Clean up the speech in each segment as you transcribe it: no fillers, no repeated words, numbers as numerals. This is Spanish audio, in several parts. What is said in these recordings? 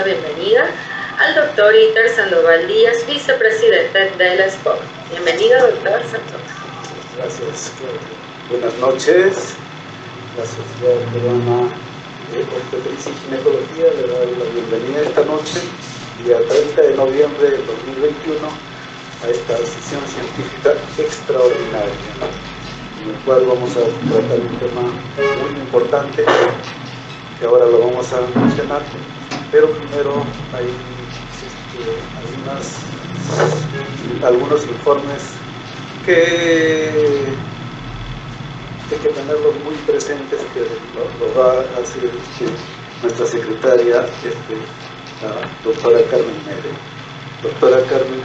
la bienvenida al doctor Iter Sandoval Díaz, vicepresidente de la SPOC. Bienvenido, doctor Sandoval. Gracias, buenas noches. La Sociedad Peruana de Obstetricia y Ginecología le da la bienvenida esta noche, día 30 de noviembre de 2021, a esta sesión científica extraordinaria, en el cual vamos a tratar un tema muy importante, que ahora lo vamos a mencionar, pero primero hay algunos informes que hay que tenerlos muy presentes, que lo va a hacer nuestra secretaria, la doctora Carmen Mere. Doctora Carmen.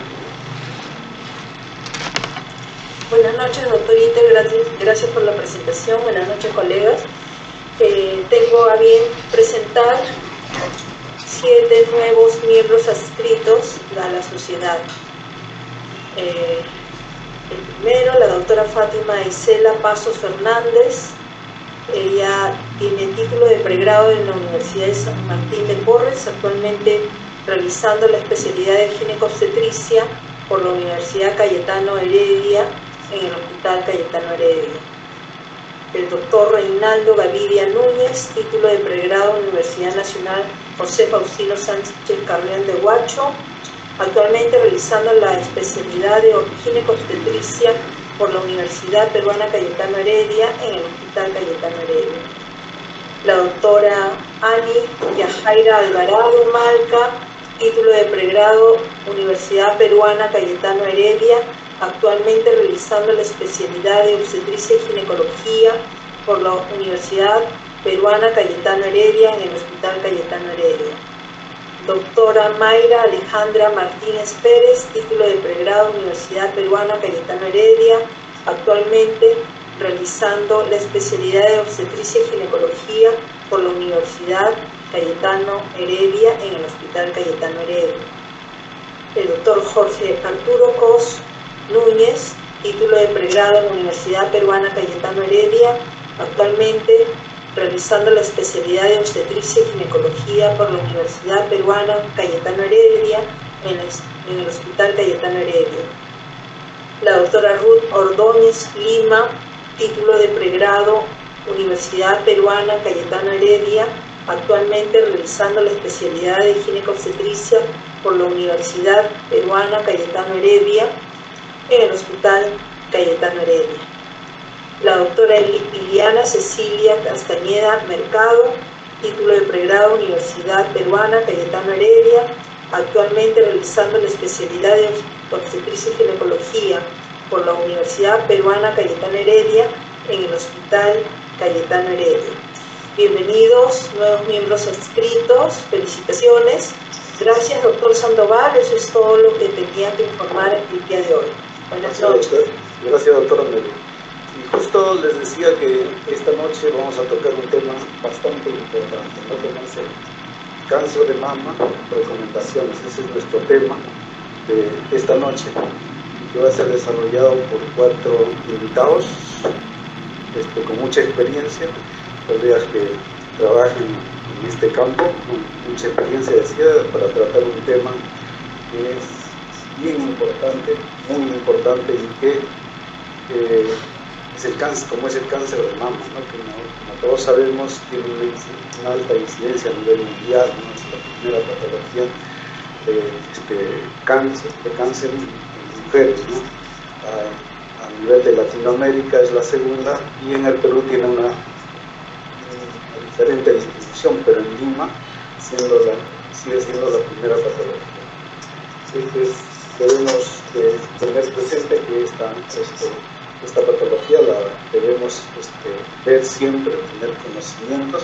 Buenas noches, doctorita, gracias por la presentación. Buenas noches, colegas. Tengo a bien presentar 7 nuevos miembros adscritos a la sociedad. El primero, la doctora Fátima Isela Pasos Fernández. Ella tiene título de pregrado en la Universidad de San Martín de Porres, actualmente realizando la especialidad de ginecobstetricia por la Universidad Cayetano Heredia, en el Hospital Cayetano Heredia. El doctor Reinaldo Gavidia Núñez, título de pregrado en la Universidad Nacional José Faustino Sánchez Carrión de Huacho, actualmente realizando la especialidad de ginecobstetricia por la Universidad Peruana Cayetano Heredia en el Hospital Cayetano Heredia. La doctora Ani Yajaira Alvarado Malca, título de pregrado Universidad Peruana Cayetano Heredia, actualmente realizando la especialidad de obstetricia y ginecología por la Universidad Peruana Cayetano Heredia en el Hospital Cayetano Heredia. Doctora Mayra Alejandra Martínez Pérez, título de pregrado Universidad Peruana Cayetano Heredia, actualmente realizando la especialidad de obstetricia y ginecología por la Universidad Cayetano Heredia en el Hospital Cayetano Heredia. El doctor Jorge Arturo Cos Núñez, título de pregrado en la Universidad Peruana Cayetano Heredia, actualmente realizando la especialidad de obstetricia y ginecología por la Universidad Peruana Cayetano Heredia en el Hospital Cayetano Heredia. La doctora Ruth Ordóñez Lima, título de pregrado Universidad Peruana Cayetano Heredia, actualmente realizando la especialidad de ginecobstetricia por la Universidad Peruana Cayetano Heredia en el Hospital Cayetano Heredia. La doctora Liliana Cecilia Castañeda Mercado, título de pregrado Universidad Peruana Cayetano Heredia, actualmente realizando la especialidad de obstetricia y ginecología por la Universidad Peruana Cayetano Heredia en el Hospital Cayetano Heredia. Bienvenidos, nuevos miembros adscritos, felicitaciones. Gracias, doctor Sandoval, eso es todo lo que tenía que informar el día de hoy. Buenas noches. Gracias, doctora Meli. Y justo les decía que esta noche vamos a tocar un tema bastante importante, ¿no? Que es el cáncer de mama, recomendaciones. Ese es nuestro tema de esta noche, que va a ser desarrollado por 4 invitados con mucha experiencia, colegas que trabajan en este campo, con mucha experiencia, decía, para tratar un tema que es bien importante, muy importante, y que es el cáncer, como es el cáncer de mama, ¿no? Que como todos sabemos tiene una alta incidencia a nivel mundial, ¿no? Es la primera patología de cáncer en mujeres, ¿no? A nivel de Latinoamérica es la segunda, y en el Perú tiene una diferente distribución, pero en Lima sigue siendo la primera patología. Entonces debemos tener presente que esta patología la debemos ver siempre, tener conocimientos,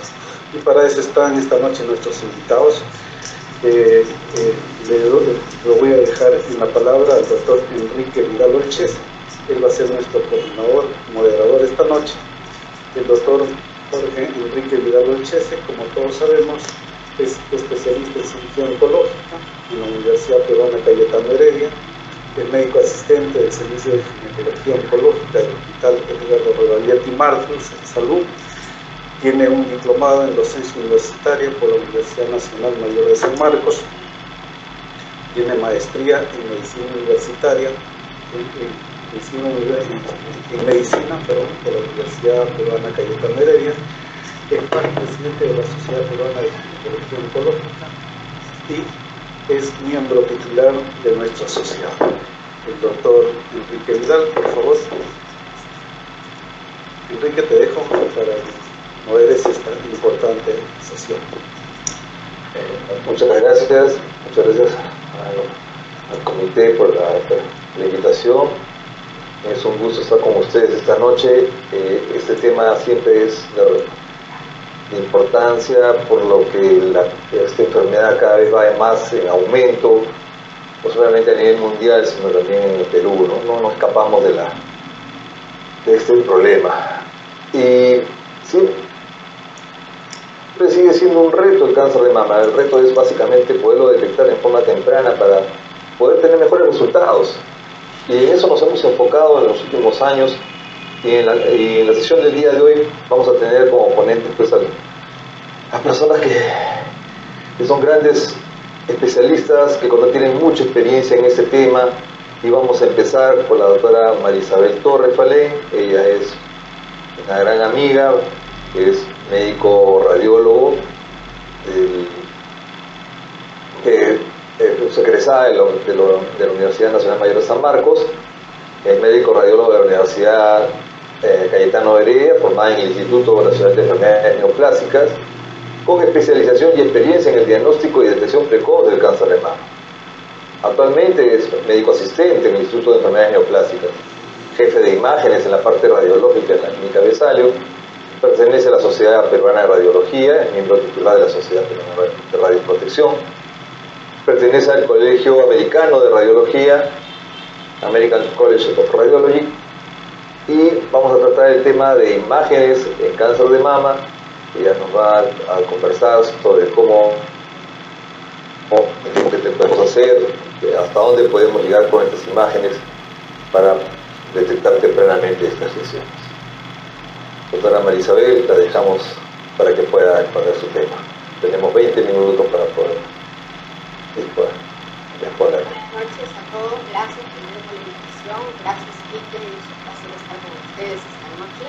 y para eso están esta noche nuestros invitados. Lo voy a dejar en la palabra al doctor Enrique Vidal Olchese. Él va a ser nuestro coordinador, moderador esta noche. El doctor Jorge Enrique Vidal Olchese, como todos sabemos, es especialista en cirugía oncológica en la Universidad Peruana Cayetano Heredia, el médico asistente del Servicio de Ginecología Oncológica del Hospital Edgardo Rebagliati Martos en Salud, Tiene un diplomado en docencia universitaria por la Universidad Nacional Mayor de San Marcos. Tiene maestría en medicina universitaria, en medicina por la Universidad Peruana Cayetano Heredia. Es presidente de la Sociedad Peruana de Ginecología Oncológica y es miembro titular de nuestra sociedad. El doctor Enrique Vidal, por favor. Enrique, te dejo para mover esta importante sesión. Muchas gracias al comité por la invitación. Es un gusto estar con ustedes esta noche. Este tema siempre es de importancia, por lo que esta enfermedad cada vez va más en aumento, no solamente a nivel mundial, sino también en el Perú. No nos escapamos de este problema. Y sí, sigue siendo un reto el cáncer de mama. El reto es básicamente poderlo detectar en forma temprana para poder tener mejores resultados. Y en eso nos hemos enfocado en los últimos años. Y en la sesión del día de hoy vamos a tener como ponentes pues, a personas que son grandes especialistas, que tienen mucha experiencia en este tema. Y vamos a empezar por la doctora Marisabel Torres Falén. Ella es una gran amiga, es médico radiólogo, es egresada de la Universidad Nacional Mayor de San Marcos, es médico radiólogo de la Universidad Cayetano Heredia, formada en el Instituto Nacional de Enfermedades Neoplásicas, con especialización y experiencia en el diagnóstico y detección precoz del cáncer de mama. Actualmente es médico asistente en el Instituto de Enfermedades Neoplásicas, jefe de imágenes en la parte radiológica en la Clínica Besalio, pertenece a la Sociedad Peruana de Radiología, es miembro titular de la Sociedad Peruana de Radioprotección, pertenece al Colegio Americano de Radiología, American College of Radiology, y vamos a tratar el tema de imágenes en cáncer de mama. Ella nos va a conversar sobre qué podemos hacer, hasta dónde podemos llegar con estas imágenes para detectar tempranamente estas lesiones. Doctora Marisabel, la dejamos para que pueda exponer su tema. Tenemos 20 minutos para poder exponer. Buenas noches a todos, gracias primero por la invitación, gracias Kike, es un placer estar con ustedes esta noche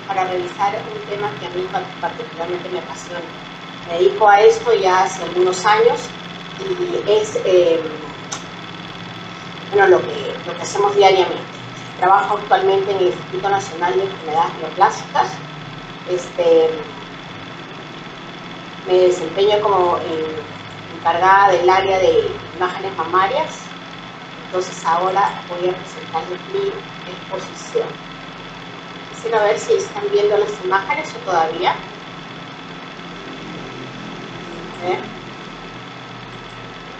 para revisar un tema que a mí particularmente me apasiona. Me dedico a esto ya hace algunos años y es lo que hacemos diariamente. Trabajo actualmente en el Instituto Nacional de Enfermedades Neoplásicas. Me desempeño como encargada del área de imágenes mamarias. Entonces ahora voy a presentarles mi exposición. Quisiera ver si están viendo las imágenes o todavía. A ver.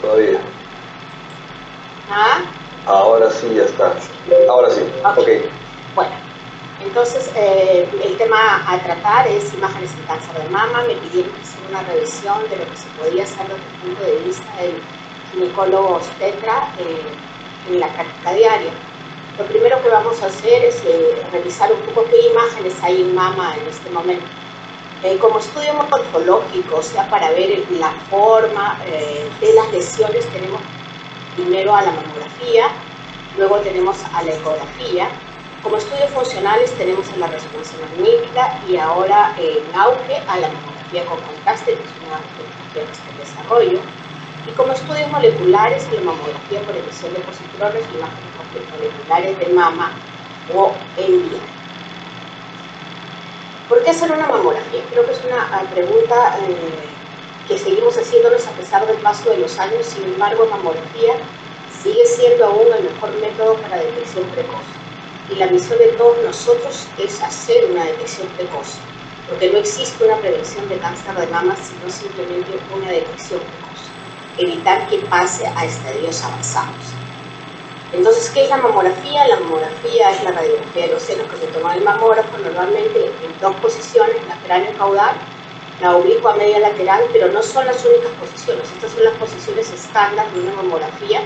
Todavía. ¿Ah? Ahora sí, ya está. Ahora sí. Okay. Bueno, entonces el tema a tratar es imágenes de cáncer de mama. Me pidieron que hiciera una revisión de lo que se podía hacer desde el punto de vista del ginecólogo obstetra en la práctica diaria. Lo primero que vamos a hacer es revisar un poco qué imágenes hay en mama en este momento. Como estudio morfológico, o sea, para ver la forma de las lesiones, tenemos primero a la mamografía, luego tenemos a la ecografía. Como estudios funcionales tenemos a la resonancia magnética y ahora en auge a la mamografía con contraste, que es una tecnología que está en desarrollo. Y como estudios moleculares, la mamografía por emisión de positrones y imágenes moleculares de mama o en vivo. ¿Por qué hacer una mamografía? Creo que es una pregunta que seguimos haciéndonos a pesar del paso de los años. Sin embargo, mamografía sigue siendo aún el mejor método para detección precoz. Y la misión de todos nosotros es hacer una detección precoz, porque no existe una prevención de cáncer de mama, sino simplemente una detección precoz. Evitar que pase a estadios avanzados. Entonces, ¿qué es la mamografía? La mamografía es la radiografía de los senos que se toma el mamógrafo normalmente en dos posiciones, la cráneo-caudal, la oblicua media lateral, pero no son las únicas posiciones. Estas son las posiciones estándar de una mamografía.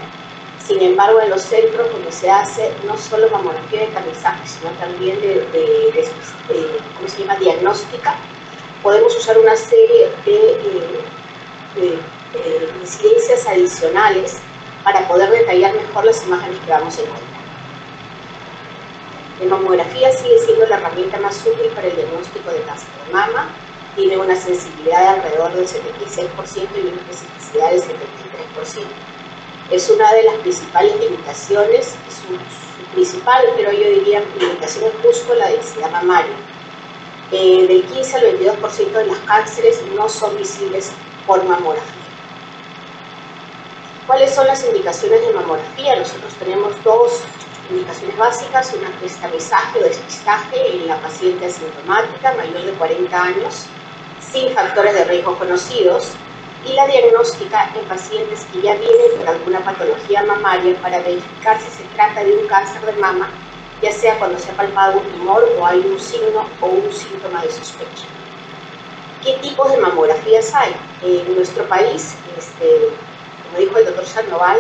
Sin embargo, en los centros donde se hace no solo mamografía de carnizaje, sino también ¿cómo se llama?, diagnóstica, podemos usar una serie de incidencias adicionales para poder detallar mejor las imágenes que vamos a encontrar. La mamografía sigue siendo la herramienta más útil para el diagnóstico de cáncer de mama. Tiene una sensibilidad de alrededor del 76% y una especificidad del 73%. Es una de las principales limitaciones, su principal, pero yo diría, limitación es justo la densidad mamaria. Del 15 al 22% de los cánceres no son visibles por mamografía. ¿Cuáles son las indicaciones de mamografía? Nosotros tenemos dos indicaciones básicas, una que es tamizaje o despistaje en la paciente asintomática mayor de 40 años, sin factores de riesgo conocidos, y la diagnóstica en pacientes que ya vienen con alguna patología mamaria para verificar si se trata de un cáncer de mama, ya sea cuando se ha palpado un tumor o hay un signo o un síntoma de sospecha. ¿Qué tipos de mamografías hay? En nuestro país, como dijo el doctor Sandoval,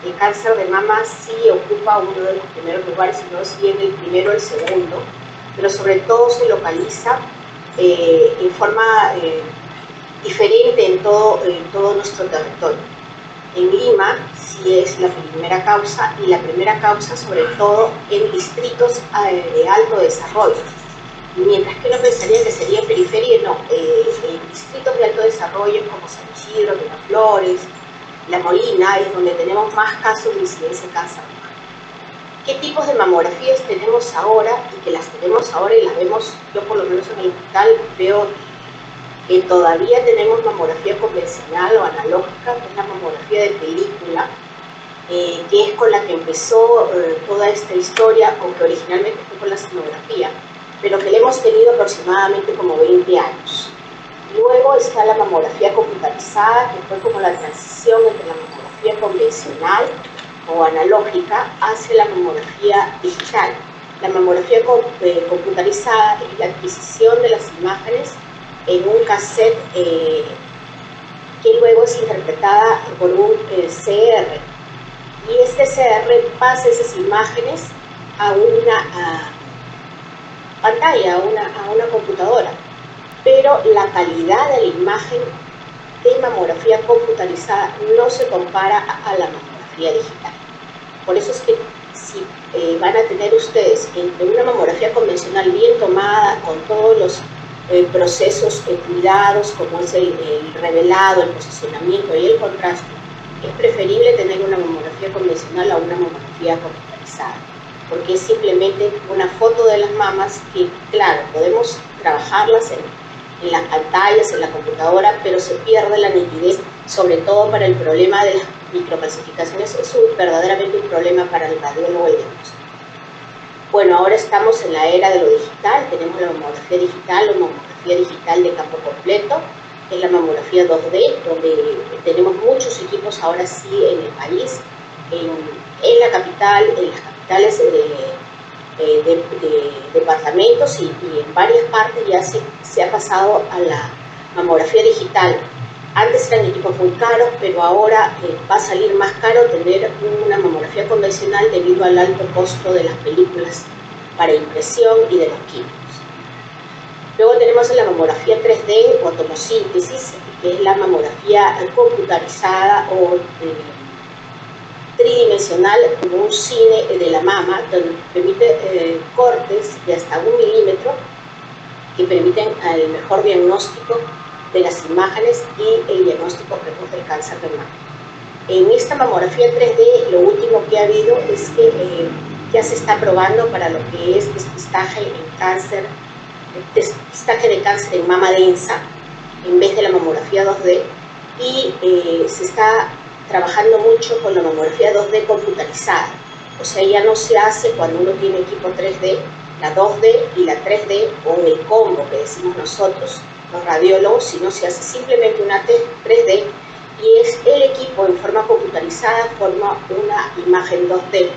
el cáncer de mama sí ocupa uno de los primeros lugares, si no es bien el primero o el segundo, pero sobre todo se localiza en forma diferente en todo nuestro territorio. En Lima sí es la primera causa, y la primera causa sobre todo en distritos de alto desarrollo. Mientras que uno pensaría que sería periferia, no. En distritos de alto desarrollo como San Isidro, Miraflores, La Molina, es donde tenemos más casos de incidencia de cáncer de mama. ¿Qué tipos de mamografías tenemos ahora? Y que las tenemos ahora y las vemos, yo por lo menos en el hospital veo que todavía tenemos mamografía convencional o analógica, que es la mamografía de película, que es con la que empezó toda esta historia, aunque originalmente fue con la sonografía, pero que la hemos tenido aproximadamente como 20 años. Luego está la mamografía computarizada, que fue como la transición entre la mamografía convencional o analógica hacia la mamografía digital. La mamografía computarizada es la adquisición de las imágenes en un cassette que luego es interpretada por un CR. Y este CR pasa esas imágenes a una pantalla, a una computadora. Pero la calidad de la imagen de mamografía computarizada no se compara a la mamografía digital. Por eso es que si van a tener ustedes entre una mamografía convencional bien tomada, con todos los procesos cuidados, como es el revelado, el posicionamiento y el contraste, es preferible tener una mamografía convencional a una mamografía computarizada, porque es simplemente una foto de las mamas que, claro, podemos trabajarlas en las pantallas, en la computadora, pero se pierde la nitidez, sobre todo para el problema de las microcalcificaciones. Es verdaderamente un problema para el radiólogo y el diagnóstico. Bueno, ahora estamos en la era de lo digital, tenemos la mamografía digital o mamografía digital de campo completo, que es la mamografía 2D, donde tenemos muchos equipos ahora sí en el país, en la capital, en las capitales de departamentos y en varias partes ya se ha pasado a la mamografía digital. Antes eran equipos muy caros, pero ahora va a salir más caro tener una mamografía convencional debido al alto costo de las películas para impresión y de los químicos. Luego tenemos la mamografía 3D o tomosíntesis, que es la mamografía computarizada o tridimensional, como un cine de la mama, donde permite cortes de hasta 1 milímetro que permiten el mejor diagnóstico de las imágenes y el diagnóstico precoz del cáncer de mama. En esta mamografía 3D, lo último que ha habido es que ya se está probando para lo que es despistaje de cáncer en mama densa, en vez de la mamografía 2D, y se está trabajando mucho con la mamografía 2D computarizada. O sea, ya no se hace cuando uno tiene equipo 3D, la 2D y la 3D, o el combo que decimos nosotros, los radiólogos, sino se hace simplemente una 3D y es el equipo en forma computarizada forma una imagen 2D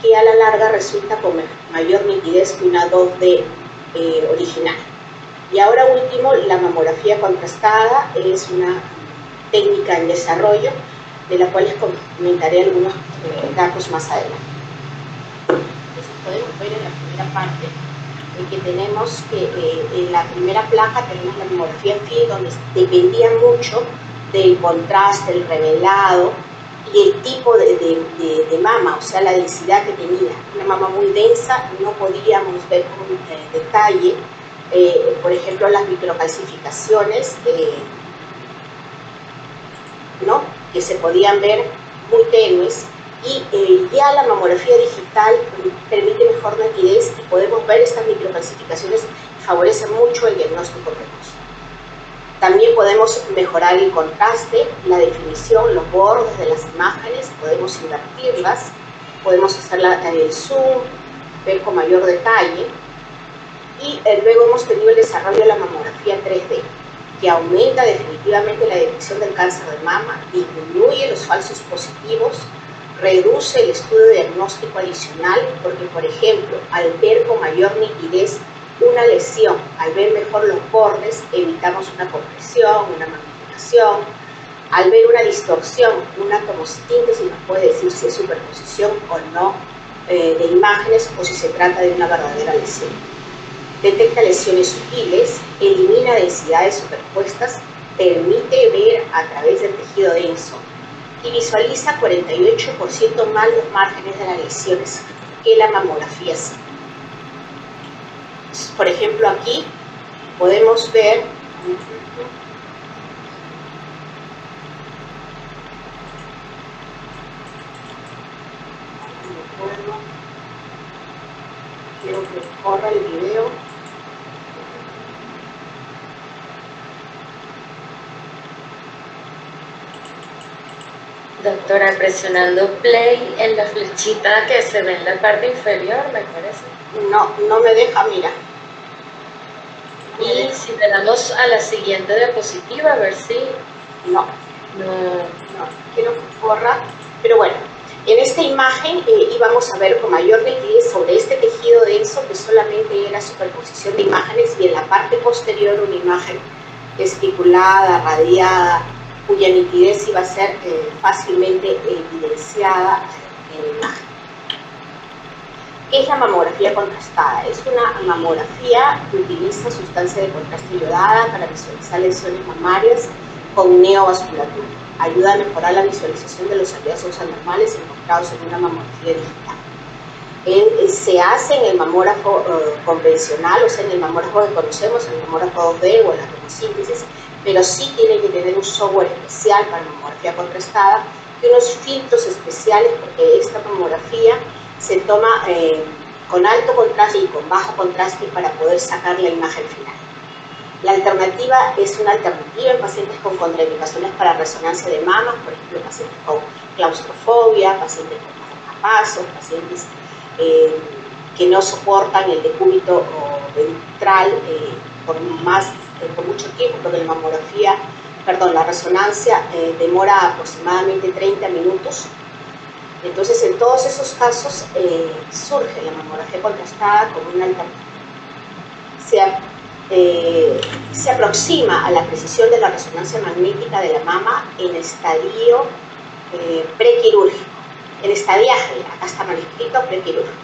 que a la larga resulta con mayor nitidez que una 2D original. Y ahora último, la mamografía contrastada es una técnica en desarrollo de la cual les comentaré algunos datos más adelante. Entonces podemos ver en la primera parte que tenemos que en la primera placa tenemos la mamografía FIE, donde dependía mucho del contraste, el revelado y el tipo de mama, o sea, la densidad que tenía. Una mama muy densa, no podíamos ver con detalle, por ejemplo, las microcalcificaciones, ¿no?, que se podían ver muy tenues, y ya la mamografía digital permite mejor nitidez y podemos ver estas microcalcificaciones que favorecen mucho el diagnóstico precoz. También podemos mejorar el contraste, la definición, los bordes de las imágenes, podemos invertirlas, podemos hacer el zoom, ver con mayor detalle, y luego hemos tenido el desarrollo de la mamografía 3D, que aumenta definitivamente la detección del cáncer de mama, disminuye los falsos positivos, reduce el estudio diagnóstico adicional, porque, por ejemplo, al ver con mayor nitidez una lesión, al ver mejor los bordes, evitamos una compresión, una magnificación. Al ver una distorsión, una tomosíntesis nos puede decir si es superposición o no de imágenes o si se trata de una verdadera lesión. Detecta lesiones sutiles, elimina densidades superpuestas, permite ver a través del tejido denso y visualiza 48% más los márgenes de las lesiones que la mamografía sí. Por ejemplo, aquí podemos ver quiero que corra el video. Doctora, presionando play en la flechita que se ve en la parte inferior, me parece. No me deja, mira. Y si le damos a la siguiente diapositiva, a ver si... No, quiero que corra. Pero bueno, en esta imagen íbamos a ver con mayor nitidez sobre este tejido denso que solamente era superposición de imágenes, y en la parte posterior una imagen especulada, radiada, cuya nitidez iba a ser fácilmente evidenciada en la imagen. ¿Qué es la mamografía contrastada? Es una mamografía que utiliza sustancia de contraste iodada para visualizar lesiones mamarias con neovasculatura. Ayuda a mejorar la visualización de los hallazgos anormales encontrados en una mamografía digital. Se hace en el mamógrafo convencional, o sea, en el mamógrafo que conocemos, en el mamógrafo 2D o en la tomosíntesis, pero sí tiene que tener un software especial para mamografía contrastada y unos filtros especiales, porque esta mamografía se toma con alto contraste y con bajo contraste para poder sacar la imagen final. La alternativa es una alternativa en pacientes con contraindicaciones para resonancia de mamas, por ejemplo, pacientes con claustrofobia, pacientes con marcapasos, pacientes que no soportan el decúbito ventral por mucho tiempo, porque la resonancia demora aproximadamente 30 minutos. Entonces, en todos esos casos surge la mamografía contrastada como una alternativa. Se aproxima a la precisión de la resonancia magnética de la mama en estadio prequirúrgico, en estadiaje, acá está mal escrito, prequirúrgico,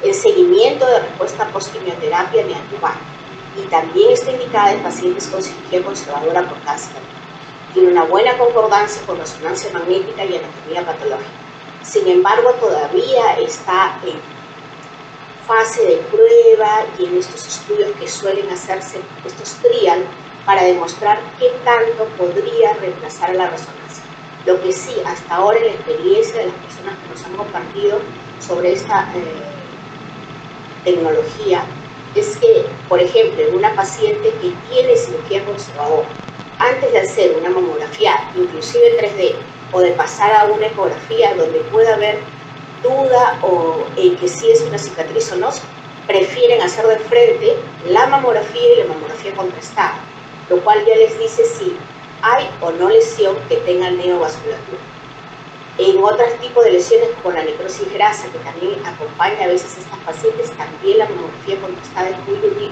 en seguimiento de respuesta post-quimioterapia neoadjuvante, y también está indicada en pacientes con cirugía conservadora por cáncer. Tiene una buena concordancia con resonancia magnética y anatomía patológica. Sin embargo, todavía está en fase de prueba y en estos estudios que suelen hacerse, estos trial, para demostrar qué tanto podría reemplazar a la resonancia. Lo que sí, hasta ahora en la experiencia de las personas que nos han compartido sobre esta tecnología, es que, por ejemplo, en una paciente que tiene cirugía conservadora, antes de hacer una mamografía, inclusive 3D, o de pasar a una ecografía donde pueda haber duda o en que sí es una cicatriz o no, prefieren hacer de frente la mamografía y la mamografía contrastada, lo cual ya les dice si hay o no lesión que tenga neovasculatura. En otros tipos de lesiones como la necrosis grasa, que también acompaña a veces a estas pacientes, también la mamografía contrastada es muy útil,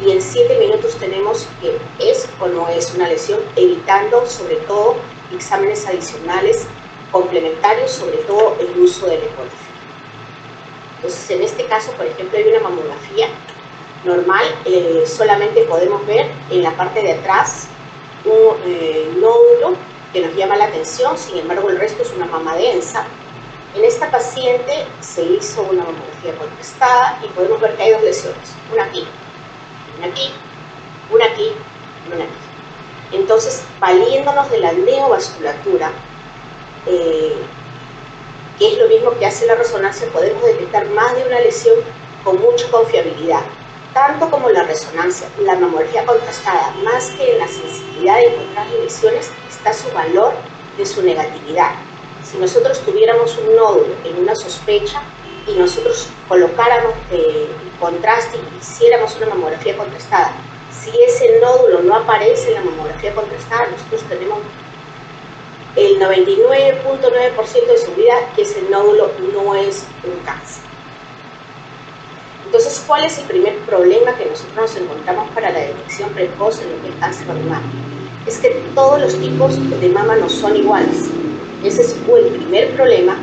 y en 7 minutos tenemos que es o no es una lesión, evitando sobre todo exámenes adicionales complementarios, sobre todo el uso de la ecografía. Entonces, en este caso, por ejemplo, hay una mamografía normal, solamente podemos ver en la parte de atrás un nódulo que nos llama la atención, sin embargo el resto es una mama densa. En esta paciente se hizo una mamografía contrastada y podemos ver que hay dos lesiones, una aquí, una aquí, una aquí y una aquí. Entonces, valiéndonos de la neovasculatura, que es lo mismo que hace la resonancia, podemos detectar más de una lesión con mucha confiabilidad. Tanto como la resonancia, la mamografía contrastada, más que en la sensibilidad de encontrar lesiones, está su valor de su negatividad. Si nosotros tuviéramos un nódulo en una sospecha y nosotros colocáramos contraste y hiciéramos una mamografía contrastada, si ese nódulo no aparece en la mamografía contrastada, nosotros tenemos el 99.9% de seguridad que ese nódulo no es un cáncer. Entonces, ¿cuál es el primer problema que nosotros nos encontramos para la detección precoz en lo que es cáncer de mama? Es que todos los tipos de mama no son iguales. Ese fue el primer problema,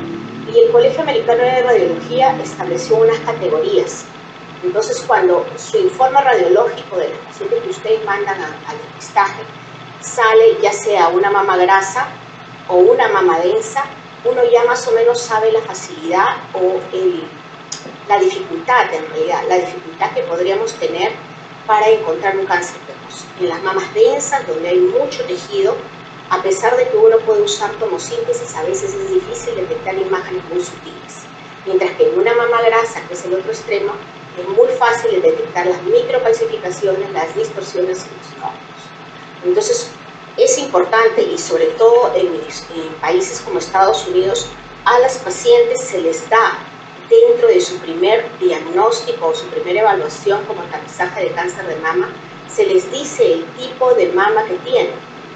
y el Colegio Americano de Radiología estableció unas categorías. Entonces, cuando su informe radiológico de los pacientes que ustedes mandan al depistaje sale ya sea una mama grasa o una mama densa, uno ya más o menos sabe la facilidad o la dificultad, en realidad, la dificultad que podríamos tener para encontrar un cáncer precoz. En las mamas densas, donde hay mucho tejido, a pesar de que uno puede usar tomosíntesis, a veces es difícil detectar imágenes muy sutiles. Mientras que en una mama grasa, que es el otro extremo, es muy fácil de detectar las microcalcificaciones, las distorsiones y los nódulos. Entonces, es importante, y sobre todo en países como Estados Unidos, a las pacientes se les da, dentro de su primer diagnóstico o su primera evaluación como tamizaje de cáncer de mama, se les dice el tipo de mama que tienen.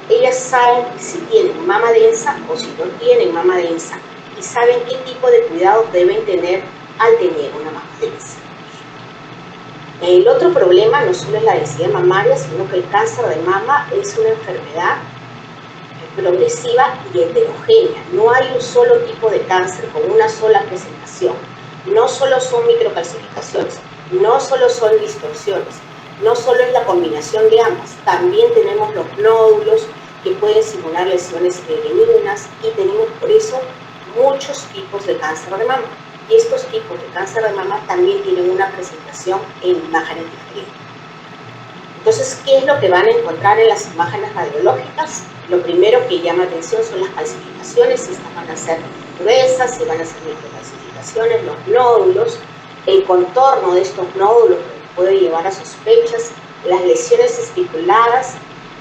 Ellas saben si tienen mama densa o si no tienen mama densa, y saben qué tipo de cuidados deben tener al tener una mama densa. El otro problema no solo es la densidad mamaria, sino que el cáncer de mama es una enfermedad progresiva y heterogénea. No hay un solo tipo de cáncer con una sola presentación. No solo son microcalcificaciones, no solo son distorsiones, no solo es la combinación de ambas, también tenemos los nódulos que pueden simular lesiones benignas, y tenemos por eso muchos tipos de cáncer de mama. Y estos tipos de cáncer de mama también tienen una presentación en imágenes diferentes. Entonces, ¿qué es lo que van a encontrar en las imágenes radiológicas? Lo primero que llama atención son las calcificaciones, si estas van a ser gruesas, si van a ser microcalcificaciones, los nódulos, el contorno de estos nódulos que puede llevar a sospechas, las lesiones estipuladas,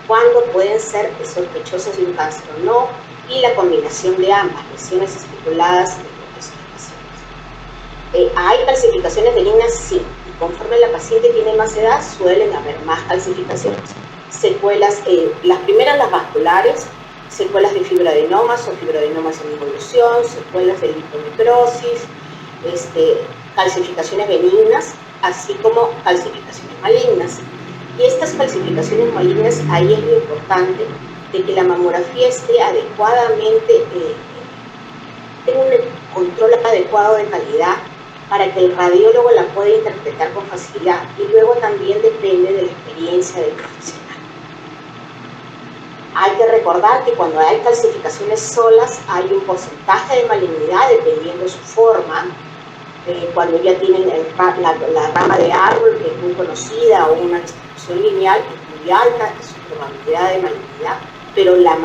cuando pueden ser sospechosas de un cáncer o no, y la combinación de ambas, lesiones estipuladas y microcalcificaciones. ¿Hay calcificaciones benignas? Sí. Y conforme la paciente tiene más edad, suelen haber más calcificaciones. Secuelas, las primeras, las vasculares, secuelas de fibroadenomas o fibroadenomas en involución, secuelas de linfomicrosis, calcificaciones benignas, así como calcificaciones malignas. Y estas calcificaciones malignas, ahí es lo importante de que la mamografía esté adecuadamente, tenga un control adecuado de calidad para que el radiólogo la pueda interpretar con facilidad, y luego también depende de la experiencia del profesional. Hay que recordar que cuando hay calcificaciones solas hay un porcentaje de malignidad dependiendo de su forma. Cuando ya tienen la rama de árbol, que es muy conocida, o una distribución lineal, que es muy alta, es su probabilidad de malignidad, pero la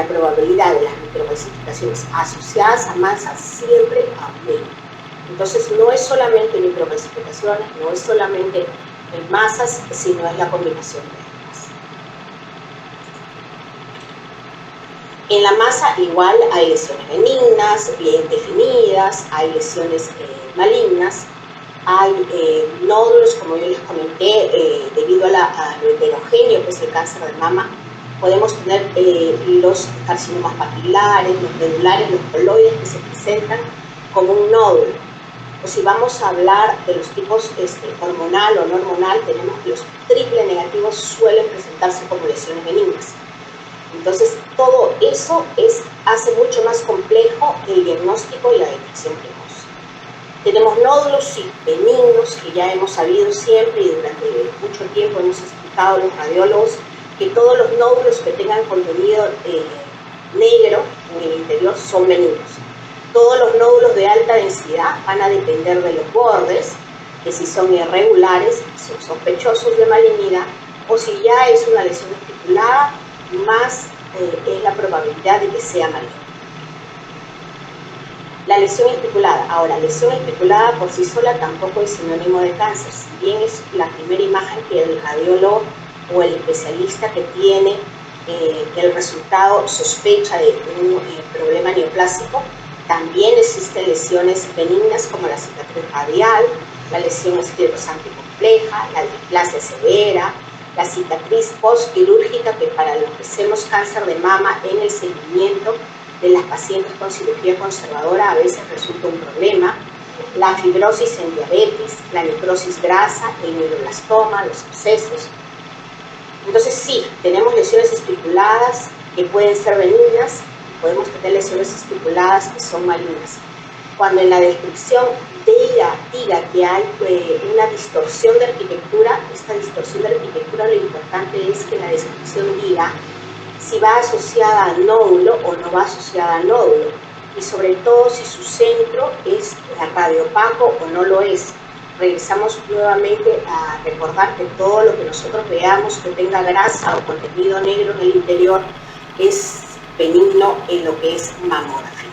probabilidad de las microcalcificaciones asociadas a masas siempre aumenta. Entonces, no es solamente microcalcificaciones, no es solamente masas, sino es la combinación de ambas. En la masa igual hay lesiones benignas, bien definidas, hay lesiones malignas, hay nódulos, como yo les comenté, debido a lo heterogéneo que es el cáncer de mama. Podemos tener los carcinomas papilares, los medulares, los coloides, que se presentan como un nódulo. O si vamos a hablar de los tipos hormonal o no hormonal, tenemos que los triple negativos suelen presentarse como lesiones benignas. Entonces, todo eso hace mucho más complejo el diagnóstico y la detección precoz. Tenemos nódulos sí, benignos, que ya hemos sabido siempre y durante mucho tiempo hemos explicado a los radiólogos que todos los nódulos que tengan contenido negro en el interior son benignos. Todos los nódulos de alta densidad van a depender de los bordes, que si son irregulares, son sospechosos de malignidad, o si ya es una lesión especulada, más es la probabilidad de que sea maligna. La lesión especulada. Ahora, lesión especulada por sí sola tampoco es sinónimo de cáncer, si bien es la primera imagen que el radiólogo o el especialista que tiene el resultado sospecha de un problema neoplásico. También existen lesiones benignas como la cicatriz radial, la lesión esclerosante compleja, la displasia severa, la cicatriz postquirúrgica, que para los que hacemos cáncer de mama en el seguimiento de las pacientes con cirugía conservadora a veces resulta un problema, la fibrosis en diabetes, la necrosis grasa, el mieloblastoma, los abscesos. Entonces sí, tenemos lesiones especuladas que pueden ser benignas, podemos tener lesiones especuladas que son malignas. Cuando en la descripción diga que hay una distorsión de arquitectura, esta distorsión de arquitectura lo importante es que en la descripción diga si va asociada a nódulo o no va asociada a nódulo, y sobre todo si su centro es radiopaco o no lo es. Regresamos nuevamente a recordar que todo lo que nosotros veamos que tenga grasa o contenido negro en el interior es benigno en lo que es mamografía.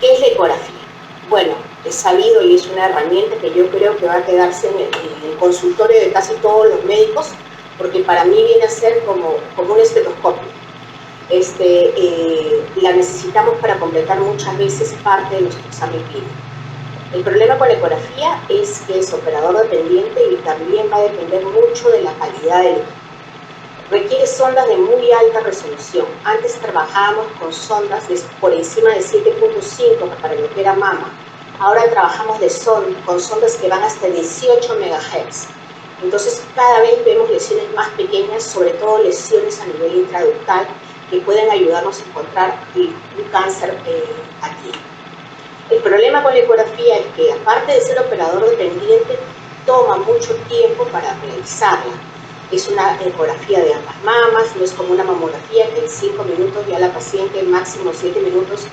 ¿Qué es la ecografía? Bueno, es sabido y es una herramienta que yo creo que va a quedarse en el consultorio de casi todos los médicos, porque para mí viene a ser como un estetoscopio. La necesitamos para completar muchas veces parte de nuestro examen clínico. El problema con la ecografía es que es operador dependiente y también va a depender mucho de la calidad del equipo. Requiere sondas de muy alta resolución. Antes trabajábamos con sondas por encima de 7.5 para lo que era mama. Ahora trabajamos con sondas que van hasta 18 MHz. Entonces cada vez vemos lesiones más pequeñas, sobre todo lesiones a nivel intraductal, que pueden ayudarnos a encontrar un cáncer aquí. El problema con la ecografía es que, aparte de ser operador dependiente, toma mucho tiempo para realizarla. Es una ecografía de ambas mamas, no es como una mamografía que en 5 minutos ya la paciente, máximo 7 minutos,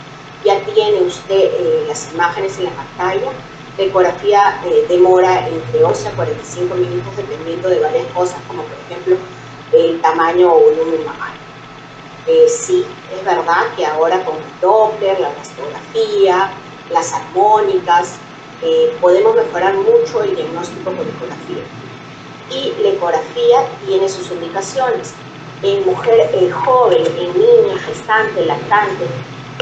ya tiene usted las imágenes en la pantalla. La ecografía demora entre 11 a 45 minutos dependiendo de varias cosas, como por ejemplo el tamaño o volumen mamario. Sí, es verdad que ahora con el Doppler, la elastografía, las armónicas, podemos mejorar mucho el diagnóstico con ecografía. Y la ecografía tiene sus indicaciones. En mujer joven, en niña, gestante, lactante,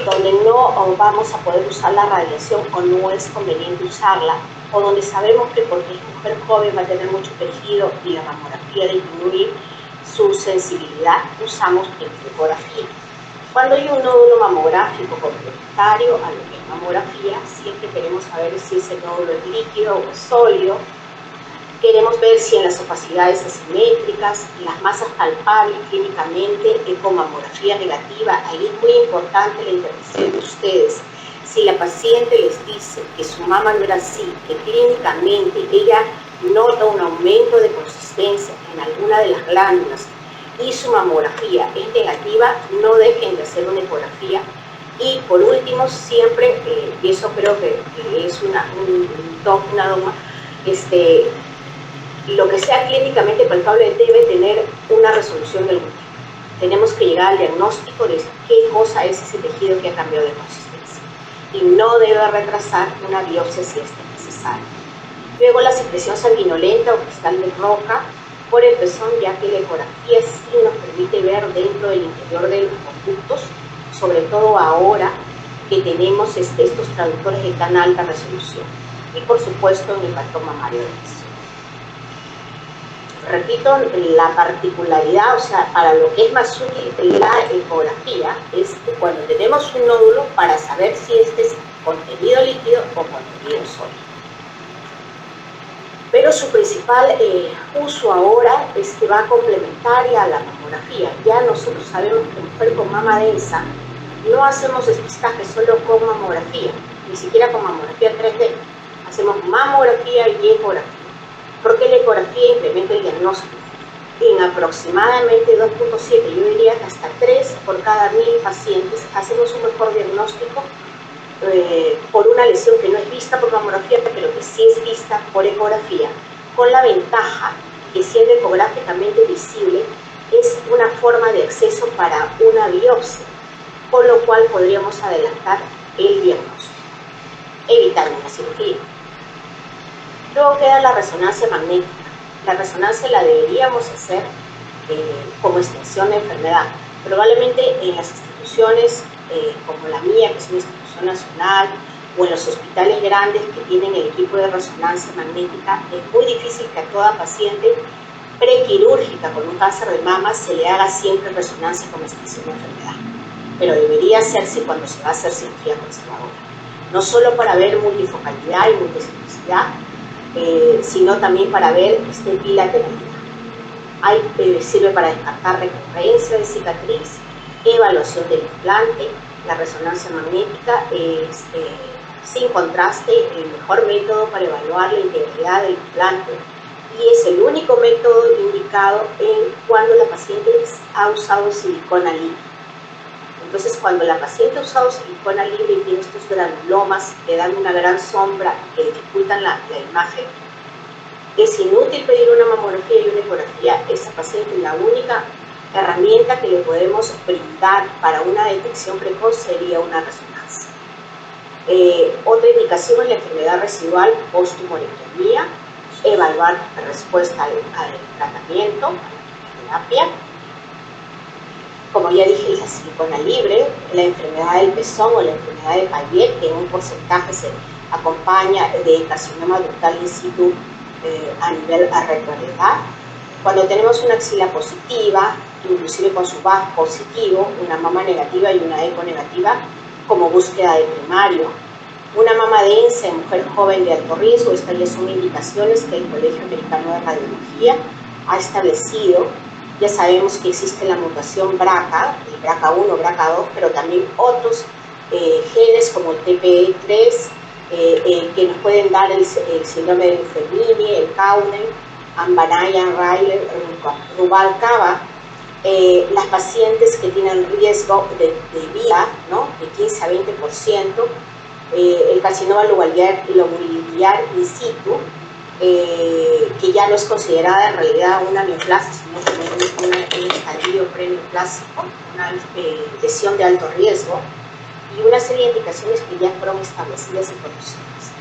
donde no vamos a poder usar la radiación o no es conveniente usarla, o donde sabemos que porque es mujer joven va a tener mucho tejido y la mamografía disminuye su sensibilidad, usamos ecografía. Cuando hay un nódulo mamográfico complementario a lo que es mamografía, siempre queremos saber si ese nódulo es líquido o es sólido. Queremos ver si en las opacidades asimétricas, las masas palpables clínicamente, ecomamografía negativa. Ahí es muy importante la intervención de ustedes. Si la paciente les dice que su mama no era así, que clínicamente ella nota un aumento de consistencia en alguna de las glándulas y su mamografía es negativa, no dejen de hacer una ecografía. Y por último, siempre, y eso creo que es una dogma, lo que sea clínicamente palpable debe tener una resolución del glúteo. Tenemos que llegar al diagnóstico de qué cosa es ese tejido que ha cambiado de consistencia. Y no debe retrasar una biopsia si es necesaria. Luego la secreción sanguinolenta o cristal de roca por el pezón, ya que la ecografía sí nos permite ver dentro del interior de los conductos, sobre todo ahora que tenemos estos traductores de tan alta resolución. Y por supuesto en el patrón mamario de pezón. Repito, la particularidad, o sea, para lo que es más útil la ecografía, es que cuando tenemos un nódulo para saber si este es contenido líquido o contenido sólido. Pero su principal uso ahora es que va complementaria a la mamografía. Ya nosotros sabemos que mujer con mama densa no hacemos despistaje solo con mamografía. ni siquiera con mamografía 3D. Hacemos mamografía y ecografía. Porque la ecografía incrementa el diagnóstico en aproximadamente 2.7, yo diría que hasta 3 por cada 1000 pacientes. Hacemos un mejor diagnóstico por una lesión que no es vista por mamografía, pero que sí es vista por ecografía, con la ventaja que, siendo ecográficamente visible, es una forma de acceso para una biopsia, con lo cual podríamos adelantar el diagnóstico, evitando una cirugía. Luego queda la resonancia magnética. La resonancia la deberíamos hacer como extensión de enfermedad. Probablemente en las instituciones como la mía, que es una institución nacional, o en los hospitales grandes que tienen el equipo de resonancia magnética, es muy difícil que a toda paciente prequirúrgica con un cáncer de mama se le haga siempre resonancia como extensión de enfermedad. Pero debería hacerse cuando se va a hacer cirugía conservadora. No solo para ver multifocalidad y multiplicidad, sino también para ver bilateralidad. Sirve para descartar recurrencia de cicatriz, evaluación del implante. La resonancia magnética es, sin contraste, el mejor método para evaluar la integridad del implante y es el único método indicado cuando la paciente ha usado silicona libre. Entonces, cuando la paciente ha usado silicona libre y tiene estos granulomas que dan una gran sombra que dificultan la imagen, es inútil pedir una mamografía y una ecografía. Esa paciente, la única herramienta que le podemos brindar para una detección precoz sería una resonancia. Otra indicación es la enfermedad residual post-tumorectomía, evaluar la respuesta al tratamiento, a la terapia. Como ya dije, la silicona libre, la enfermedad del pezón o la enfermedad de Payet, que en un porcentaje se acompaña de carcinoma ductal in situ a nivel retroedad. Cuando tenemos una axila positiva, inclusive con su VAF positivo, una mama negativa y una eco negativa, como búsqueda de primario. Una mama densa en mujer joven de alto riesgo, estas ya son indicaciones que el Colegio Americano de Radiología ha establecido. Ya sabemos que existe la mutación BRCA, el BRCA1, BRCA2, pero también otros genes como el TPE3, que nos pueden dar el síndrome de Fellini, el Cowden, Ambanayan, Ryler, Rubalcaba. Las pacientes que tienen riesgo de vida, ¿no?, de 15 a 20%, el carcinoma lobular in situ, que ya no es considerada en realidad una neoplasia, sino como un estadio preneoplásico, una lesión de alto riesgo, y una serie de indicaciones que ya fueron establecidas y conocidas.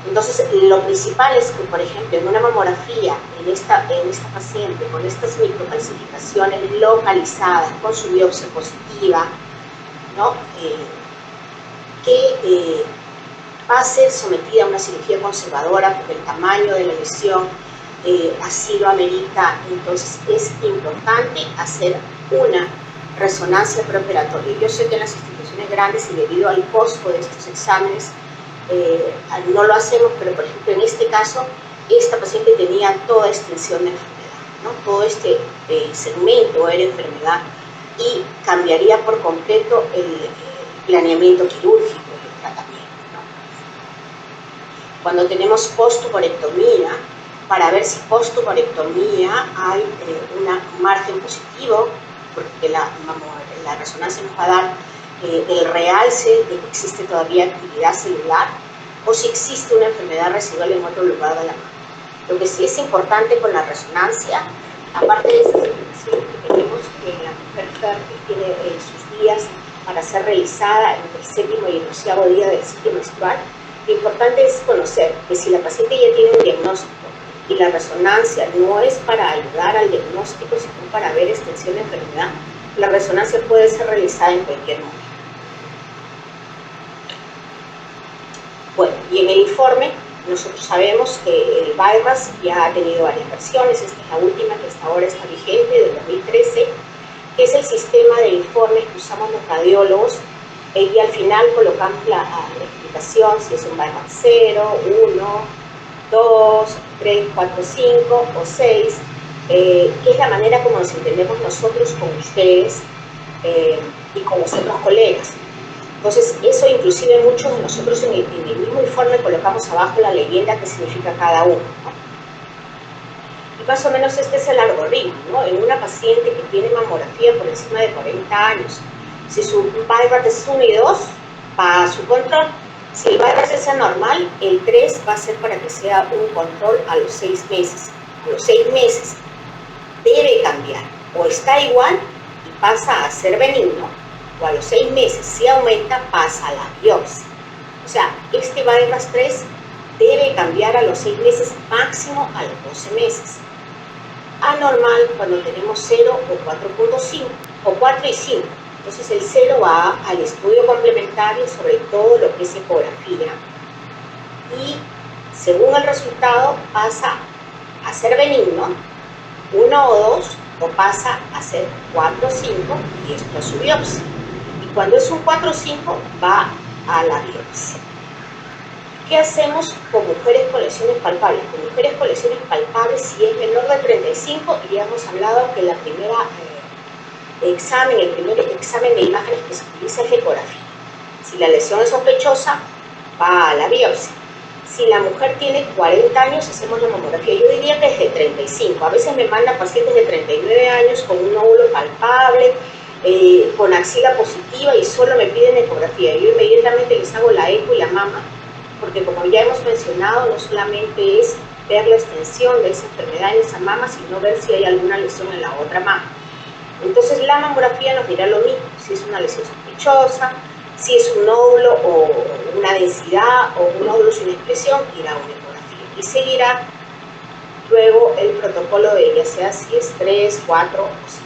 Entonces, lo principal es que, por ejemplo, en una mamografía, en esta paciente con estas microcalcificaciones localizadas, con su biopsia positiva, ¿no?, que va a ser sometida a una cirugía conservadora porque el tamaño de la lesión así lo amerita. Entonces es importante hacer una resonancia preoperatoria. Yo sé que en las instituciones grandes y debido al costo de estos exámenes no lo hacemos, pero por ejemplo en este caso esta paciente tenía toda extensión de enfermedad, ¿no?, todo este segmento era enfermedad y cambiaría por completo el planeamiento quirúrgico del tratamiento, ¿no? Cuando tenemos post-tumorectomía, para ver si post-tumorectomía hay un margen positivo, porque la resonancia nos va a dar el realce de que existe todavía actividad celular, o si existe una enfermedad residual en otro lugar de la mama. Lo que sí es importante con la resonancia, aparte de esas indicaciones que tenemos, que la mujer fértil tiene sus días para ser realizada entre el séptimo y el 12º día del ciclo menstrual, lo importante es conocer que si la paciente ya tiene un diagnóstico y la resonancia no es para ayudar al diagnóstico, sino para ver extensión de enfermedad, la resonancia puede ser realizada en cualquier momento. Bueno, y en el informe nosotros sabemos que el BIRAS ya ha tenido varias versiones. Esta es la última que hasta ahora está vigente, del 2013, que es el sistema de informes que usamos los radiólogos, y al final colocamos la explicación, si es un BIRAS 0, 1, 2, 3, 4, 5 o 6, que es la manera como nos entendemos nosotros con ustedes y con los otros colegas. Entonces, eso inclusive muchos de nosotros en el mismo informe colocamos abajo la leyenda que significa cada uno, ¿no? Y más o menos este es el algoritmo, ¿no? En una paciente que tiene mamografía por encima de 40 años, si su bypass es 1 y 2, va a su control. Si el bypass es anormal, el 3 va a ser para que sea un control a los 6 meses. A los 6 meses debe cambiar, o está igual y pasa a ser benigno, o a los 6 meses, si aumenta, pasa a la biopsia. O sea, este bypass 3 debe cambiar a los 6 meses, máximo a los 12 meses. Anormal cuando tenemos 0 o 4.5, o 4 y 5. Entonces el 0 va al estudio complementario, sobre todo lo que es ecografía. Y según el resultado pasa a ser benigno, 1 o 2, o pasa a ser 4 o 5, y esto es su biopsia. Y cuando es un 4 o 5, va a la biopsia. ¿Qué hacemos con mujeres con lesiones palpables? Con mujeres con lesiones palpables, si es menor de 35, y ya hemos hablado que el primer examen de imágenes que se utiliza es la ecografía. Si la lesión es sospechosa, va a la biopsia. Si la mujer tiene 40 años, hacemos la mamografía. Yo diría que desde 35. A veces me mandan pacientes de 39 años con un nódulo palpable, con axila positiva, y solo me piden ecografía. Yo inmediatamente les hago la eco y la mama, porque como ya hemos mencionado, no solamente es ver la extensión de esa enfermedad en esa mama, sino ver si hay alguna lesión en la otra mama. Entonces la mamografía nos dirá lo mismo, si es una lesión sospechosa, si es un nódulo o una densidad o un nódulo sin expresión, irá a una ecografía. Y seguirá luego el protocolo de ella, sea si es 3, 4 o 5.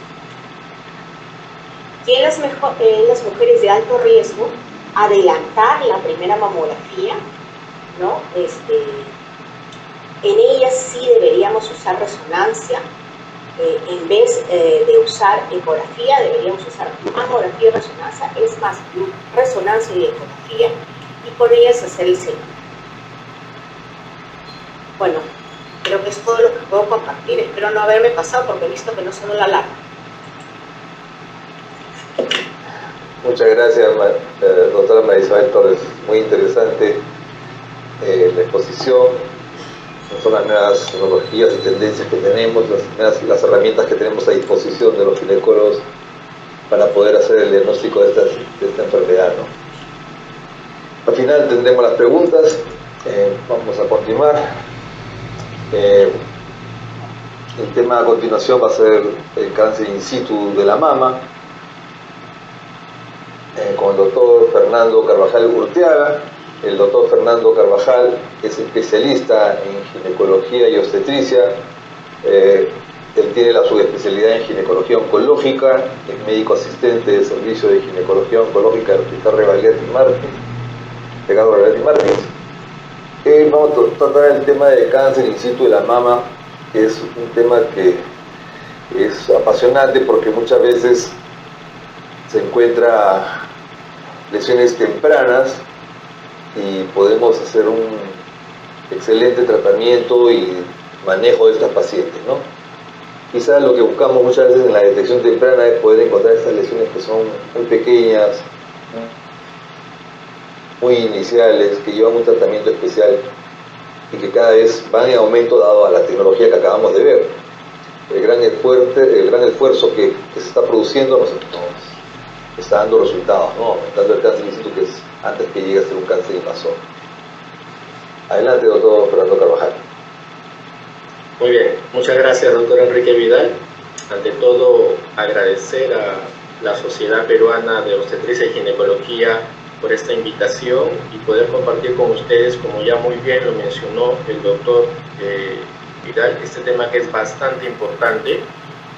Y en las mujeres de alto riesgo, adelantar la primera mamografía, ¿no? En ellas sí deberíamos usar resonancia, en vez de usar ecografía, deberíamos usar mamografía y resonancia, es más, resonancia y ecografía, y con ellas hacer el seguimiento. Bueno, creo que es todo lo que puedo compartir, espero no haberme pasado porque he visto que no sonó la alarma. Muchas gracias, doctora Marisabel Torres. Muy interesante la exposición. Son las nuevas tecnologías y tendencias que tenemos, las herramientas que tenemos a disposición de los ginecólogos para poder hacer el diagnóstico de esta enfermedad, ¿no? Al final tendremos las preguntas. Vamos a continuar. El tema a continuación va a ser el cáncer in situ de la mama, con el doctor Fernando Carvajal Urteaga. El doctor Fernando Carvajal es especialista en ginecología y obstetricia. Él tiene la subespecialidad en ginecología oncológica, es médico asistente del servicio de ginecología oncológica del Hospital Revalletti Martins, pegado a Revalletti Martins. Vamos a tratar el tema del cáncer in situ de la mama, que es un tema que es apasionante porque muchas veces se encuentra lesiones tempranas y podemos hacer un excelente tratamiento y manejo de estas pacientes, ¿no? Quizás lo que buscamos muchas veces en la detección temprana es poder encontrar estas lesiones que son muy pequeñas, muy iniciales, que llevan un tratamiento especial y que cada vez van en aumento dado a la tecnología que acabamos de ver. El gran esfuerzo que se está produciendo nos está dando resultados, ¿no? Aumentando el cáncer in situ, que es antes que llegue a ser un cáncer invasor. Adelante, doctor Fernando Carvajal. Muy bien, muchas gracias, doctor Enrique Vidal. Ante todo, agradecer a la Sociedad Peruana de Obstetricia y Ginecología por esta invitación y poder compartir con ustedes, como ya muy bien lo mencionó el doctor Vidal, este tema que es bastante importante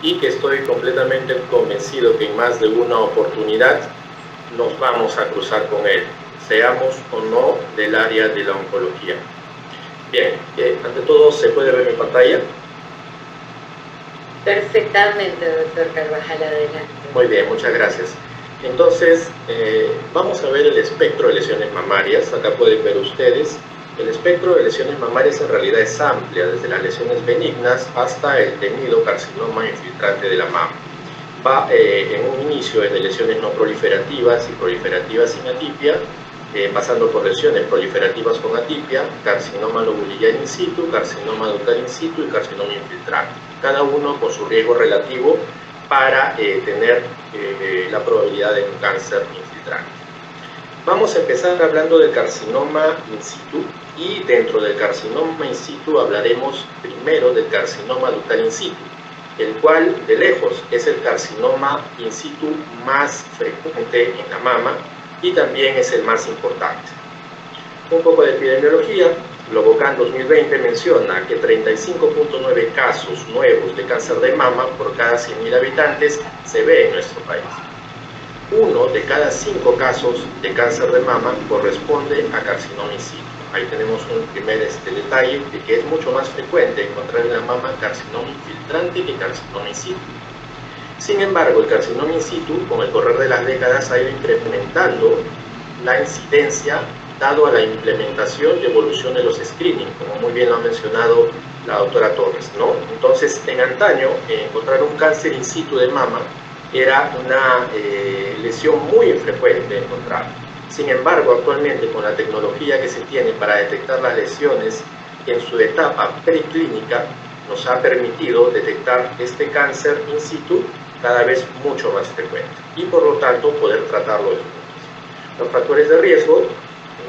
y que estoy completamente convencido que en más de una oportunidad nos vamos a cruzar con él, seamos o no del área de la oncología. Bien, ante todo, ¿se puede ver mi pantalla? Perfectamente, doctor Carvajal, adelante. Muy bien, muchas gracias. Entonces, vamos a ver el espectro de lesiones mamarias. Acá pueden ver ustedes. El espectro de lesiones mamarias en realidad es amplia, desde las lesiones benignas hasta el temido carcinoma infiltrante de la mama. va en un inicio de lesiones no proliferativas y proliferativas sin atipia, pasando por lesiones proliferativas con atipia, carcinoma lobulillar in situ, carcinoma ductal in situ y carcinoma infiltrante, cada uno con su riesgo relativo para tener la probabilidad de un cáncer infiltrante. Vamos a empezar hablando del carcinoma in situ, y dentro del carcinoma in situ hablaremos primero del carcinoma ductal in situ, el cual de lejos es el carcinoma in situ más frecuente en la mama y también es el más importante. Un poco de epidemiología. Globocan 2020 menciona que 35.9 casos nuevos de cáncer de mama por cada 100.000 habitantes se ve en nuestro país. 1 de cada 5 casos de cáncer de mama corresponde a carcinoma in situ. Ahí tenemos un primer detalle de que es mucho más frecuente encontrar en la mama carcinoma infiltrante que carcinoma in situ. Sin embargo, el carcinoma in situ, con el correr de las décadas, ha ido incrementando la incidencia dado a la implementación y evolución de los screening, como muy bien lo ha mencionado la doctora Torres, ¿no? Entonces, en antaño, encontrar un cáncer in situ de mama era una lesión muy infrecuente de encontrar. Sin embargo, actualmente, con la tecnología que se tiene para detectar las lesiones en su etapa preclínica, nos ha permitido detectar este cáncer in situ cada vez mucho más frecuente y, por lo tanto, poder tratarlo desde antes. Los factores de riesgo,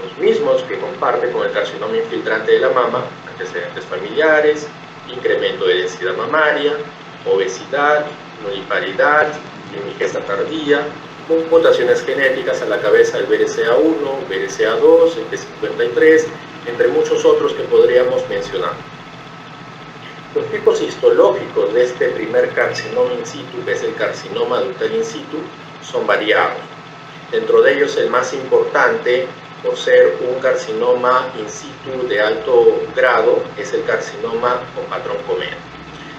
los mismos que comparte con el carcinoma infiltrante de la mama: antecedentes familiares, incremento de densidad mamaria, obesidad, nulliparidad, ingesta tardía, mutaciones genéticas a la cabeza del BRCA1, BRCA2, el P53, entre muchos otros que podríamos mencionar. Los tipos histológicos de este primer carcinoma in situ, que es el carcinoma ductal in situ, son variados. Dentro de ellos, el más importante, por ser un carcinoma in situ de alto grado, es el carcinoma con patrón Comedo.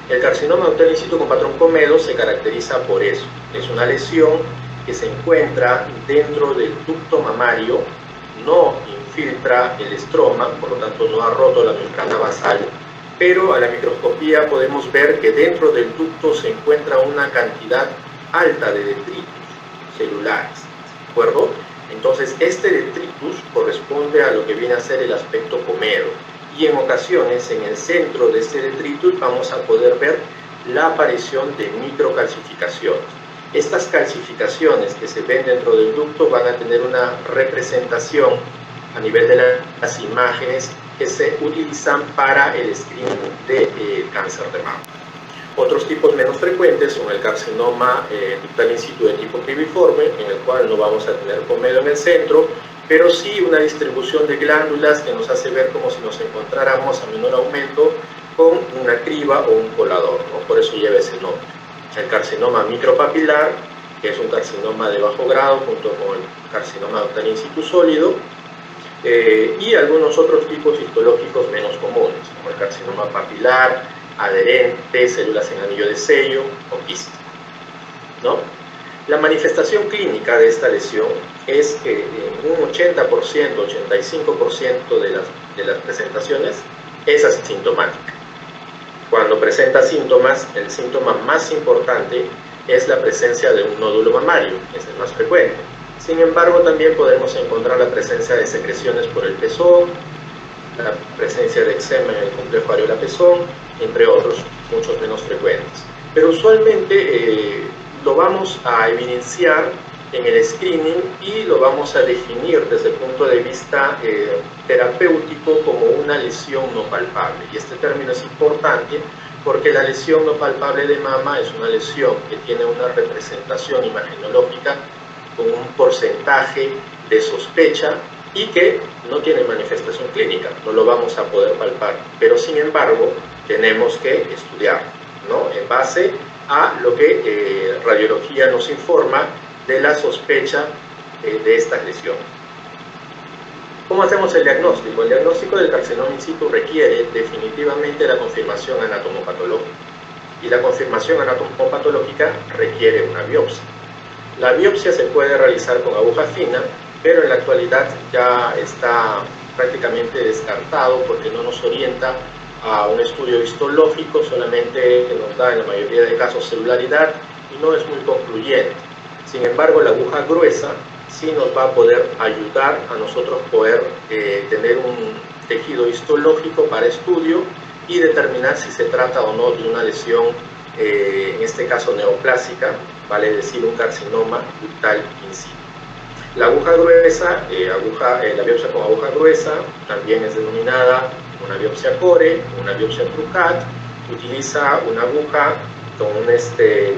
El carcinoma ductal in situ con patrón Comedo se caracteriza por eso. Es una lesión que se encuentra dentro del ducto mamario, no infiltra el estroma, por lo tanto no ha roto la membrana basal, pero a la microscopía podemos ver que dentro del ducto se encuentra una cantidad alta de detritus celulares, ¿de acuerdo? Entonces, este detritus corresponde a lo que viene a ser el aspecto Comedo, y en ocasiones en el centro de este detritus vamos a poder ver la aparición de microcalcificaciones. Estas calcificaciones que se ven dentro del ducto van a tener una representación a nivel de las imágenes que se utilizan para el screening de cáncer de mama. Otros tipos menos frecuentes son el carcinoma ductal in situ de tipo cribiforme, en el cual no vamos a tener Comedo en el centro, pero sí una distribución de glándulas que nos hace ver como si nos encontráramos a menor aumento con una criba o un colador, ¿no? Por eso lleva ese nombre. El carcinoma micropapilar, que es un carcinoma de bajo grado junto con el carcinoma ductal in situ sólido, y algunos otros tipos histológicos menos comunes, como el carcinoma papilar, adherente, células en anillo de sello o quiste, ¿no? La manifestación clínica de esta lesión es que en un 80%, 85% de las presentaciones es asintomática. Cuando presenta síntomas, el síntoma más importante es la presencia de un nódulo mamario, es el más frecuente. Sin embargo, también podemos encontrar la presencia de secreciones por el pezón, la presencia de eczema en el complejo areola-pezón, entre otros, muchos menos frecuentes. Pero usualmente lo vamos a evidenciar en el screening y lo vamos a definir desde el punto de vista terapéutico como una lesión no palpable. Y este término es importante porque la lesión no palpable de mama es una lesión que tiene una representación imagenológica con un porcentaje de sospecha y que no tiene manifestación clínica, no lo vamos a poder palpar, pero sin embargo tenemos que estudiar, ¿no? En base a lo que radiología nos informa de la sospecha de estas lesiones. ¿Cómo hacemos el diagnóstico? El diagnóstico del carcinoma in situ requiere definitivamente la confirmación anatomopatológica, y la confirmación anatomopatológica requiere una biopsia. La biopsia se puede realizar con aguja fina, pero en la actualidad ya está prácticamente descartado porque no nos orienta a un estudio histológico, solamente nos da en la mayoría de casos celularidad y no es muy concluyente. Sin embargo, la aguja gruesa sí nos va a poder ayudar a nosotros poder tener un tejido histológico para estudio y determinar si se trata o no de una lesión, en este caso neoplásica, vale decir un carcinoma ductal in situ. La aguja gruesa, la biopsia con aguja gruesa, también es denominada una biopsia core, una biopsia TrueCut. Utiliza una aguja con un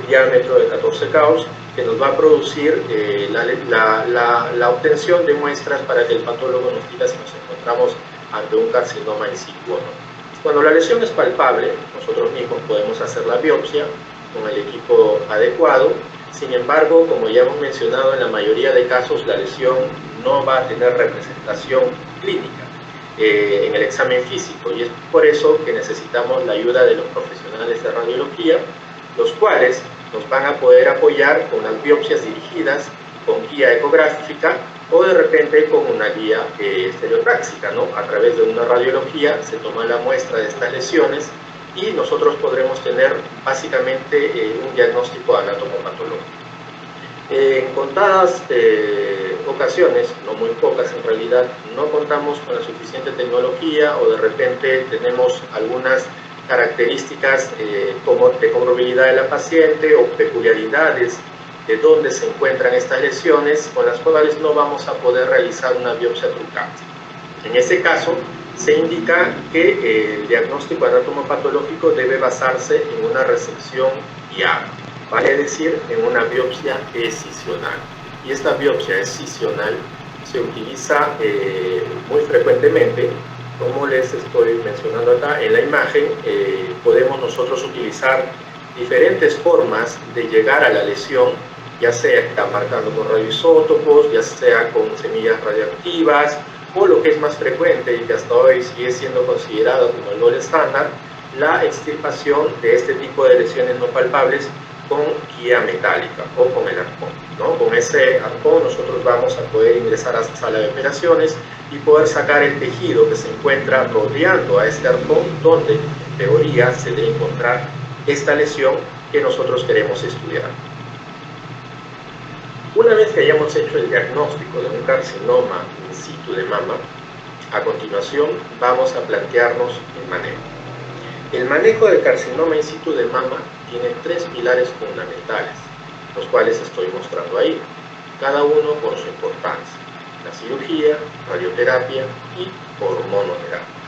diámetro de 14 Gauss que nos va a producir la obtención de muestras para que el patólogo nos diga si nos encontramos ante un carcinoma in situ o no. Cuando la lesión es palpable, nosotros mismos podemos hacer la biopsia con el equipo adecuado. Sin embargo, como ya hemos mencionado, en la mayoría de casos la lesión no va a tener representación clínica en el examen físico, y es por eso que necesitamos la ayuda de los profesionales de radiología, los cuales nos van a poder apoyar con las biopsias dirigidas, con guía ecográfica o de repente con una guía estereotáxica, ¿no? A través de una radiología se toma la muestra de estas lesiones y nosotros podremos tener básicamente un diagnóstico anatomopatológico. En contadas ocasiones, no muy pocas en realidad, no contamos con la suficiente tecnología o de repente tenemos algunas características como de comorbilidad de la paciente o peculiaridades de dónde se encuentran estas lesiones, con las cuales no vamos a poder realizar una biopsia TrueCut. En ese caso, se indica que el diagnóstico anatomopatológico debe basarse en una resección guiada, vale decir, en una biopsia escisional. Y esta biopsia escisional se utiliza muy frecuentemente, como les estoy mencionando acá en la imagen. Podemos nosotros utilizar diferentes formas de llegar a la lesión, ya sea marcando con radioisótopos, ya sea con semillas radioactivas, o lo que es más frecuente y que hasta hoy sigue siendo considerado como el gold estándar, la extirpación de este tipo de lesiones no palpables con guía metálica o con el arpón, ¿no? Con ese arpón nosotros vamos a poder ingresar a la sala de operaciones y poder sacar el tejido que se encuentra rodeando a este arpón, donde en teoría se debe encontrar esta lesión que nosotros queremos estudiar. Una vez que hayamos hecho el diagnóstico de un carcinoma in situ de mama, a continuación vamos a plantearnos el manejo. El manejo del carcinoma in situ de mama tiene tres pilares fundamentales, los cuales estoy mostrando ahí, cada uno con su importancia: la cirugía, radioterapia y hormonoterapia.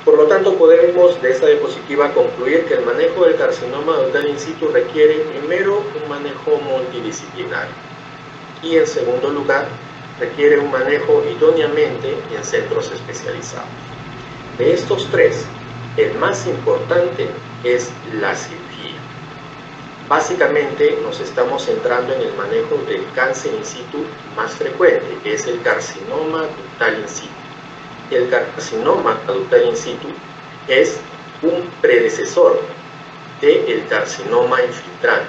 Por lo tanto, podemos de esta diapositiva concluir que el manejo del carcinoma ductal in situ requiere primero un manejo multidisciplinario y en segundo lugar requiere un manejo idóneamente en centros especializados. De estos tres, el más importante es la cirugía. Básicamente nos estamos centrando en el manejo del cáncer in situ más frecuente, que es el carcinoma ductal in situ. El carcinoma ductal in situ es un predecesor del carcinoma infiltrante,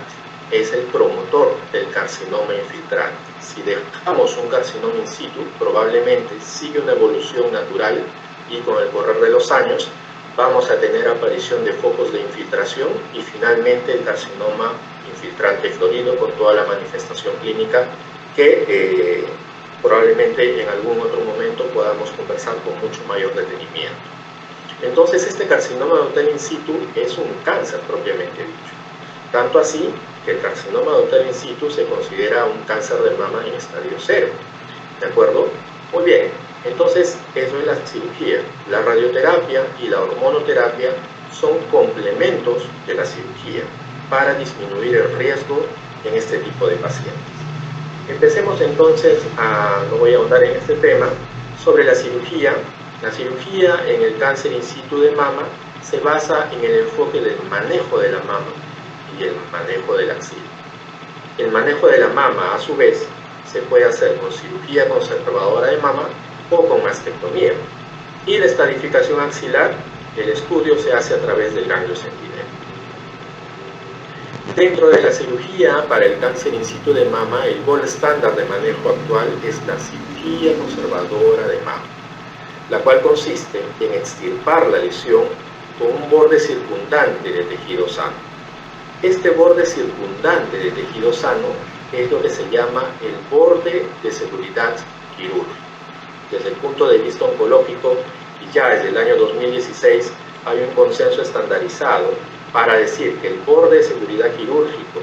es el promotor del carcinoma infiltrante. Si dejamos un carcinoma in situ, probablemente sigue una evolución natural y con el correr de los años vamos a tener aparición de focos de infiltración y finalmente el carcinoma infiltrante florido con toda la manifestación clínica que probablemente en algún otro momento podamos conversar con mucho mayor detenimiento. Entonces, este carcinoma ductal in situ es un cáncer propiamente dicho. Tanto así que el carcinoma ductal in situ se considera un cáncer de mama en estadio 0. ¿De acuerdo? Muy bien. Entonces, eso es la cirugía. La radioterapia y la hormonoterapia son complementos de la cirugía para disminuir el riesgo en este tipo de pacientes. Empecemos entonces no voy a ahondar en este tema, sobre la cirugía. La cirugía en el cáncer in situ de mama se basa en el enfoque del manejo de la mama y el manejo de la axila. El manejo de la mama, a su vez, se puede hacer con cirugía conservadora de mama o con mastectomía. Y la estadificación axilar, el estudio se hace a través del ganglio centinela. Dentro de la cirugía para el cáncer in situ de mama, el gold estándar de manejo actual es la cirugía conservadora de mama, la cual consiste en extirpar la lesión con un borde circundante de tejido sano. Este borde circundante de tejido sano es lo que se llama el borde de seguridad quirúrgica. Desde el punto de vista oncológico, y ya desde el año 2016, hay un consenso estandarizado para decir que el borde de seguridad quirúrgico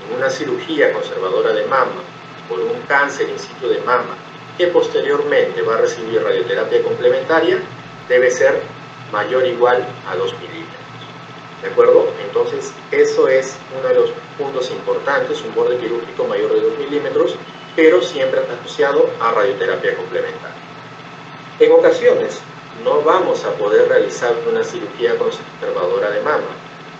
en una cirugía conservadora de mama por un cáncer in situ de mama que posteriormente va a recibir radioterapia complementaria debe ser mayor o igual a 2 milímetros. ¿De acuerdo? Entonces, eso es uno de los puntos importantes, un borde quirúrgico mayor de 2 milímetros, pero siempre asociado a radioterapia complementaria. En ocasiones, no vamos a poder realizar una cirugía conservadora de mama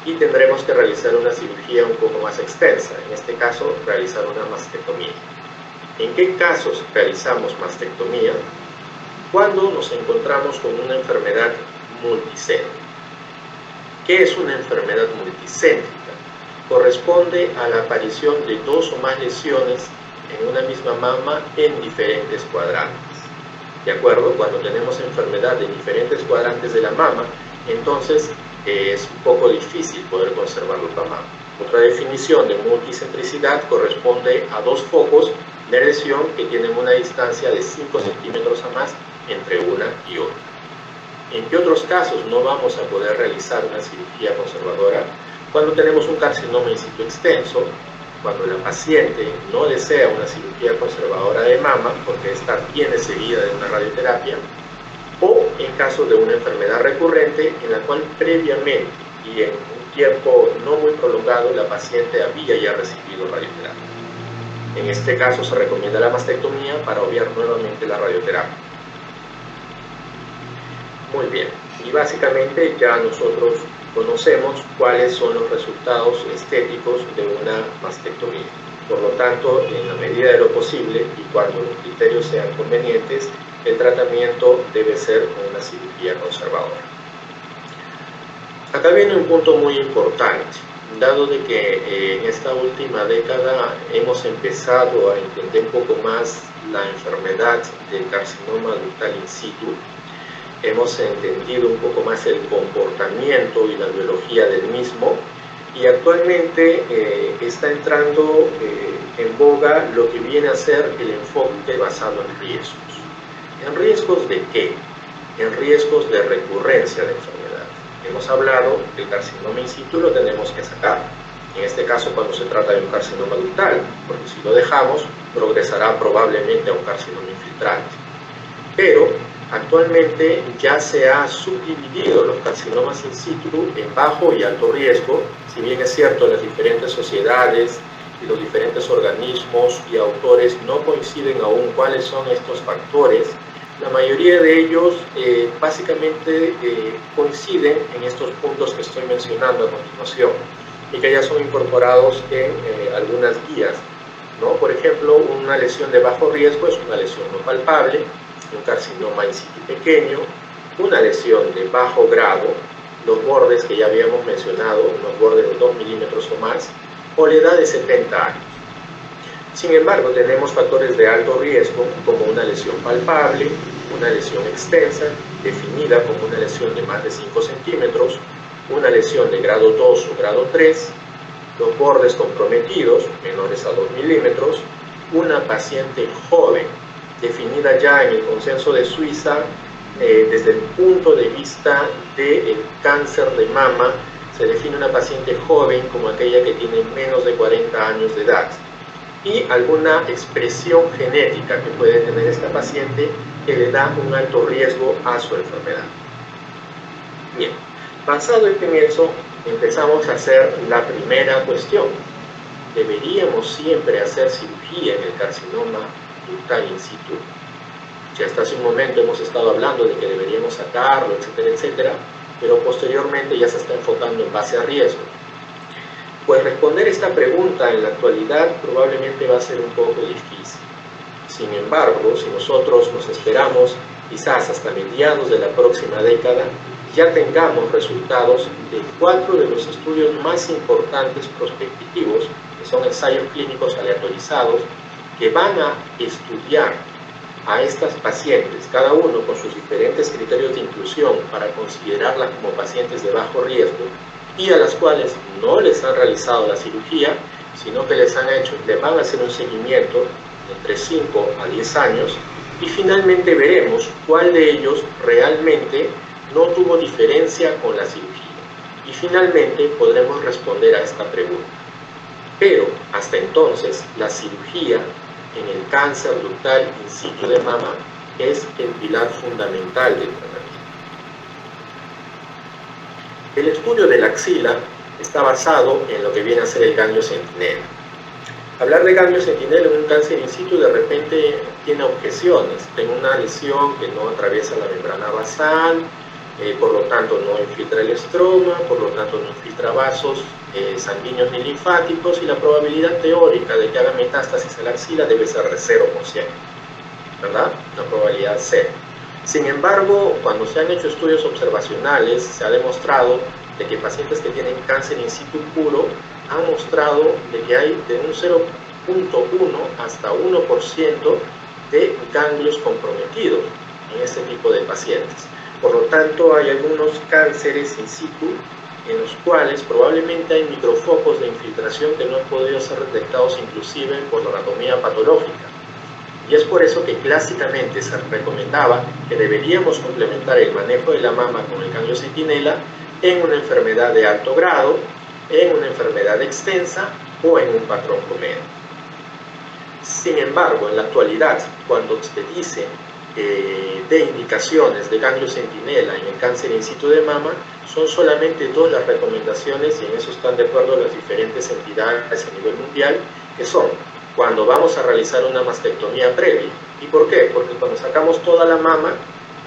y tendremos que realizar una cirugía un poco más extensa, en este caso, realizar una mastectomía. ¿En qué casos realizamos mastectomía? Cuando nos encontramos con una enfermedad multicéntrica. ¿Qué es una enfermedad multicéntrica? Corresponde a la aparición de 2 o más lesiones en una misma mama en diferentes cuadrantes. ¿De acuerdo? Cuando tenemos enfermedad en diferentes cuadrantes de la mama, entonces es un poco difícil poder conservar la mama. Otra definición de multicentricidad corresponde a 2 focos de lesión que tienen una distancia de 5 centímetros a más entre una y otra. ¿En qué otros casos no vamos a poder realizar una cirugía conservadora? Cuando tenemos un carcinoma in situ extenso, cuando la paciente no desea una cirugía conservadora de mama, porque esta viene seguida de una radioterapia, o en caso de una enfermedad recurrente en la cual previamente y en un tiempo no muy prolongado la paciente había ya recibido radioterapia. En este caso se recomienda la mastectomía para obviar nuevamente la radioterapia. Muy bien, y básicamente ya nosotros conocemos cuáles son los resultados estéticos de una mastectomía. Por lo tanto, en la medida de lo posible y cuando los criterios sean convenientes, el tratamiento debe ser una cirugía conservadora. Acá viene un punto muy importante, dado de que en esta última década hemos empezado a entender un poco más la enfermedad del carcinoma ductal in situ. Hemos entendido un poco más el comportamiento y la biología del mismo y actualmente está entrando en boga lo que viene a ser el enfoque basado en riesgos. ¿En riesgos de qué? En riesgos de recurrencia de enfermedad. Hemos hablado que el carcinoma in situ lo tenemos que sacar. En este caso cuando se trata de un carcinoma ductal, porque si lo dejamos progresará probablemente a un carcinoma infiltrante. Pero actualmente ya se ha subdividido los carcinomas in situ en bajo y alto riesgo, si bien es cierto las diferentes sociedades y los diferentes organismos y autores no coinciden aún cuáles son estos factores, la mayoría de ellos básicamente coinciden en estos puntos que estoy mencionando a continuación y que ya son incorporados en algunas guías, ¿no? Por ejemplo, una lesión de bajo riesgo es una lesión no palpable, un carcinoma in situ pequeño, una lesión de bajo grado, los bordes que ya habíamos mencionado, unos bordes de 2 milímetros o más, o la edad de 70 años. Sin embargo, tenemos factores de alto riesgo como una lesión palpable, una lesión extensa, definida como una lesión de más de 5 centímetros, una lesión de grado 2 o grado 3, los bordes comprometidos, menores a 2 milímetros, una paciente joven, definida ya en el consenso de Suiza desde el punto de vista del cáncer de mama, se define una paciente joven como aquella que tiene menos de 40 años de edad y alguna expresión genética que puede tener esta paciente que le da un alto riesgo a su enfermedad. Bien, pasado el comienzo, empezamos a hacer la primera cuestión. ¿Deberíamos siempre hacer cirugía en el carcinoma ductal in situ? Ya hasta hace un momento hemos estado hablando de que deberíamos sacarlo, etcétera, etcétera, pero posteriormente ya se está enfocando en base a riesgo. Pues responder esta pregunta en la actualidad probablemente va a ser un poco difícil. Sin embargo, si nosotros nos esperamos quizás hasta mediados de la próxima década, ya tengamos resultados de 4 de los estudios más importantes prospectivos, que son ensayos clínicos aleatorizados, que van a estudiar a estas pacientes, cada uno con sus diferentes criterios de inclusión para considerarlas como pacientes de bajo riesgo, y a las cuales no les han realizado la cirugía, sino que les van a hacer un seguimiento de entre 5 a 10 años y finalmente veremos cuál de ellos realmente no tuvo diferencia con la cirugía. Y finalmente podremos responder a esta pregunta. Pero hasta entonces la cirugía en el cáncer ductal in situ de mama es el pilar fundamental del tratamiento. El estudio de la axila está basado en lo que viene a ser el ganglio centinela. Hablar de ganglio centinela en un cáncer in situ de repente tiene objeciones. Tengo una lesión que no atraviesa la membrana basal, por lo tanto no infiltra el estroma, por lo tanto no infiltra vasos sanguíneos ni linfáticos, y la probabilidad teórica de que haga metástasis a la axila debe ser de 0%, ¿verdad? La probabilidad 0. Sin embargo, cuando se han hecho estudios observacionales, se ha demostrado de que pacientes que tienen cáncer in situ puro han mostrado de que hay de un 0.1 hasta 1% de ganglios comprometidos en este tipo de pacientes. Por lo tanto, hay algunos cánceres in situ en los cuales probablemente hay microfocos de infiltración que no han podido ser detectados inclusive por la anatomía patológica. Y es por eso que clásicamente se recomendaba que deberíamos complementar el manejo de la mama con el ganglio centinela en una enfermedad de alto grado, en una enfermedad extensa o en un patrón comedo. Sin embargo, en la actualidad, cuando se dice de indicaciones de ganglio centinela en el cáncer in situ de mama, son solamente 2 las recomendaciones, y en eso están de acuerdo las diferentes entidades a nivel mundial, que son cuando vamos a realizar una mastectomía previa. ¿Y por qué? Porque cuando sacamos toda la mama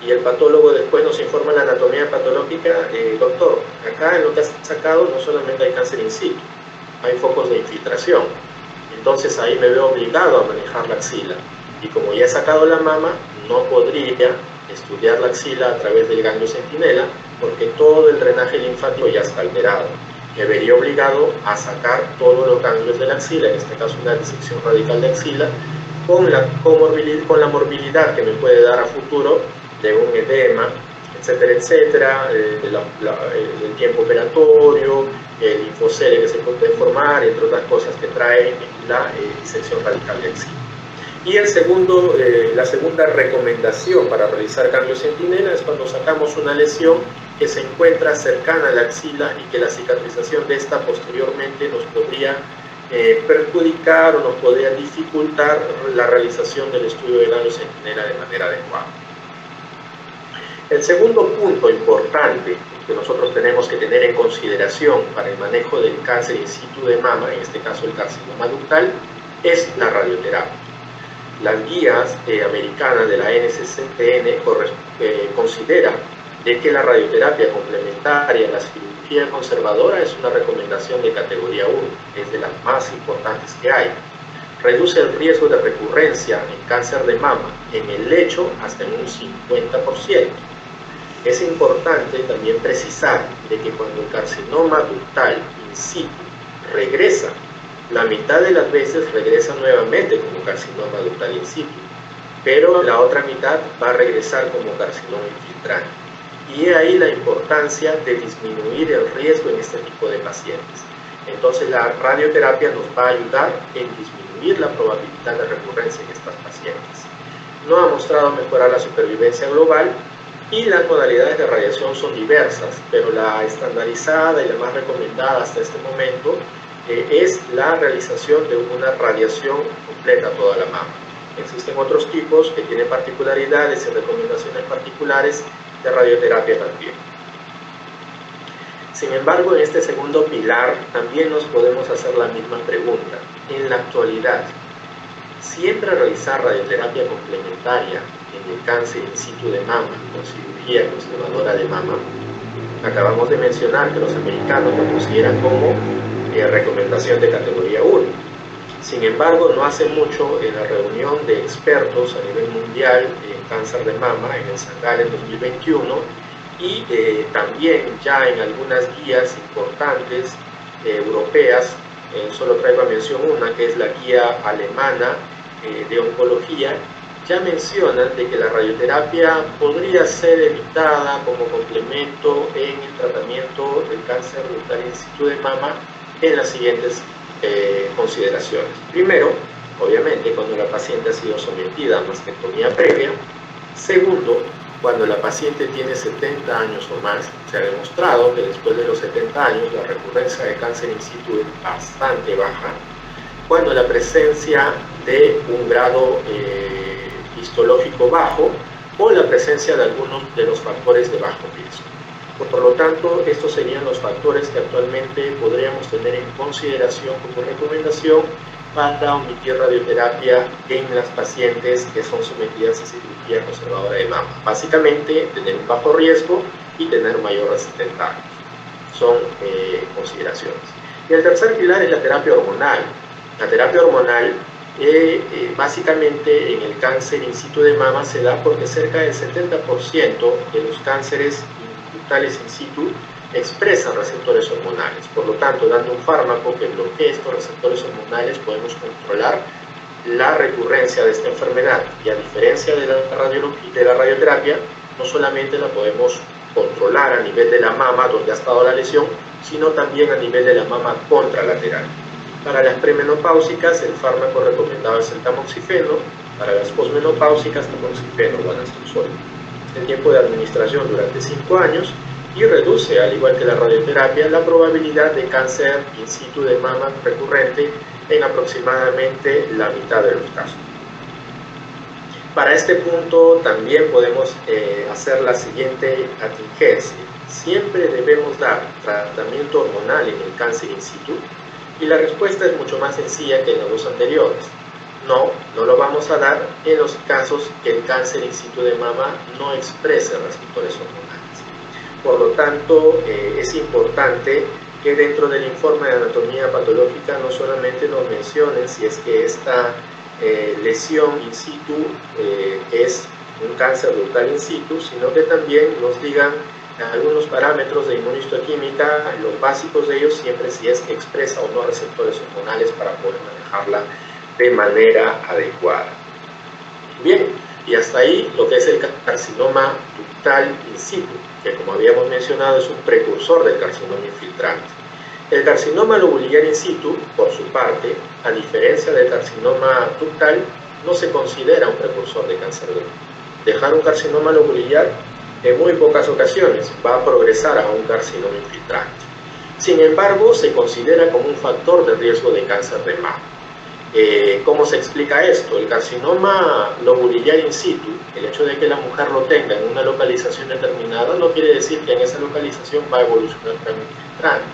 y el patólogo después nos informa la anatomía patológica, doctor, acá en lo que has sacado no solamente hay cáncer in situ, hay focos de infiltración. Entonces ahí me veo obligado a manejar la axila. Y como ya he sacado la mama, no podría estudiar la axila a través del ganglio centinela porque todo el drenaje linfático ya está alterado. Me vería obligado a sacar todos los ganglios de la axila, en este caso una disección radical de axila, con la morbilidad que me puede dar a futuro de un edema, etcétera, etcétera, el tiempo operatorio, el linfocele que se puede formar, entre otras cosas que trae la disección radical de axila. Y la segunda recomendación para realizar ganglio centinela es cuando sacamos una lesión que se encuentra cercana a la axila y que la cicatrización de esta posteriormente nos podría perjudicar o nos podría dificultar la realización del estudio de ganglio centinela de manera adecuada. El segundo punto importante que nosotros tenemos que tener en consideración para el manejo del cáncer in situ de mama, en este caso el carcinoma ductal, es la radioterapia. Las guías americanas de la NCCN consideran de que la radioterapia complementaria a la cirugía conservadora es una recomendación de categoría 1, es de las más importantes que hay. Reduce el riesgo de recurrencia en cáncer de mama en el lecho hasta en un 50%. Es importante también precisar de que cuando el carcinoma ductal in situ regresa, la mitad de las veces regresa nuevamente como carcinoma ductal in situ, pero la otra mitad va a regresar como carcinoma infiltrante. Y ahí la importancia de disminuir el riesgo en este tipo de pacientes. Entonces la radioterapia nos va a ayudar en disminuir la probabilidad de recurrencia en estas pacientes. No ha mostrado mejorar la supervivencia global y las modalidades de radiación son diversas, pero la estandarizada y la más recomendada hasta este momento es la realización de una radiación completa a toda la mama. Existen otros tipos que tienen particularidades y recomendaciones particulares de radioterapia también. Sin embargo, en este segundo pilar también nos podemos hacer la misma pregunta. En la actualidad, ¿siempre realizar radioterapia complementaria en el cáncer in situ de mama con cirugía conservadora de mama? Acabamos de mencionar que los americanos lo consideran como recomendación de categoría 1. Sin embargo, no hace mucho en la reunión de expertos a nivel mundial en cáncer de mama en el Shanghái en 2021 y también ya en algunas guías importantes europeas, solo traigo a mención una que es la guía alemana de oncología, ya mencionan de que la radioterapia podría ser evitada como complemento en el tratamiento del cáncer ductal in situ de mama en las siguientes consideraciones. Primero, obviamente, cuando la paciente ha sido sometida a mastectomía previa. Segundo, cuando la paciente tiene 70 años o más. Se ha demostrado que después de los 70 años la recurrencia de cáncer in situ es bastante baja. Cuando la presencia de un grado histológico bajo o la presencia de algunos de los factores de bajo riesgo. Por lo tanto, estos serían los factores que actualmente podríamos tener en consideración como recomendación para omitir radioterapia en las pacientes que son sometidas a cirugía conservadora de mama. Básicamente, tener un bajo riesgo y tener mayor de 70 años. Son consideraciones. Y el tercer pilar es la terapia hormonal. La terapia hormonal básicamente en el cáncer in situ de mama se da porque cerca del 70% de los cánceres ductales in situ expresan receptores hormonales. Por lo tanto, dando un fármaco que bloquee estos receptores hormonales podemos controlar la recurrencia de esta enfermedad. Y a diferencia de la radioterapia, no solamente la podemos controlar a nivel de la mama donde ha estado la lesión, sino también a nivel de la mama contralateral. Para las premenopáusicas, el fármaco recomendado es el tamoxifeno. Para las posmenopáusicas, tamoxifeno o anastrozol. El tiempo de administración durante 5 años y reduce, al igual que la radioterapia, la probabilidad de cáncer in situ de mama recurrente en aproximadamente la mitad de los casos. Para este punto también podemos hacer la siguiente atingencia. Siempre debemos dar tratamiento hormonal en el cáncer in situ. Y la respuesta es mucho más sencilla que en los dos anteriores. No lo vamos a dar en los casos que el cáncer in situ de mama no exprese receptores hormonales. Por lo tanto, es importante que dentro del informe de anatomía patológica no solamente nos mencionen si es que esta lesión in situ es un cáncer ductal in situ, sino que también nos digan algunos parámetros de inmunistoquímica, los básicos de ellos siempre si es que expresa o no receptores hormonales para poder manejarla de manera adecuada. Bien, y hasta ahí lo que es el carcinoma ductal in situ, que como habíamos mencionado es un precursor del carcinoma infiltrante. El carcinoma lobulillar in situ, por su parte, a diferencia del carcinoma ductal, no se considera un precursor de cáncer ductal. Dejar un carcinoma lobulillar en muy pocas ocasiones va a progresar a un carcinoma infiltrante. Sin embargo, se considera como un factor de riesgo de cáncer de mama. ¿Cómo se explica esto? El carcinoma lobulillar in situ, el hecho de que la mujer lo tenga en una localización determinada, no quiere decir que en esa localización va a evolucionar para un infiltrante,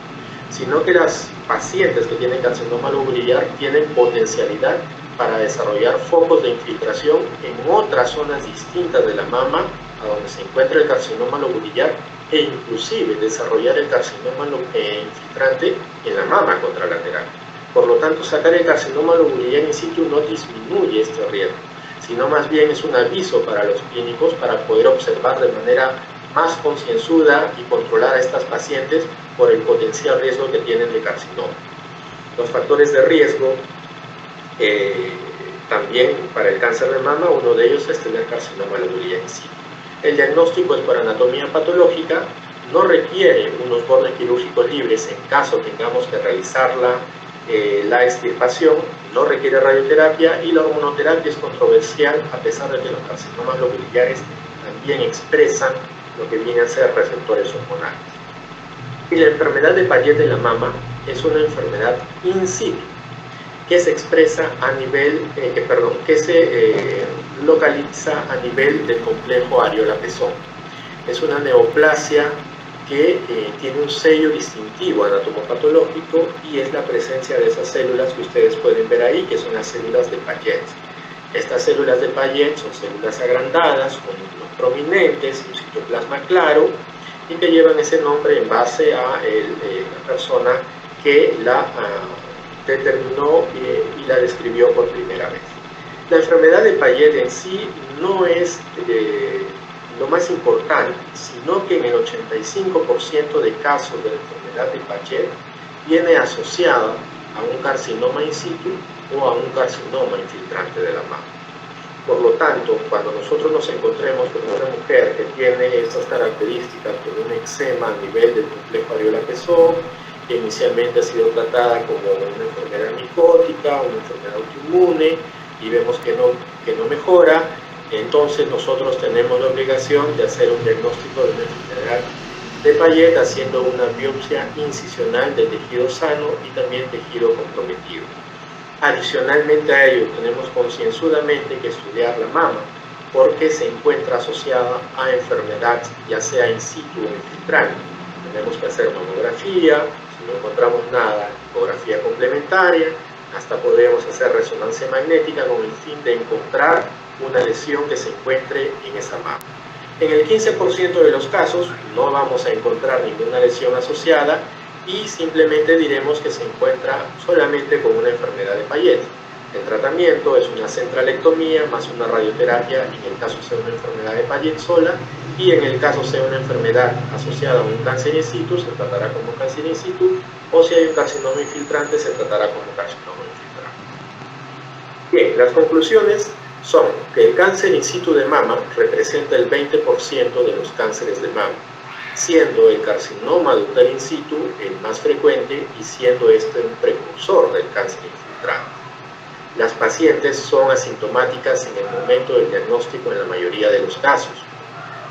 sino que las pacientes que tienen carcinoma lobulillar tienen potencialidad para desarrollar focos de infiltración en otras zonas distintas de la mama a donde se encuentra el carcinoma lobulillar e inclusive desarrollar el carcinoma infiltrante en la mama contralateral. Por lo tanto, sacar el carcinoma lobulillar in situ no disminuye este riesgo, sino más bien es un aviso para los clínicos para poder observar de manera más concienzuda y controlar a estas pacientes por el potencial riesgo que tienen de carcinoma. Los factores de riesgo también para el cáncer de mama, uno de ellos es tener carcinoma lobulillar in situ. El diagnóstico es por anatomía patológica, no requiere unos bordes quirúrgicos libres en caso tengamos que realizar la extirpación, no requiere radioterapia y la hormonoterapia es controversial a pesar de que los carcinomas lobulillares también expresan lo que viene a ser receptores hormonales. Y la enfermedad de Payet de la mama es una enfermedad in situ que se expresa a nivel, que se localiza a nivel del complejo areola-pezón. Es una neoplasia que tiene un sello distintivo anatomopatológico y es la presencia de esas células que ustedes pueden ver ahí, que son las células de Payet. Estas células de Payet son células agrandadas, con núcleos prominentes, un citoplasma claro, y que llevan ese nombre en base a la persona que la determinó y la describió por primera vez. La enfermedad de Payet en sí no es lo más importante, sino que en el 85% de casos de la enfermedad de Payet viene asociada a un carcinoma in situ o a un carcinoma infiltrante de la mama. Por lo tanto, cuando nosotros nos encontremos con una mujer que tiene estas características, con un eczema a nivel del complejo areola-pezón, que inicialmente ha sido tratada como una enfermedad micótica, una enfermedad autoinmune, y vemos que no mejora, entonces nosotros tenemos la obligación de hacer un diagnóstico de una enfermedad de Payet haciendo una biopsia incisional del tejido sano y también tejido comprometido. Adicionalmente a ello, tenemos concienzudamente que estudiar la mama porque se encuentra asociada a enfermedad, ya sea in situ o infiltrante. Tenemos que hacer mamografía, si no encontramos nada, ecografía complementaria, hasta podemos hacer resonancia magnética con el fin de encontrar una lesión que se encuentre en esa mama. En el 15% de los casos no vamos a encontrar ninguna lesión asociada y simplemente diremos que se encuentra solamente con una enfermedad de Payet. El tratamiento es una centralectomía más una radioterapia en el caso sea una enfermedad de Payet sola, y en el caso sea una enfermedad asociada a un cáncer in situ se tratará como cáncer in situ, o si hay un carcinoma infiltrante se tratará como carcinoma infiltrante. Bien, las conclusiones son que el cáncer in situ de mama representa el 20% de los cánceres de mama, siendo el carcinoma de útero in situ el más frecuente y siendo este un precursor del cáncer infiltrante. Las pacientes son asintomáticas en el momento del diagnóstico en la mayoría de los casos.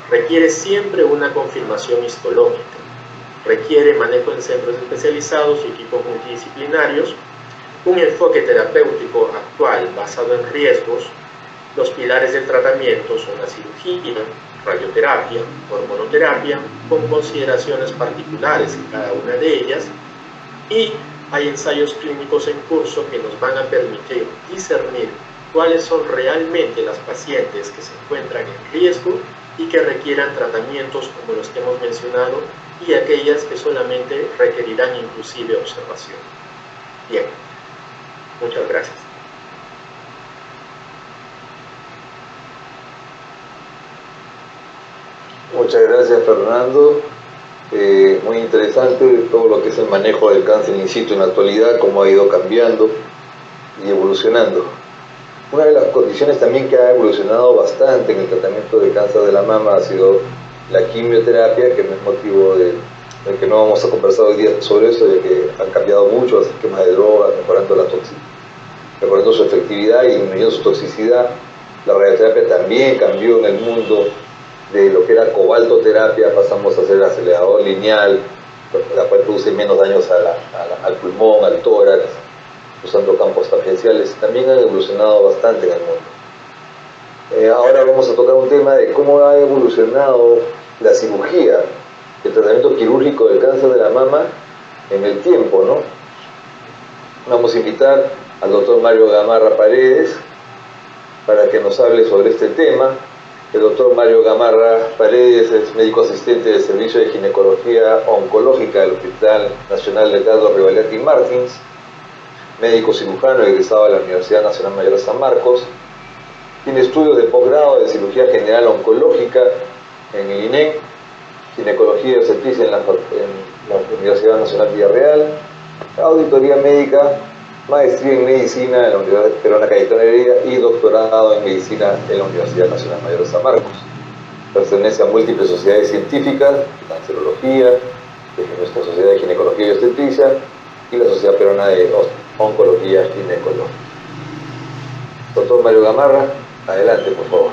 Requiere siempre una confirmación histológica. Requiere manejo en centros especializados y equipos multidisciplinarios, un enfoque terapéutico actual basado en riesgos. Los pilares del tratamiento son la cirugía, radioterapia, hormonoterapia, con consideraciones particulares en cada una de ellas, y hay ensayos clínicos en curso que nos van a permitir discernir cuáles son realmente las pacientes que se encuentran en riesgo y que requieran tratamientos como los que hemos mencionado, y aquellas que solamente requerirán inclusive observación. Bien, muchas gracias. Muchas gracias, Fernando. Muy interesante todo lo que es el manejo del cáncer in situ en la actualidad, cómo ha ido cambiando y evolucionando. Una de las condiciones también que ha evolucionado bastante en el tratamiento del cáncer de la mama ha sido la quimioterapia, que no es motivo de que no vamos a conversar hoy día sobre eso, ya que han cambiado mucho los esquemas de drogas, mejorando su efectividad y disminuyendo su toxicidad. La radioterapia también cambió en el mundo. De lo que era cobaltoterapia pasamos a hacer acelerador lineal, la cual produce menos daños al pulmón, al tórax, usando campos tangenciales. También ha evolucionado bastante en el mundo. Ahora vamos a tocar un tema de cómo ha evolucionado la cirugía, el tratamiento quirúrgico del cáncer de la mama en el tiempo, ¿no? Vamos a invitar al doctor Mario Gamarra Paredes para que nos hable sobre este tema. El doctor Mario Gamarra Paredes es médico asistente del Servicio de Ginecología Oncológica del Hospital Nacional de Edgardo Rivaliati Martins, médico cirujano egresado de la Universidad Nacional Mayor de San Marcos. Tiene estudios de posgrado de cirugía general oncológica en el INEM, ginecología y obstetricia en la Universidad Nacional Villarreal, auditoría médica, maestría en medicina en la Universidad Peruana Cayetano Heredia y doctorado en medicina en la Universidad Nacional Mayor de San Marcos. Pertenece a múltiples sociedades científicas, cancerología, nuestra Sociedad de Ginecología y Obstetricia y la Sociedad Peruana de Oncología Ginecológica. Doctor Mario Gamarra, adelante, por favor.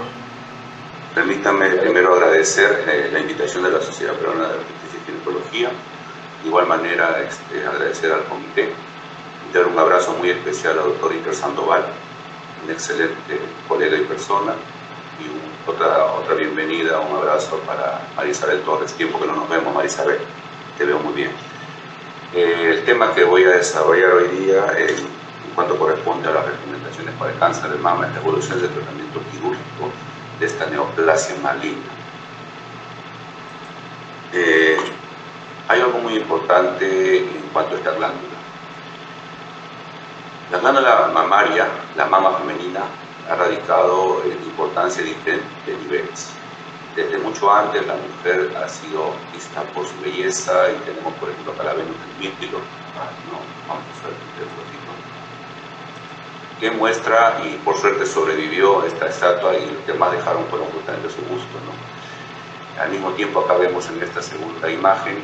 Permítanme primero agradecer la invitación de la Sociedad Peruana de Obstetricia y Ginecología. De igual manera, agradecer al comité. Dar un abrazo muy especial al doctor Iker Sandoval, un excelente colega y persona, y otra bienvenida, un abrazo para Marisabel Torres. Tiempo que no nos vemos, Marisabel, te veo muy bien. El tema que voy a desarrollar hoy día, en cuanto corresponde a las recomendaciones para el cáncer de mama, es la evolución del tratamiento quirúrgico de esta neoplasia maligna. Hay algo muy importante en cuanto a esta glándula. La glándula mamaria, la mama femenina, ha radicado en importancia de diferentes niveles. Desde mucho antes la mujer ha sido vista por su belleza y tenemos, por ejemplo, acá la Venus del Mítilo, ¿no? Vamos a ver el que muestra, y por suerte sobrevivió esta estatua, y lo que más dejaron fueron justamente su busto, ¿no? Al mismo tiempo acá vemos en esta segunda imagen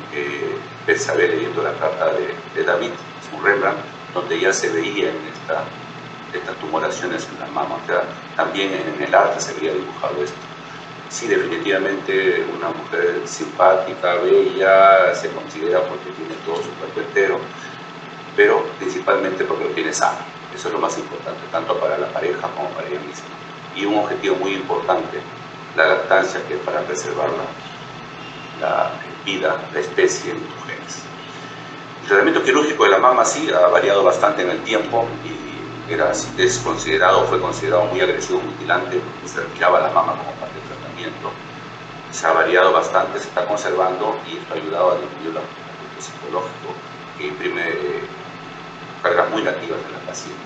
Betsabé leyendo la carta de David, es un Rembrandt, donde ya se veía en estas tumoraciones en la mama. O sea, también en el arte se había dibujado esto. Sí, definitivamente una mujer simpática, bella, se considera porque tiene todo su cuerpo entero, pero principalmente porque lo tiene sano. Eso es lo más importante, tanto para la pareja como para ella misma. Y un objetivo muy importante, la lactancia, que es para preservar la vida, la especie en tus genes. El tratamiento quirúrgico de la mama sí ha variado bastante en el tiempo y fue considerado muy agresivo, mutilante, porque se retiraba la mama como parte del tratamiento. Se ha variado bastante, se está conservando, y esto ha ayudado a disminuir el efecto psicológico que imprime cargas muy negativas en la paciente.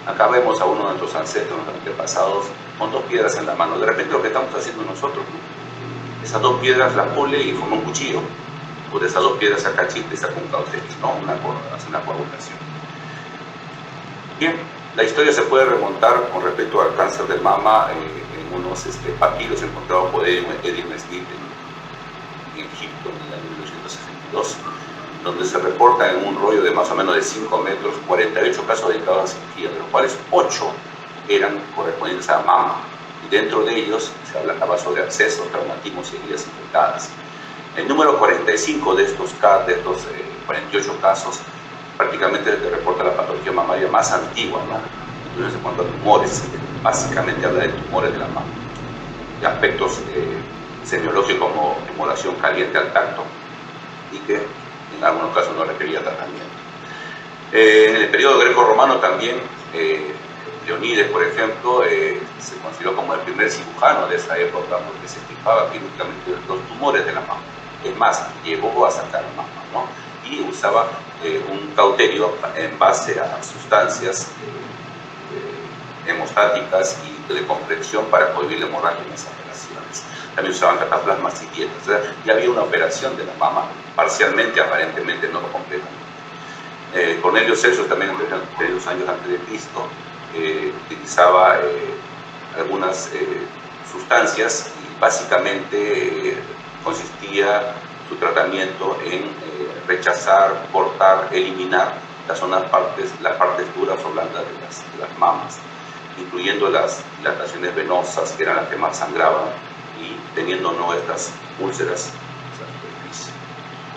Acá vemos a uno de nuestros ancestros, nuestros antepasados, con 2 piedras en la mano. De repente lo que estamos haciendo nosotros, ¿no? Esas 2 piedras las pule y forma un cuchillo. O de esas 2 piedras saca chiste y saca un cautex, ¿no? Hace una coagulación. Bien, la historia se puede remontar con respecto al cáncer de mama en unos papiros encontrados por Edwin Smith en Egipto en el año 1962, donde se reporta en un rollo de más o menos de 5 metros 48 casos dedicados a cirugía, de los cuales 8 eran correspondientes a mama, y dentro de ellos se hablaba sobre abscesos, traumatismos y heridas infectadas. El número 45 de estos 48 casos prácticamente te reporta la patología mamaria más antigua, ¿no? Entonces, en cuanto a tumores, básicamente habla de tumores de la mama, de aspectos semiológicos como tumoración caliente al tacto, y que en algunos casos no requería tratamiento. En el periodo greco-romano también, Leonides, por ejemplo, se consideró como el primer cirujano de esa época, porque se extirpaba quirúrgicamente los tumores de la mama. Es más, llegó a sacar la mama, ¿no? Y usaba un cauterio en base a sustancias hemostáticas y de compresión para cohibir la hemorragia en esas operaciones. También usaban cataplasmas y dietas. O sea, ya había una operación de la mama, parcialmente, aparentemente, no completamente. Cornelio Celso, también en los años antes de Cristo, utilizaba algunas sustancias, y básicamente consistía su tratamiento en rechazar, cortar, eliminar las partes duras o blandas de las mamas, incluyendo las dilataciones venosas, que eran las que más sangraban, y teniendo no estas úlceras.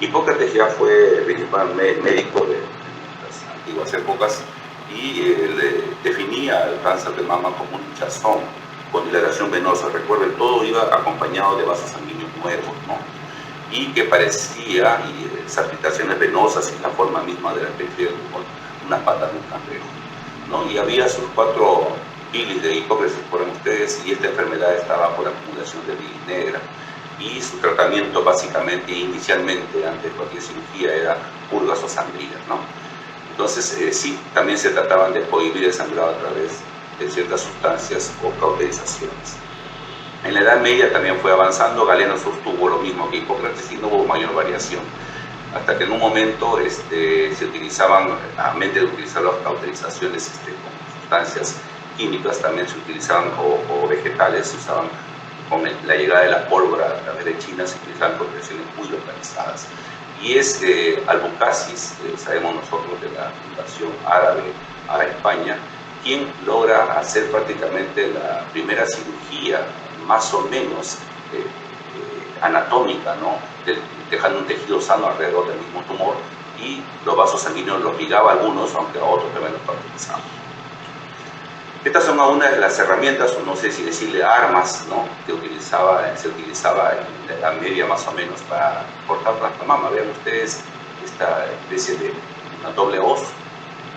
Hipócrates ya fue principal médico de las antiguas épocas, y definía el cáncer de mama como un hinchazón con dilatación venosa. Recuerden, todo iba acompañado de vasos sanguíneos nuevos, ¿no? Y que parecía, y esas filtraciones venosas y la forma misma de la especie con una pata de un cangrejo, ¿no? Y había sus 4 bilis de Hipócrates, recuerden ustedes, y esta enfermedad estaba por acumulación de bilis negra, y su tratamiento básicamente, inicialmente, antes de cualquier cirugía, era purgas o sangrías, ¿no? Entonces, sí, también se trataban de cohibir el sangrado a través de ciertas sustancias o cauterizaciones. En la Edad Media también fue avanzando. Galeno sostuvo lo mismo que Hipócrates y no hubo mayor variación, hasta que en un momento se utilizaban, además de utilizar las cauterizaciones con sustancias químicas, también se utilizaban, o vegetales, se usaban con la llegada de la pólvora a través de China, se utilizaban cauterizaciones muy localizadas. Y es Albucasis, sabemos nosotros, de la Fundación Árabe a España, quien logra hacer prácticamente la primera cirugía más o menos anatómica, ¿no? Dejando un tejido sano alrededor del mismo tumor, y los vasos sanguíneos los ligaba a algunos, aunque a otros también los cauterizaba. Estas son algunas de las herramientas, o no sé si decirle armas, ¿no? Que se utilizaba en la Edad Media más o menos para cortar la mama. Vean ustedes esta especie de una doble hoz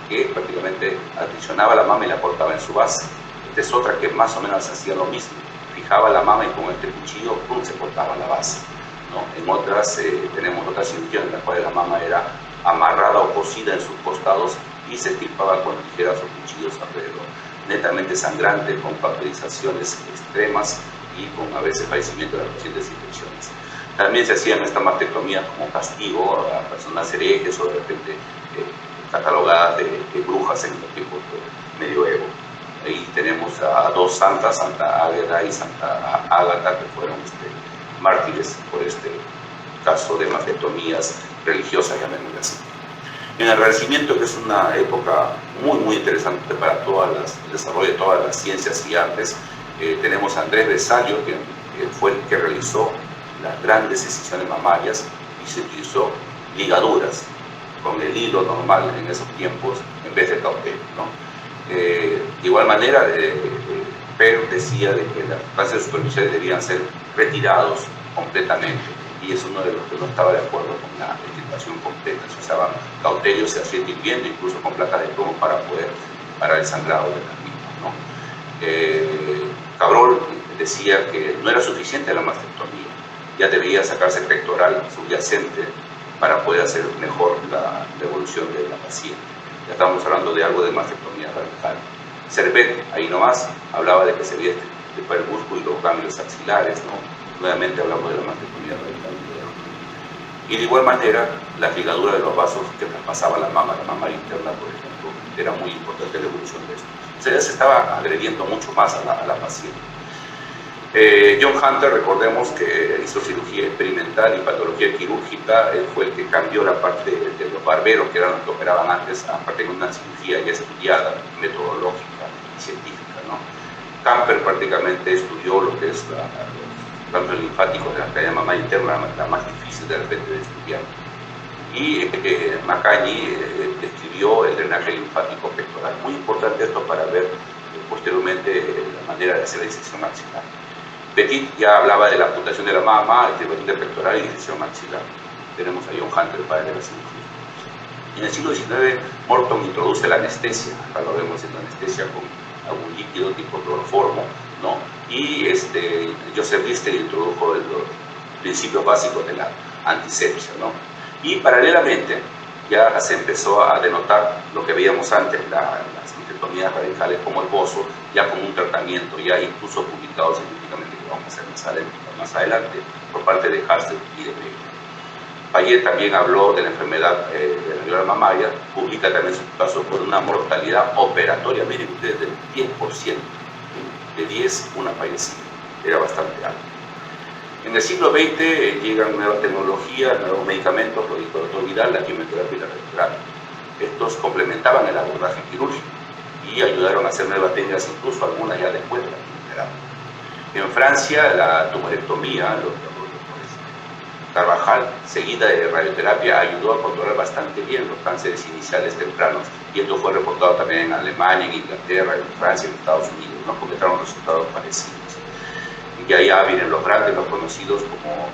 que prácticamente adicionaba la mama y la cortaba en su base. Esta es otra que más o menos hacía lo mismo. Fijaba la mama y con este cuchillo ¡pum!, se cortaba la base, ¿no? En otras tenemos otras cirugías en las cuales la mama era amarrada o cosida en sus costados y se extirpaba con tijeras o cuchillos alrededor, netamente sangrante, con cauterizaciones extremas y con a veces fallecimiento de las recientes infecciones. También se hacían estas mastectomías como castigo a personas herejes o de repente catalogadas de brujas en los tiempos medioevo. Y tenemos a dos santas, Santa Águeda y Santa Ágata, que fueron mártires por este caso de mastectomías religiosas, llamémosle así. En el Renacimiento, que es una época muy interesante para el desarrollo de todas las ciencias y artes, tenemos a Andrés Vesalio, que fue el que realizó las grandes excisiones mamarias y se utilizó ligaduras con el hilo normal en esos tiempos en vez de cautel, ¿no? De igual manera, Pero decía de que las clases superficiales debían ser retirados completamente, y es uno de los que no estaba de acuerdo con la legislación completa. Se usaban cauterios, se hacía hirviendo, incluso con placas de plomo para poder parar el sangrado de las mismas, ¿no? Cabrol decía que no era suficiente la mastectomía, ya debía sacarse pectoral subyacente para poder hacer mejor la evolución de la paciente. Ya estamos hablando de algo de mastectomía radical. Servet, ahí nomás, hablaba de que se veía el músculo y los ganglios axilares, ¿no? Nuevamente hablamos de la mastectomía radical. Y de igual manera, la ligadura de los vasos que traspasaba la mama interna, por ejemplo, era muy importante la evolución de esto. O sea, ya se estaba agrediendo mucho más a la paciente. John Hunter, recordemos que hizo cirugía experimental y patología quirúrgica. Él fue el que cambió la parte de los barberos, que eran los que operaban antes, aparte de una cirugía ya estudiada, metodológica y científica, ¿no? Camper prácticamente estudió lo que es los ganglios linfáticos de la cadena mama interna, la más difícil de repente de estudiar. Y Macañi describió el drenaje linfático pectoral. Muy importante esto para ver posteriormente la manera de hacer la disección axilar. Petit ya hablaba de la amputación de la mama, estribación de pectoral y disección axilar. Tenemos a John Hunter, el padre de la cirugía. En el siglo XIX, Morton introduce la anestesia. Acá lo vemos en la anestesia con algún líquido tipo cloroformo, ¿no? Y Joseph Lister introdujo los principios básicos de la antisepsia, ¿no? Y paralelamente ya se empezó a denotar lo que veíamos antes, las mastectomías radicales como el bozo, ya como un tratamiento, ya incluso publicado científicamente, que vamos a hacer más adelante, por parte de Hassel y de Beck. Payet también habló de la enfermedad de la viola mamaria, publica también su caso por una mortalidad operatoria, miren ustedes, del 10%, de 10 una fallecida, era bastante alto. En el siglo XX llegan nuevas tecnologías, nuevos medicamentos, lo dijo el doctor Vidal, la quimioterapia y la radioterapia. Estos complementaban el abordaje quirúrgico y ayudaron a hacer nuevas técnicas, incluso algunas ya después de la quimioterapia. En Francia, la tumorectomía, Carvajal, seguida de radioterapia, ayudó a controlar bastante bien los cánceres iniciales tempranos, y esto fue reportado también en Alemania, en Inglaterra, en Francia, en Estados Unidos, ¿no? Porque trajeron resultados parecidos. Y allá vienen los grandes, los conocidos como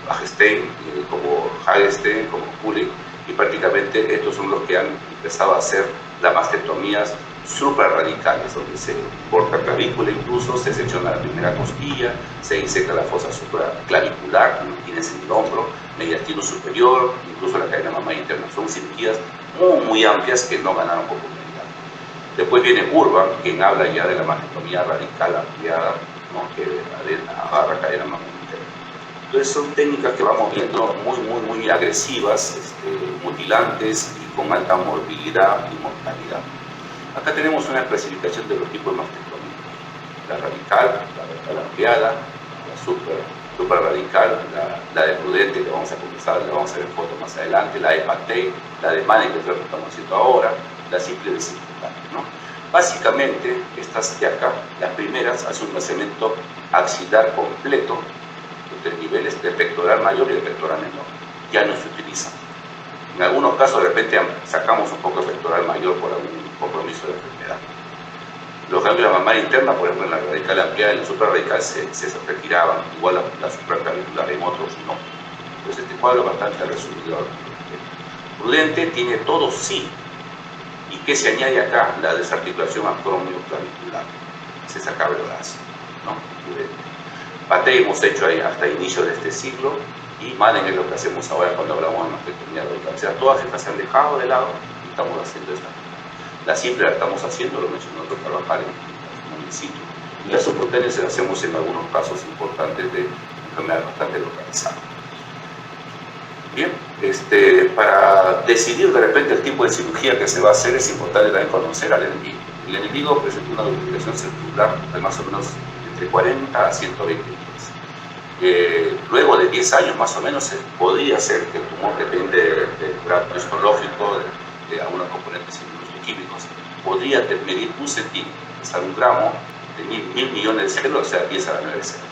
Hagestein, como Hagestein, como Kulik, y prácticamente estos son los que han empezado a hacer las mastectomías suprarradicales, donde se corta clavícula, incluso se secciona la primera costilla, se inseca la fosa supraclavicular, tienes en el hombro, mediastino superior, incluso la cadena mama interna. Son cirugías muy amplias que no ganaron popularidad. Después viene Urban, quien habla ya de la mastectomía radical ampliada, ¿no? Que agarra cadena mama interna. Entonces son técnicas que vamos viendo muy agresivas, mutilantes y con alta morbilidad y mortalidad. Acá tenemos una clasificación de los tipos de mastectomía: la radical, la radical ampliada, la suprarradical, la de Prudente, que vamos a comenzar, le vamos a ver fotos más adelante, la de Patey, la de Manning, que es lo que estamos haciendo ahora, la simple de simplificar, ¿no? Básicamente, estas de acá, las primeras, hacen un nacimiento axilar completo, de niveles de pectoral mayor y de pectoral menor, ya no se utilizan. En algunos casos, de repente, sacamos un poco de pectoral mayor por algún compromiso de enfermedad. Los ganglios de la mama interna, por ejemplo, en la radical ampliada y en la suprarradical se retiraban, igual la supraclavicular, en otros no. Entonces, este cuadro es bastante resumido. Prudente tiene todo sí. ¿Y qué se añade acá? La desarticulación acromioclavicular. Se sacaba el brazo, ¿no? Patey hemos hecho ahí hasta el inicio de este siglo, y Manning es lo que hacemos ahora cuando hablamos de mastectomía radical. O sea, todas estas se han dejado de lado y estamos haciendo esta. La simple la estamos haciendo, lo mencionó el doctor Carvajal en el sitio. Y las subcutáneas las hacemos en algunos casos importantes de enfermedad bastante localizada. Bien, para decidir de repente el tipo de cirugía que se va a hacer, es importante también conocer al enemigo. El enemigo presenta una duplicación celular de más o menos entre 40 a 120 días. Luego de 10 años más o menos podría ser que el tumor, depende del grado histológico, de algunos componentes inmunoquímicos, podría medir 1 centímetro, hasta 1 gramo de 1000 millones de células, o sea, 10 a la 9 células.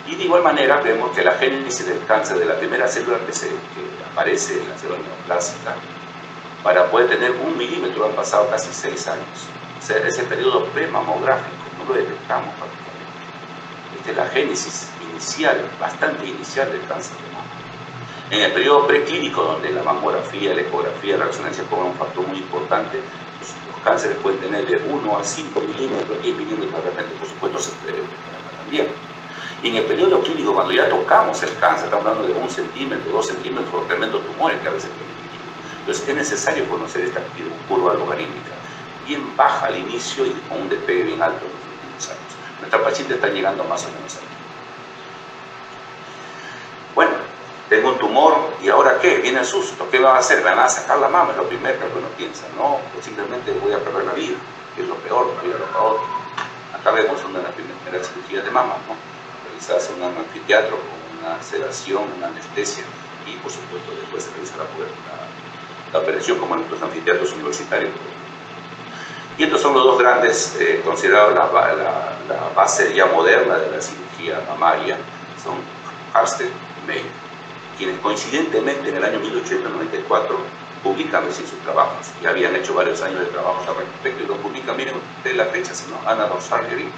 Y de igual manera vemos que la génesis del cáncer de la primera célula que aparece en la célula neoplásica, para poder tener 1 milímetro han pasado casi 6 años. O sea, ese periodo premamográfico no lo detectamos prácticamente. Esta es la génesis inicial, bastante inicial del cáncer de mama. En el periodo preclínico, donde la mamografía, la ecografía, la resonancia cobran un factor muy importante, los cánceres pueden tener de 1 a 5 milímetros, 10 milímetros de repente, por supuesto, se puede detectar también. Y en el periodo clínico, cuando ya tocamos el cáncer, estamos hablando de 1 centímetro, 2 centímetros, tremendos tumores que a veces tienen. Entonces es necesario conocer esta curva logarítmica, bien baja al inicio y con un despegue bien alto en los últimos años. Nuestra paciente está llegando más o menos aquí. Bueno, tengo un tumor y ahora ¿qué? Viene el susto. ¿Qué va a hacer? ¿Me van a sacar la mama? Es lo primero que uno piensa. No, pues simplemente voy a perder la vida, que es lo peor, la vida lo peor. Acá vemos una de las primeras cirugías de mama, ¿no? Realizadas en un anfiteatro con una sedación, una anestesia y por supuesto después se realiza la operación como en nuestros anfiteatros universitarios. Y estos son los dos grandes, considerados la base ya moderna de la cirugía mamaria, son Harsted y May, quienes coincidentemente en el año 1894 publican recién sus trabajos. Ya habían hecho varios años de trabajos al respecto y lo publican, miren ustedes la fecha, sino Annals of Surgery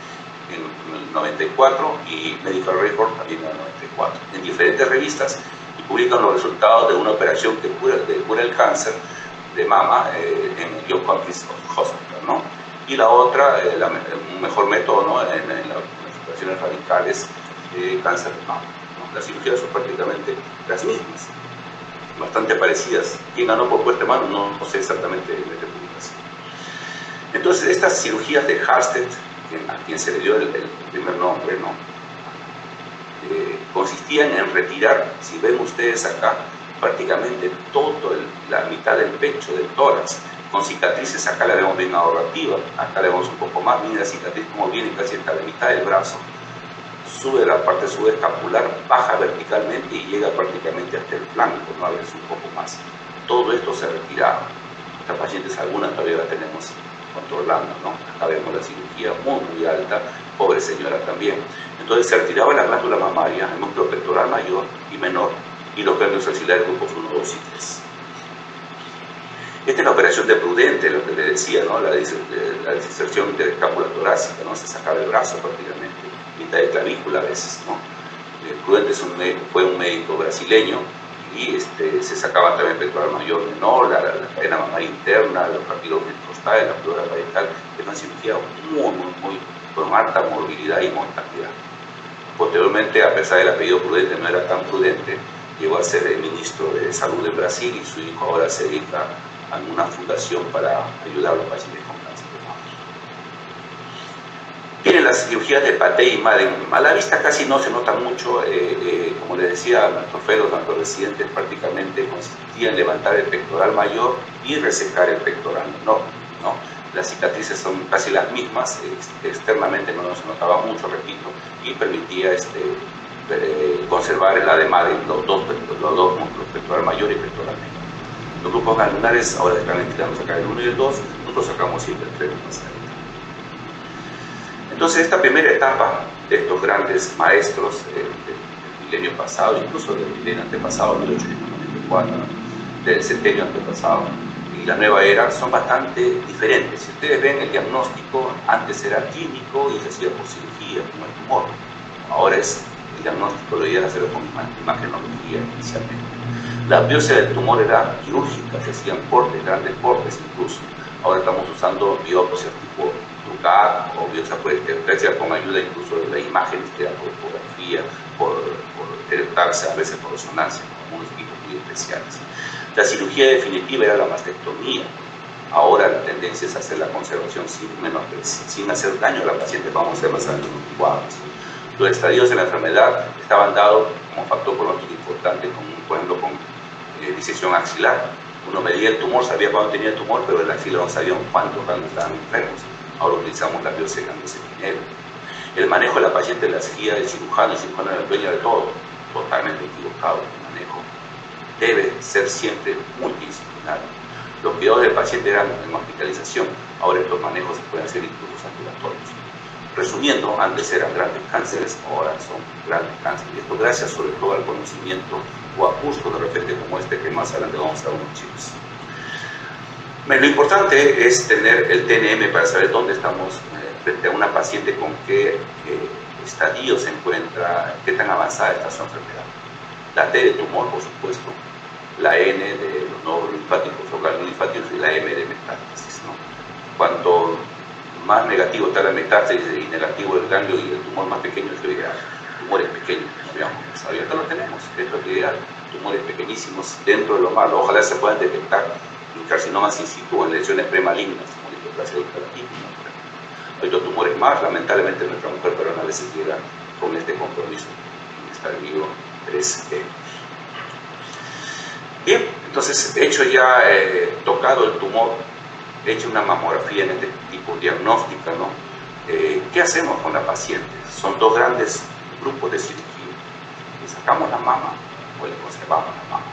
en el 94 y Medical Record también en el 94, en diferentes revistas, y publican los resultados de una operación que cura el cáncer de mama en Johns Hopkins Hospital, ¿no? Y la otra, un mejor método, ¿no? en las operaciones radicales de cáncer de mama, ¿no? Las cirugías son prácticamente las mismas, bastante parecidas. ¿Quién ganó por puesta de mano? No sé exactamente en qué publicación. Entonces, estas cirugías de Harsted, a quien se le dio el primer nombre, ¿no? Consistían en retirar, si ven ustedes acá, prácticamente la mitad del pecho, del tórax, con cicatrices. Acá la vemos bien ahorrativa, acá la vemos un poco más, miren la cicatriz como viene casi hasta la mitad del brazo, sube la parte subescapular, baja verticalmente y llega prácticamente hasta el flanco, ¿no? A veces un poco más. Todo esto se retiraba. Estas pacientes, algunas todavía las tenemos controlando, ¿no? Acá vemos la cirugía muy alta, pobre señora también. Entonces se retiraba la glándula mamaria, el músculo pectoral mayor y menor, y los ganglios axilares grupos 1, 2 y 3. Esta es la operación de Prudente, lo que le decía, ¿no? La diserción de escápula torácica, ¿no? Se sacaba el brazo prácticamente, mitad de clavícula a veces, ¿no? Prudente fue un médico brasileño y se sacaba también el pectoral mayor menor, la cadena mamaria interna, los cartílagos intercostales, la pleura parietal. Es una cirugía muy con alta morbilidad y mortalidad. Posteriormente, a pesar del apellido Prudente, no era tan prudente, llegó a ser el ministro de Salud de Brasil y su hijo ahora se dedica a una fundación para ayudar a los pacientes con cáncer de mama. Tienen las cirugías de Paté y Madden. A la vista casi no se nota mucho, como les decía, nuestros fellows, nuestros residentes prácticamente consistía en levantar el pectoral mayor y resecar el pectoral menor, ¿no? Las cicatrices son casi las mismas, externamente no se notaba mucho, repito, y permitía conservar el edema de los dos músculos, pectoral mayor y pectoral menor. Los grupos ganglionares ahora están retirando sacar el 1 y el 2, nosotros sacamos siempre el 3 más adelante. Entonces, esta primera etapa de estos grandes maestros del milenio pasado, incluso del milenio antepasado, 1894, del centenio antepasado, y la nueva era son bastante diferentes. Si ustedes ven, el diagnóstico antes era clínico y se hacía por cirugía, como el tumor. Ahora el diagnóstico lo iban a hacer con imagenología inicialmente. La biopsia del tumor era quirúrgica, se hacían cortes, grandes cortes incluso. Ahora estamos usando biopsias tipo TUCAD o biopsia por estereotaxia con ayuda incluso de las imágenes que dan por ecografía, por detectarse a veces por resonancia, con unos equipos muy especiales. La cirugía definitiva era la mastectomía. Ahora la tendencia es hacer la conservación sin hacer daño a la paciente. Vamos a hacer las anticuadas. Los estadios de la enfermedad estaban dados como factor pronóstico importante, por ejemplo, con disección axilar. Uno medía el tumor, sabía cuándo tenía el tumor, pero en la axila no sabíamos cuándo estaban enfermos. Ahora utilizamos la biopsia gangliosentinela. El manejo de la paciente la hacía el cirujano era el dueño de todo. Totalmente equivocado el manejo. Debe ser siempre multidisciplinario. Los cuidados del paciente eran en hospitalización, ahora estos manejos se pueden hacer incluso ambulatorios. Resumiendo, antes eran grandes cánceres, ahora son grandes cánceres. Y esto gracias sobre todo al conocimiento o a cursos de repente como este que más adelante vamos a dar unos chicos. Lo importante es tener el TNM para saber dónde estamos frente a una paciente con qué estadio se encuentra, qué tan avanzada está su enfermedad. La T de tumor, por supuesto, la N de los nódulos linfáticos o ganglios linfáticos y la M de metástasis, ¿no? Cuanto más negativo está la metástasis y negativo el ganglio y el tumor más pequeño es lo ideal. Tumores pequeños, digamos, ahorita lo tenemos, esto es lo ideal, tumores pequeñísimos dentro de lo malo, ojalá se puedan detectar carcinomas in situ o en lesiones premalignas, como la hiperplasia ultralatítica. Hay otros tumores más, lamentablemente nuestra mujer peruana a veces llega con este compromiso, en estar vivo 3E. Bien, entonces hecho ya tocado el tumor, hecho una mamografía en este tipo diagnóstica, ¿no? ¿Qué hacemos con la paciente? Son dos grandes grupos de cirugía. Le sacamos la mama o le conservamos la mama.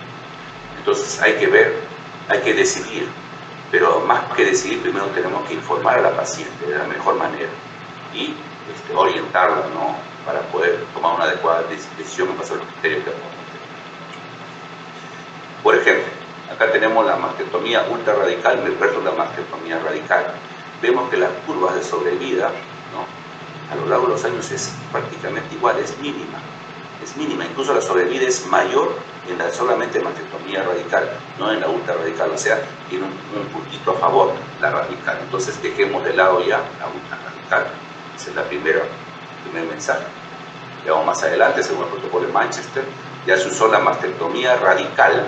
Entonces hay que ver, hay que decidir, pero más que decidir, primero tenemos que informar a la paciente de la mejor manera y orientarla, ¿no? Para poder tomar una adecuada decisión en base a los criterios que podemos tener. Por ejemplo, acá tenemos la mastectomía ultrarradical versus la mastectomía radical. Vemos que las curvas de sobrevida, ¿no? A lo largo de los años es prácticamente igual, es mínima, incluso la sobrevida es mayor en la solamente mastectomía radical, no en la ultrarradical, o sea, tiene un puntito a favor la radical. Entonces dejemos de lado ya la ultrarradical, ese es el primer mensaje. Luego más adelante, según el protocolo de Manchester, ya se usó la mastectomía radical,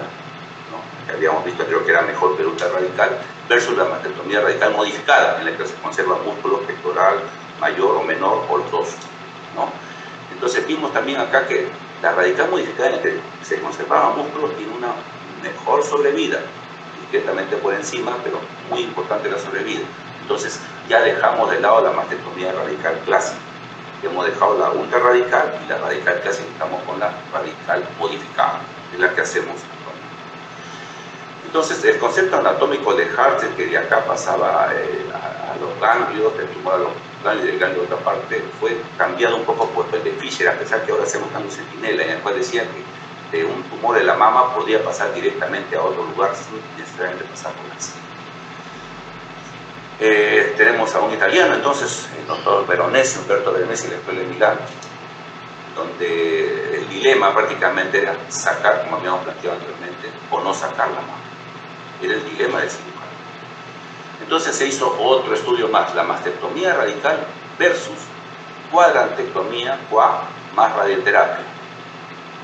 ¿no? Que habíamos visto, creo que era mejor que la ultrarradical, versus la mastectomía radical modificada, en la que se conserva músculo pectoral mayor o menor o los dos, ¿no? Entonces vimos también acá que la radical modificada en la que se conservaba músculo tiene una mejor sobrevida, discretamente por encima, pero muy importante la sobrevida. Entonces ya dejamos de lado la mastectomía radical clásica, hemos dejado la ultrarradical y la radical clásica, estamos con la radical modificada, es la que hacemos actualmente. Entonces el concepto anatómico de Harter, que de acá pasaba a los ganglios, del tumor a los ganglios y del ganglio de otra parte, fue cambiado un poco por el de Fisher, a pesar que ahora hacemos gangliosentinela, en el cual decía que de un tumor de la mama podía pasar directamente a otro lugar sin necesariamente pasar por la axila. Tenemos a un italiano, entonces, el doctor Veronesi, Umberto Veronesi, en la Escuela de Milán, donde el dilema prácticamente era sacar, como habíamos planteado anteriormente, o no sacar la mama. Era el dilema del cirujano. Entonces se hizo otro estudio más, la mastectomía radical versus cuadrantectomía más radioterapia.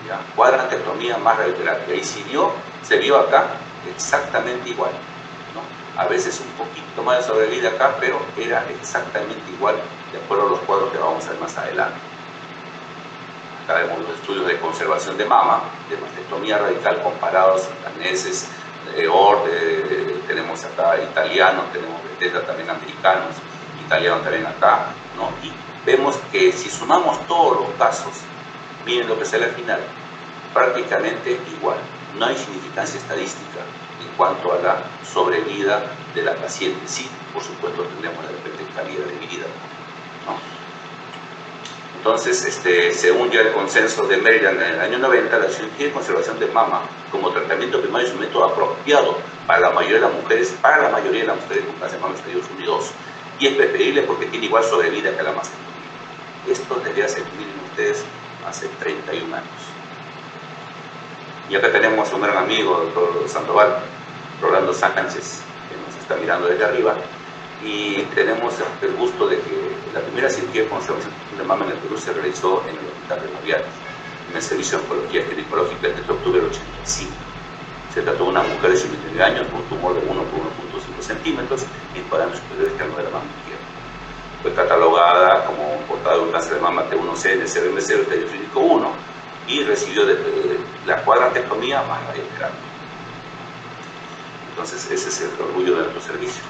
¿Ya? Cuadrantectomía más radioterapia. Y se vio acá exactamente igual, ¿no? A veces un poquito más de sobrevida acá, pero era exactamente igual de acuerdo a los cuadros que vamos a ver más adelante. Acá vemos los estudios de conservación de mama, de mastectomía radical comparados daneses, tenemos acá italianos, tenemos Bethesda también americanos, italianos también acá, ¿no? Y vemos que si sumamos todos los casos, miren lo que sale al final, prácticamente igual, no hay significancia estadística en cuanto a la sobrevida de la paciente. Sí, por supuesto tendremos de repente calidad de vida, ¿no? Entonces, según ya el consenso de Maryland en el año 90, la cirugía de conservación de mama como tratamiento primario es un método apropiado para la mayoría de las mujeres, con cáncer de mama en Estados Unidos, y es preferible porque tiene igual sobrevida que la mastectomía. Esto debería ser, miren ustedes, hace 31 años. Y acá tenemos a un gran amigo, doctor Sandoval, Rolando Sánchez, que nos está mirando desde arriba, y tenemos el gusto de que la primera cirugía de conservación de mama en el Perú se realizó en el Hospital de Naviados, en el Servicio de Oncología Ginecológica el 3 de octubre del 85. Se trató de una mujer de 59 años con un tumor de 1 por 1.5 centímetros en cuadrante superior externo de la mama izquierda. Fue catalogada como portada de un cáncer de mama T1C en el CBM0, estadio clínico 1, y recibió la cuadrantectomía más radioterapia. Entonces ese es el orgullo de nuestro servicio.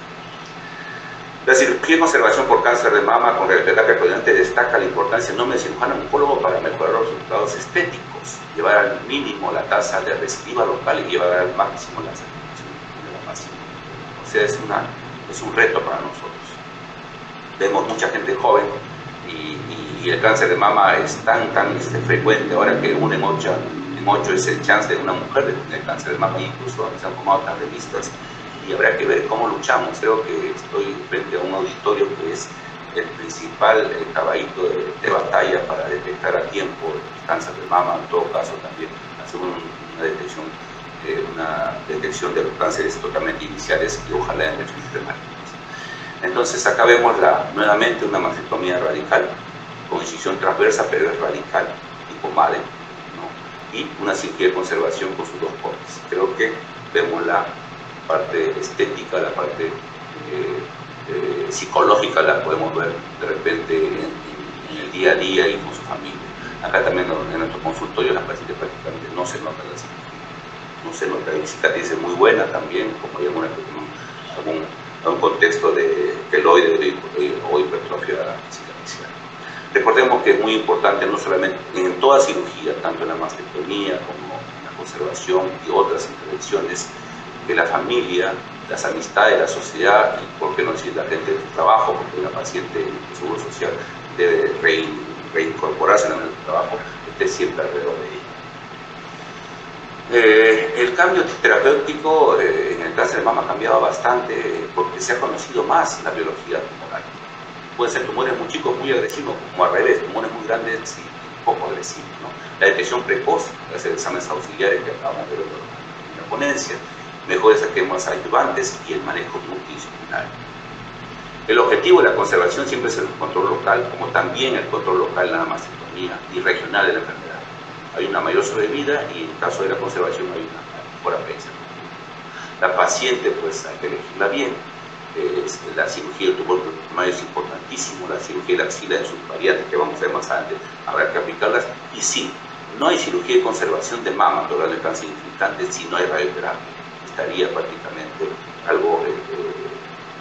La cirugía de conservación por cáncer de mama con radioterapia coordinante destaca la importancia no del cirujano oncólogo para mejorar los resultados estéticos, llevar al mínimo la tasa de recidiva local y llevar al máximo la satisfacción de la paciente. O sea, es un reto para nosotros. Vemos mucha gente joven y el cáncer de mama es tan frecuente ahora que 1 en 8 es el chance de una mujer de tener cáncer de mama, incluso se han tomado otras revistas. Y habrá que ver cómo luchamos. Creo que estoy frente a un auditorio que es el principal caballito de batalla para detectar a tiempo el cáncer de mama, en todo caso también hacer una detección de los cánceres totalmente iniciales y ojalá en detección temáticas. Entonces acá vemos nuevamente una mastectomía radical, con incisión transversa, pero es radical, tipo MADE, ¿no? Y una cirugía de conservación con sus 2 cortes. Creo que vemos la parte estética, la parte psicológica la podemos ver de repente en el día a día y con su familia. Acá también en nuestro consultorio las pacientes prácticamente no se nota la cirugía, no se nota. Hay cicatrices muy buenas también, como hay alguna que tiene algún contexto de queloide o hipertrofia cicatricial. Recordemos que es muy importante no solamente en toda cirugía, tanto en la mastectomía como en la conservación y otras intervenciones, que la familia, las amistades, la sociedad y, por qué no decir, la gente del trabajo, porque la paciente del Seguro Social debe reincorporarse en el trabajo, esté siempre alrededor de ella. El cambio terapéutico en el cáncer de mama ha cambiado bastante porque se ha conocido más la biología tumoral. Pueden ser tumores muy chicos, muy agresivos, como al revés, tumores muy grandes y poco agresivos, ¿no? La detección precoz, hacer exámenes auxiliares que acabamos de ver en la ponencia, mejores esquemas ayudantes y el manejo multidisciplinario. El objetivo de la conservación siempre es el control local, como también el control local en la mastectomía y regional de la enfermedad. Hay una mayor sobrevida y en caso de la conservación hay una mejor aprendizaje. La paciente, pues hay que elegirla bien. La cirugía del tumor primario es importantísimo, la cirugía de la axila en sus variantes, que vamos a ver más adelante, habrá que aplicarlas. Y sí, no hay cirugía de conservación de mama logrando el cáncer infiltrante si no hay radioterapia. Estaría prácticamente algo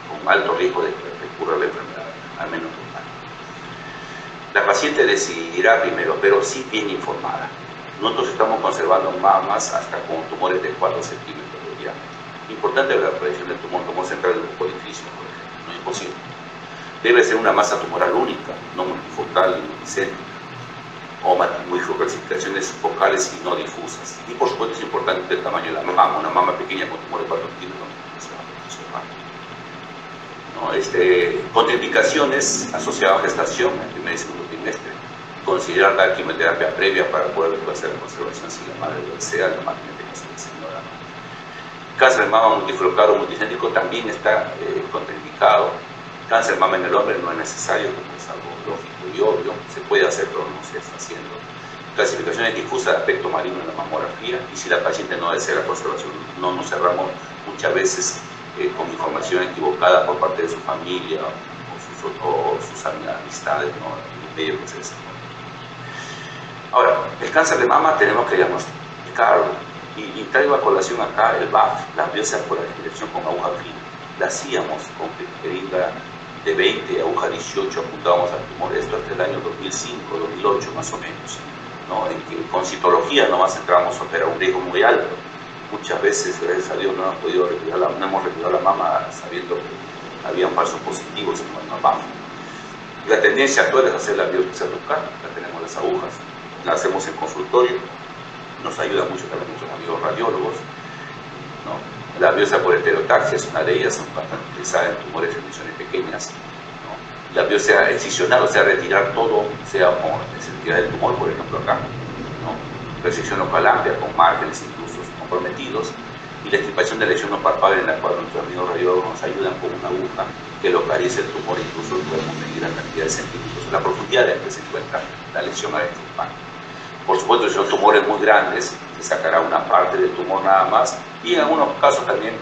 con alto riesgo de que recurra a la enfermedad, al menos local. La paciente decidirá primero, pero sí bien informada. Nosotros estamos conservando mamas hasta con tumores de 4 centímetros de diámetro. Importante la aparición del tumor central del buco difícil, por ejemplo, no es imposible. Debe ser una masa tumoral única, no multifocal ni multicéntrica, o microcalcificaciones focales y no difusas. Y por supuesto es importante el tamaño de la mama, una mama pequeña con tumor de 4 centímetros. ¿No? Contraindicaciones asociadas a gestación en el primer y segundo trimestre. Considerar dar quimioterapia previa para poder hacer la conservación si la madre lo desea, la madre tiene que ser señora. Cáncer de mama multifocado o multicéntrico también está contraindicado. Cáncer de mama en el hombre no es necesario, como es algo lógico y obvio, se puede hacer, pero no se está haciendo. Clasificaciones difusas de aspecto marino en la mamografía, y si la paciente no desea la conservación, no nos cerramos muchas veces con información equivocada por parte de su familia o sus amistades, ¿no? En medio que se desarrolla. Ahora, el cáncer de mama tenemos que diagnosticarlo, y traigo a colación acá el BAF, la biopsia por la inspección con aguja fina. La hacíamos con jeringa de 20, aguja 18, apuntábamos al tumor, esto hasta el año 2005, 2008 más o menos, ¿no? En que con citología nomás entrábamos a operar un riesgo muy alto. Muchas veces, gracias a Dios, no hemos retirado la mama sabiendo que habían falsos positivos en la mama. La tendencia actual es hacer la biopsia local, la tenemos las agujas, la hacemos en consultorio, nos ayuda mucho también nuestros amigos radiólogos, ¿no? La biopsia por heterotaxia es una de ellas, bastante utilizada en tumores en lesiones pequeñas, ¿no? La biopsia excisional, o sea, retirar todo, sea por necesidad del tumor, por ejemplo acá, ¿no? Resección local amplia con márgenes incluso comprometidos, y la extirpación de lesión no palpable, en la cual nuestros amigos radiólogos nos ayudan con una aguja que localice el tumor, incluso podemos medir la cantidad de centímetros, la profundidad en que se encuentra la lesión a extirpar. Por supuesto, si son tumores muy grandes, se sacará una parte del tumor nada más, y en algunos casos también,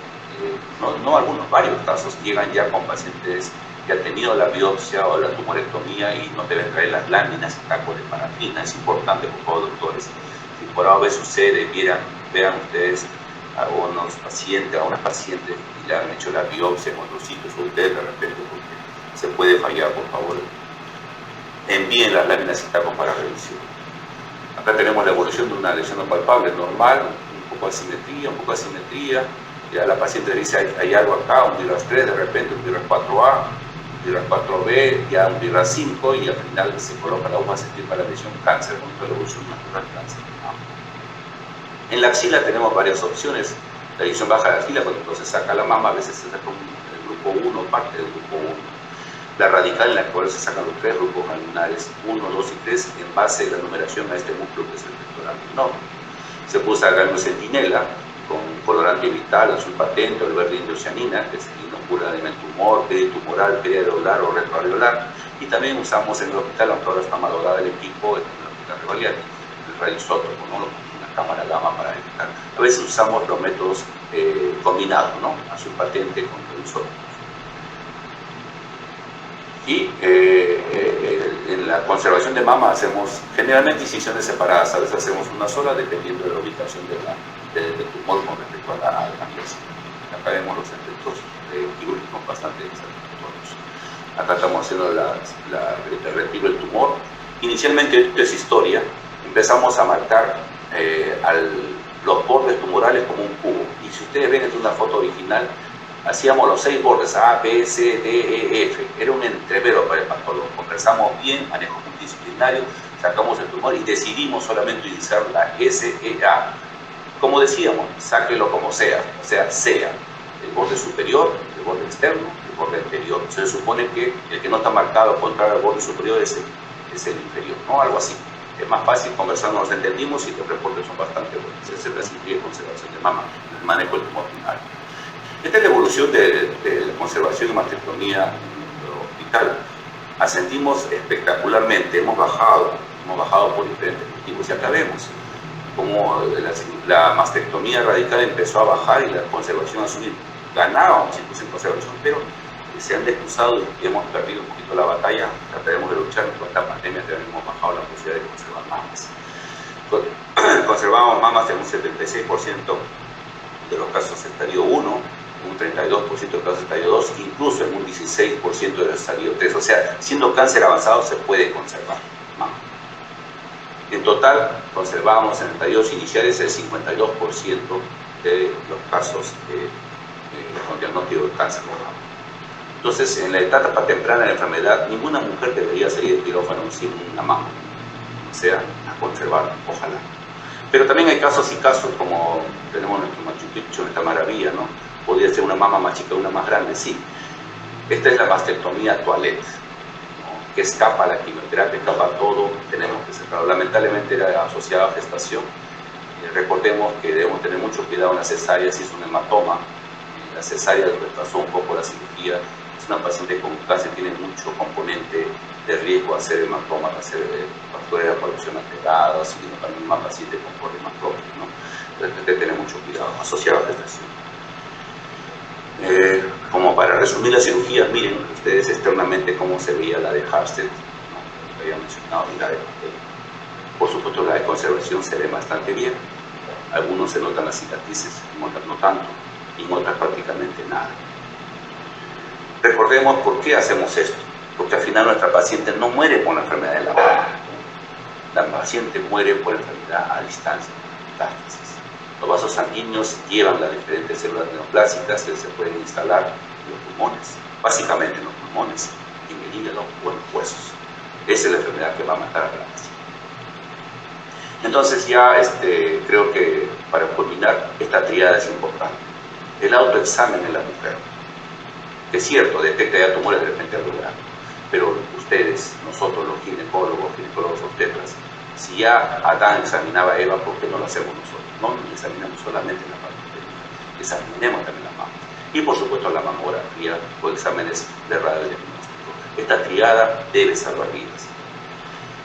varios casos, llegan ya con pacientes que han tenido la biopsia o la tumorectomía y no deben traer las láminas y tacos de parafina. Es importante, por favor, doctores, si por A o B sucede, vean ustedes a unos pacientes, a unas pacientes y le han hecho la biopsia en otros sitios, o ustedes de repente, porque se puede fallar, por favor, envíen las láminas Citacos para revisión. Acá tenemos la evolución de una lesión no palpable, normal, un poco de asimetría, ya la paciente le dice hay algo acá, un BIRAS 3, de repente un BIRAS 4A, un BIRAS 4B, ya un BIRAS 5 y al final se coloca la UMA sentir para la lesión cáncer contra la evolución natural cáncer. En la axila tenemos varias opciones. La división baja de la axila, cuando se saca la mama, a veces se saca el grupo 1, parte del grupo 1. La radical, en la cual se sacan los 3 grupos laminares, 1, 2 y 3, en base a la numeración a este músculo que es el pectoral menor. Se puede usar ganglio centinela con colorante vital, azul patente o el verde indocianina, que se inocula en el tumor, peritumoral, periareolar o retroareolar. Y también usamos en el hospital, aunque ahora está malogrado el equipo, en el hospital Revaliati, el radioisótopo, ¿no? Cámara gamma para detectar. A veces usamos los métodos combinados, ¿no? Azul patente con radioisótopos. Y en la conservación de mama hacemos generalmente incisiones separadas, a veces hacemos una sola dependiendo de la ubicación del tumor con respecto a la pieza. Acá vemos los efectos quirúrgicos bastante satisfactorios. Acá estamos haciendo el retiro del tumor. Inicialmente, esto es historia, empezamos a marcar los bordes tumorales como un cubo. Y si ustedes ven en una foto original, hacíamos los 6 bordes, A, B, C, D, E, F. Era un entrevero para el patólogo. Conversamos bien, manejo multidisciplinario, sacamos el tumor y decidimos solamente utilizar la SEA. Como decíamos, sáquelo como sea, o sea, el borde superior, el borde externo, el borde anterior. Se supone que el que no está marcado contrario al borde superior es el inferior, ¿no? Algo así. Es más fácil, conversando nos entendimos y los reportes son bastante buenos. Se incluye conservación de mama, el manejo del tumor primario. Esta es la evolución de la conservación y mastectomía en el hospital. Ascendimos espectacularmente, hemos bajado por diferentes motivos y acá vemos cómo la mastectomía radical empezó a bajar y la conservación a subir. Ganábamos incluso en conservación, pero se han descruzado y hemos perdido un poquito la batalla. Trataremos de luchar con esta pandemia, también hemos bajado la posibilidad de conservar mamas. Conservamos mamas en un 76% de los casos en estadio 1, un 32% de los casos en estadio 2, incluso en un 16% de los estadio 3. O sea, siendo cáncer avanzado se puede conservar mama. En total, conservamos en estadios iniciales el 52% de los casos con diagnóstico de cáncer de mama. Entonces, en la etapa temprana de la enfermedad, ninguna mujer debería salir del quirófano sin una mama, o sea, a conservar, ojalá. Pero también hay casos y casos, como tenemos nuestro Machu Picchu, esta maravilla, ¿no? Podría ser una mama más chica, una más grande, sí. Esta es la mastectomía toilette, ¿no? Que escapa a la quimioterapia, escapa a todo, tenemos que cerrarlo. Lamentablemente era asociada a gestación. Recordemos que debemos tener mucho cuidado en la cesárea si es un hematoma. La cesárea retrasó un poco la cirugía. Es una paciente con cáncer, tiene mucho componente de riesgo a hacer hematomas, a hacer factores de aparición alterada, sino también una paciente con problemas propios, ¿no? Entonces hay que tener mucho cuidado, asociado a la gestación. Como para resumir la cirugía, miren ustedes externamente cómo se veía la de Harsted, ¿no? Lo había mencionado, y la de por supuesto la de conservación se ve bastante bien. Algunos se notan las cicatrices, en otras no tanto, y en otras prácticamente nada. Recordemos por qué hacemos esto, porque al final nuestra paciente no muere por la enfermedad de la mama, la paciente muere por enfermedad a distancia, metástasis. Los vasos sanguíneos llevan las diferentes células neoplásicas que se pueden instalar en los pulmones, básicamente en los pulmones, en el hígado o en los huesos. Esa es la enfermedad que va a matar a la paciente. Entonces ya creo que para culminar, esta triada es importante. El autoexamen en la mujer. Es cierto, detecta ya tumores de repente alveolar, pero ustedes, nosotros los ginecólogos obstetras, si ya Adán examinaba a Eva, ¿por qué no lo hacemos nosotros? No nos examinamos solamente en la parte uterina, examinemos también la mama. Y por supuesto la mamografía o exámenes de radiodiagnóstico. Esta triada debe salvar vidas.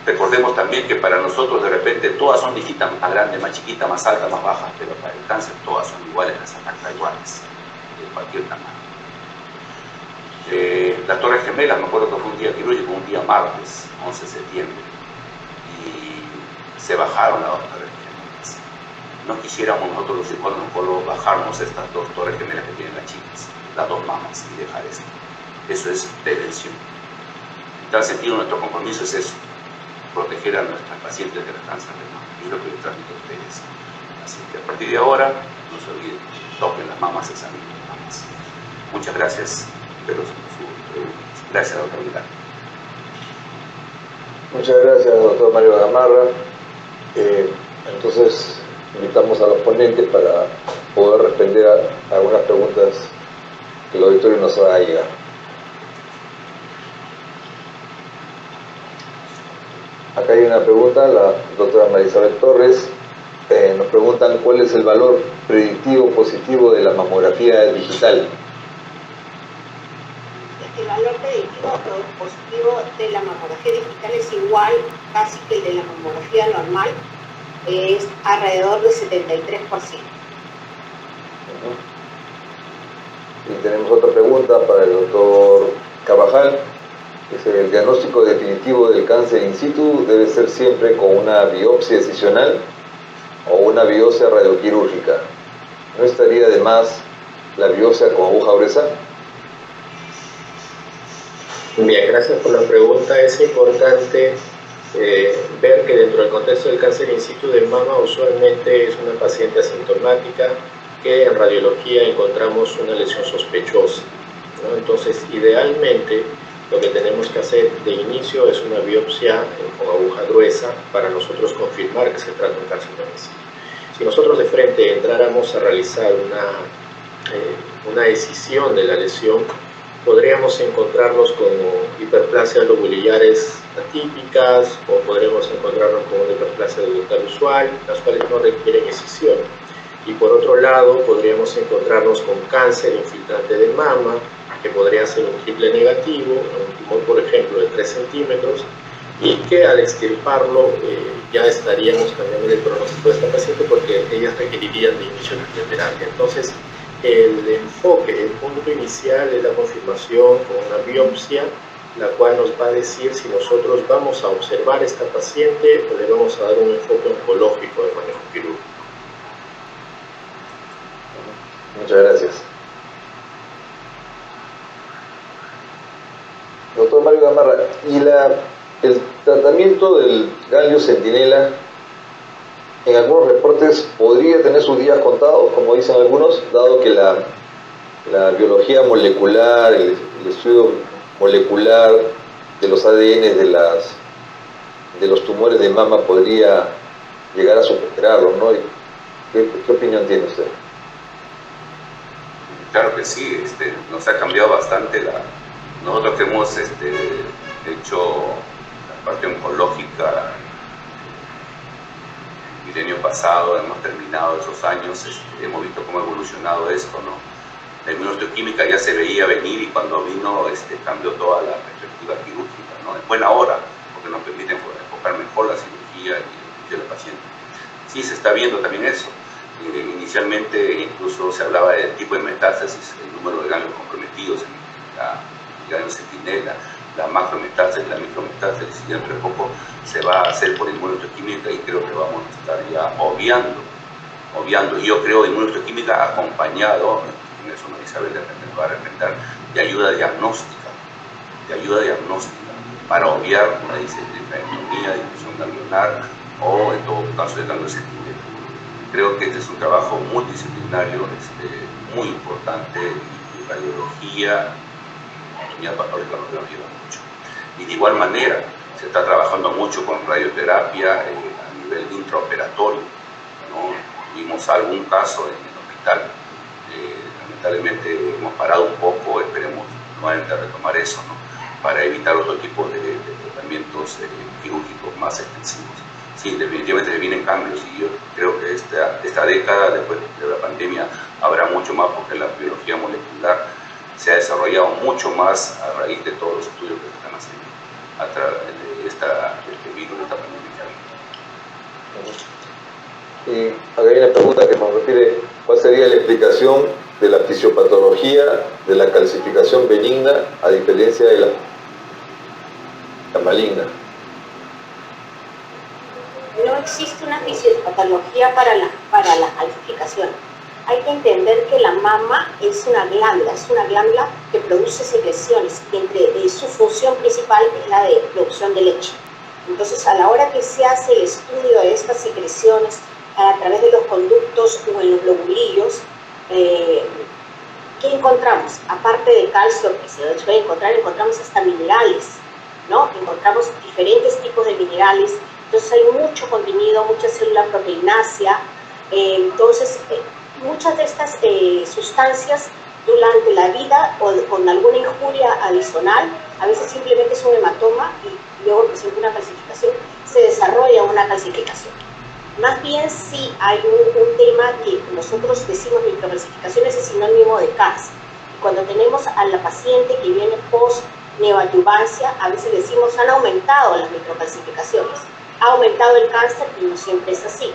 Recordemos también que para nosotros de repente todas son distintas, más grandes, más chiquitas, más altas, más bajas, pero para el cáncer todas son iguales, las ataca iguales, de cualquier tamaño. Las Torres Gemelas, me acuerdo que fue un día quirúrgico, un día martes, 11 de septiembre, y se bajaron las dos Torres Gemelas. no quisiéramos nosotros los psicólogos bajarnos estas dos torres gemelas que tienen las chicas, las dos mamas, y dejar esto. Eso es prevención. En tal sentido, nuestro compromiso es eso, proteger a nuestras pacientes de la cáncer de mama. Y es lo que les transmito a ustedes. Así que a partir de ahora, no se olviden, toquen las mamas, examinen las mamas. Muchas gracias. Gracias, doctor Vidal. Muchas gracias, doctor Mario Gamarra. Entonces, invitamos a los ponentes para poder responder a algunas preguntas que el auditorio nos haga llegar. Acá hay una pregunta, la doctora Marisabel Torres. Nos preguntan cuál es el valor predictivo positivo de la mamografía digital. El valor predictivo positivo de la mamografía digital es igual casi que el de la mamografía normal, es alrededor del 73%. Y tenemos otra pregunta para el doctor Carvajal. El diagnóstico definitivo del cáncer in situ debe ser siempre con una biopsia excisional o una biopsia radioquirúrgica. ¿No estaría de más la biopsia con aguja gruesa? Bien, gracias por la pregunta. Es importante ver que dentro del contexto del cáncer in situ de mama usualmente es una paciente asintomática que en radiología encontramos una lesión sospechosa, ¿no? Entonces, idealmente, lo que tenemos que hacer de inicio es una biopsia con aguja gruesa para nosotros confirmar que se trata de un cáncer de in situ. Si nosotros de frente entráramos a realizar una escisión de la lesión, podríamos encontrarnos con hiperplasias lobulillares atípicas o podríamos encontrarnos con una hiperplasia ductal usual, las cuales no requieren escisión. Y por otro lado, podríamos encontrarnos con cáncer infiltrante de mama, que podría ser un triple negativo, un tumor, por ejemplo, de 3 centímetros, y que al extirparlo ya estaríamos cambiando el pronóstico de esta paciente porque ellas requerirían de inicio de quimioterapia. Entonces, el enfoque, el punto inicial es la confirmación con una biopsia, la cual nos va a decir si nosotros vamos a observar a esta paciente o le vamos a dar un enfoque oncológico de manejo quirúrgico. Muchas gracias. Doctor Mario Gamarra, ¿y el tratamiento del ganglio centinela en algunos reportes podría tener sus días contados, como dicen algunos, dado que la biología molecular, el estudio molecular de los ADN de los tumores de mama podría llegar a superarlo, ¿no? ¿Qué opinión tiene usted? Claro que sí, nos ha cambiado bastante nosotros que hemos hecho la parte oncológica el milenio pasado, hemos terminado esos años, hemos visto cómo ha evolucionado esto, ¿no? La inmunohistoquímica ya se veía venir y cuando vino cambió toda la perspectiva quirúrgica, ¿no? En buena hora, porque nos permite enfocar mejor la cirugía y el de la paciente. Sí, se está viendo también eso. Inicialmente incluso se hablaba del tipo de metástasis, el número de ganglios comprometidos en la ganglio centinela, la macrometástasis, la micrometástasis, y dentro de poco se va a hacer por inmunohistoquímica y creo que vamos a estar ya obviando. Y yo creo inmunohistoquímica acompañado, en eso Isabel me va a recomendar, de ayuda diagnóstica para obviar una disectomía, disfunción ganglionar o en todo caso de ganglio centinela. Creo que este es un trabajo multidisciplinario muy importante y radiología, anatomía patológica nos ayuda mucho. Y de igual manera se está trabajando mucho con radioterapia a nivel intraoperatorio, ¿no? Tuvimos algún caso en el hospital, lamentablemente hemos parado un poco, esperemos nuevamente retomar eso, ¿no? Para evitar otro tipo de tratamientos quirúrgicos más extensivos. Sí, definitivamente vienen cambios y yo creo que esta década, después de la pandemia, habrá mucho más porque la biología molecular se ha desarrollado mucho más a raíz de todos los estudios que se están haciendo a través de este virus, de esta pandemia que ha habido. Y acá hay una pregunta que nos refiere, ¿cuál sería la explicación de la fisiopatología de la calcificación benigna a diferencia de la maligna? Bueno, existe una fisiopatología para la calcificación. Hay que entender que la mama es una glándula que produce secreciones, y entre su función principal es la de producción de leche. Entonces, a la hora que se hace el estudio de estas secreciones a través de los conductos o en los lobulillos, ¿qué encontramos? Aparte de calcio, que se puede encontrar, encontramos hasta minerales, ¿no? Encontramos diferentes tipos de minerales. Entonces hay mucho contenido, mucha célula proteinácea. Entonces, muchas de estas sustancias durante la vida o con alguna injuria adicional, a veces simplemente es un hematoma y luego presenta una calcificación, se desarrolla una calcificación. Más bien sí hay un tema que nosotros decimos microcalcificaciones es sinónimo de cáncer. Y cuando tenemos a la paciente que viene post neoadyuvancia, a veces decimos han aumentado las microcalcificaciones, ha aumentado el cáncer y no siempre es así.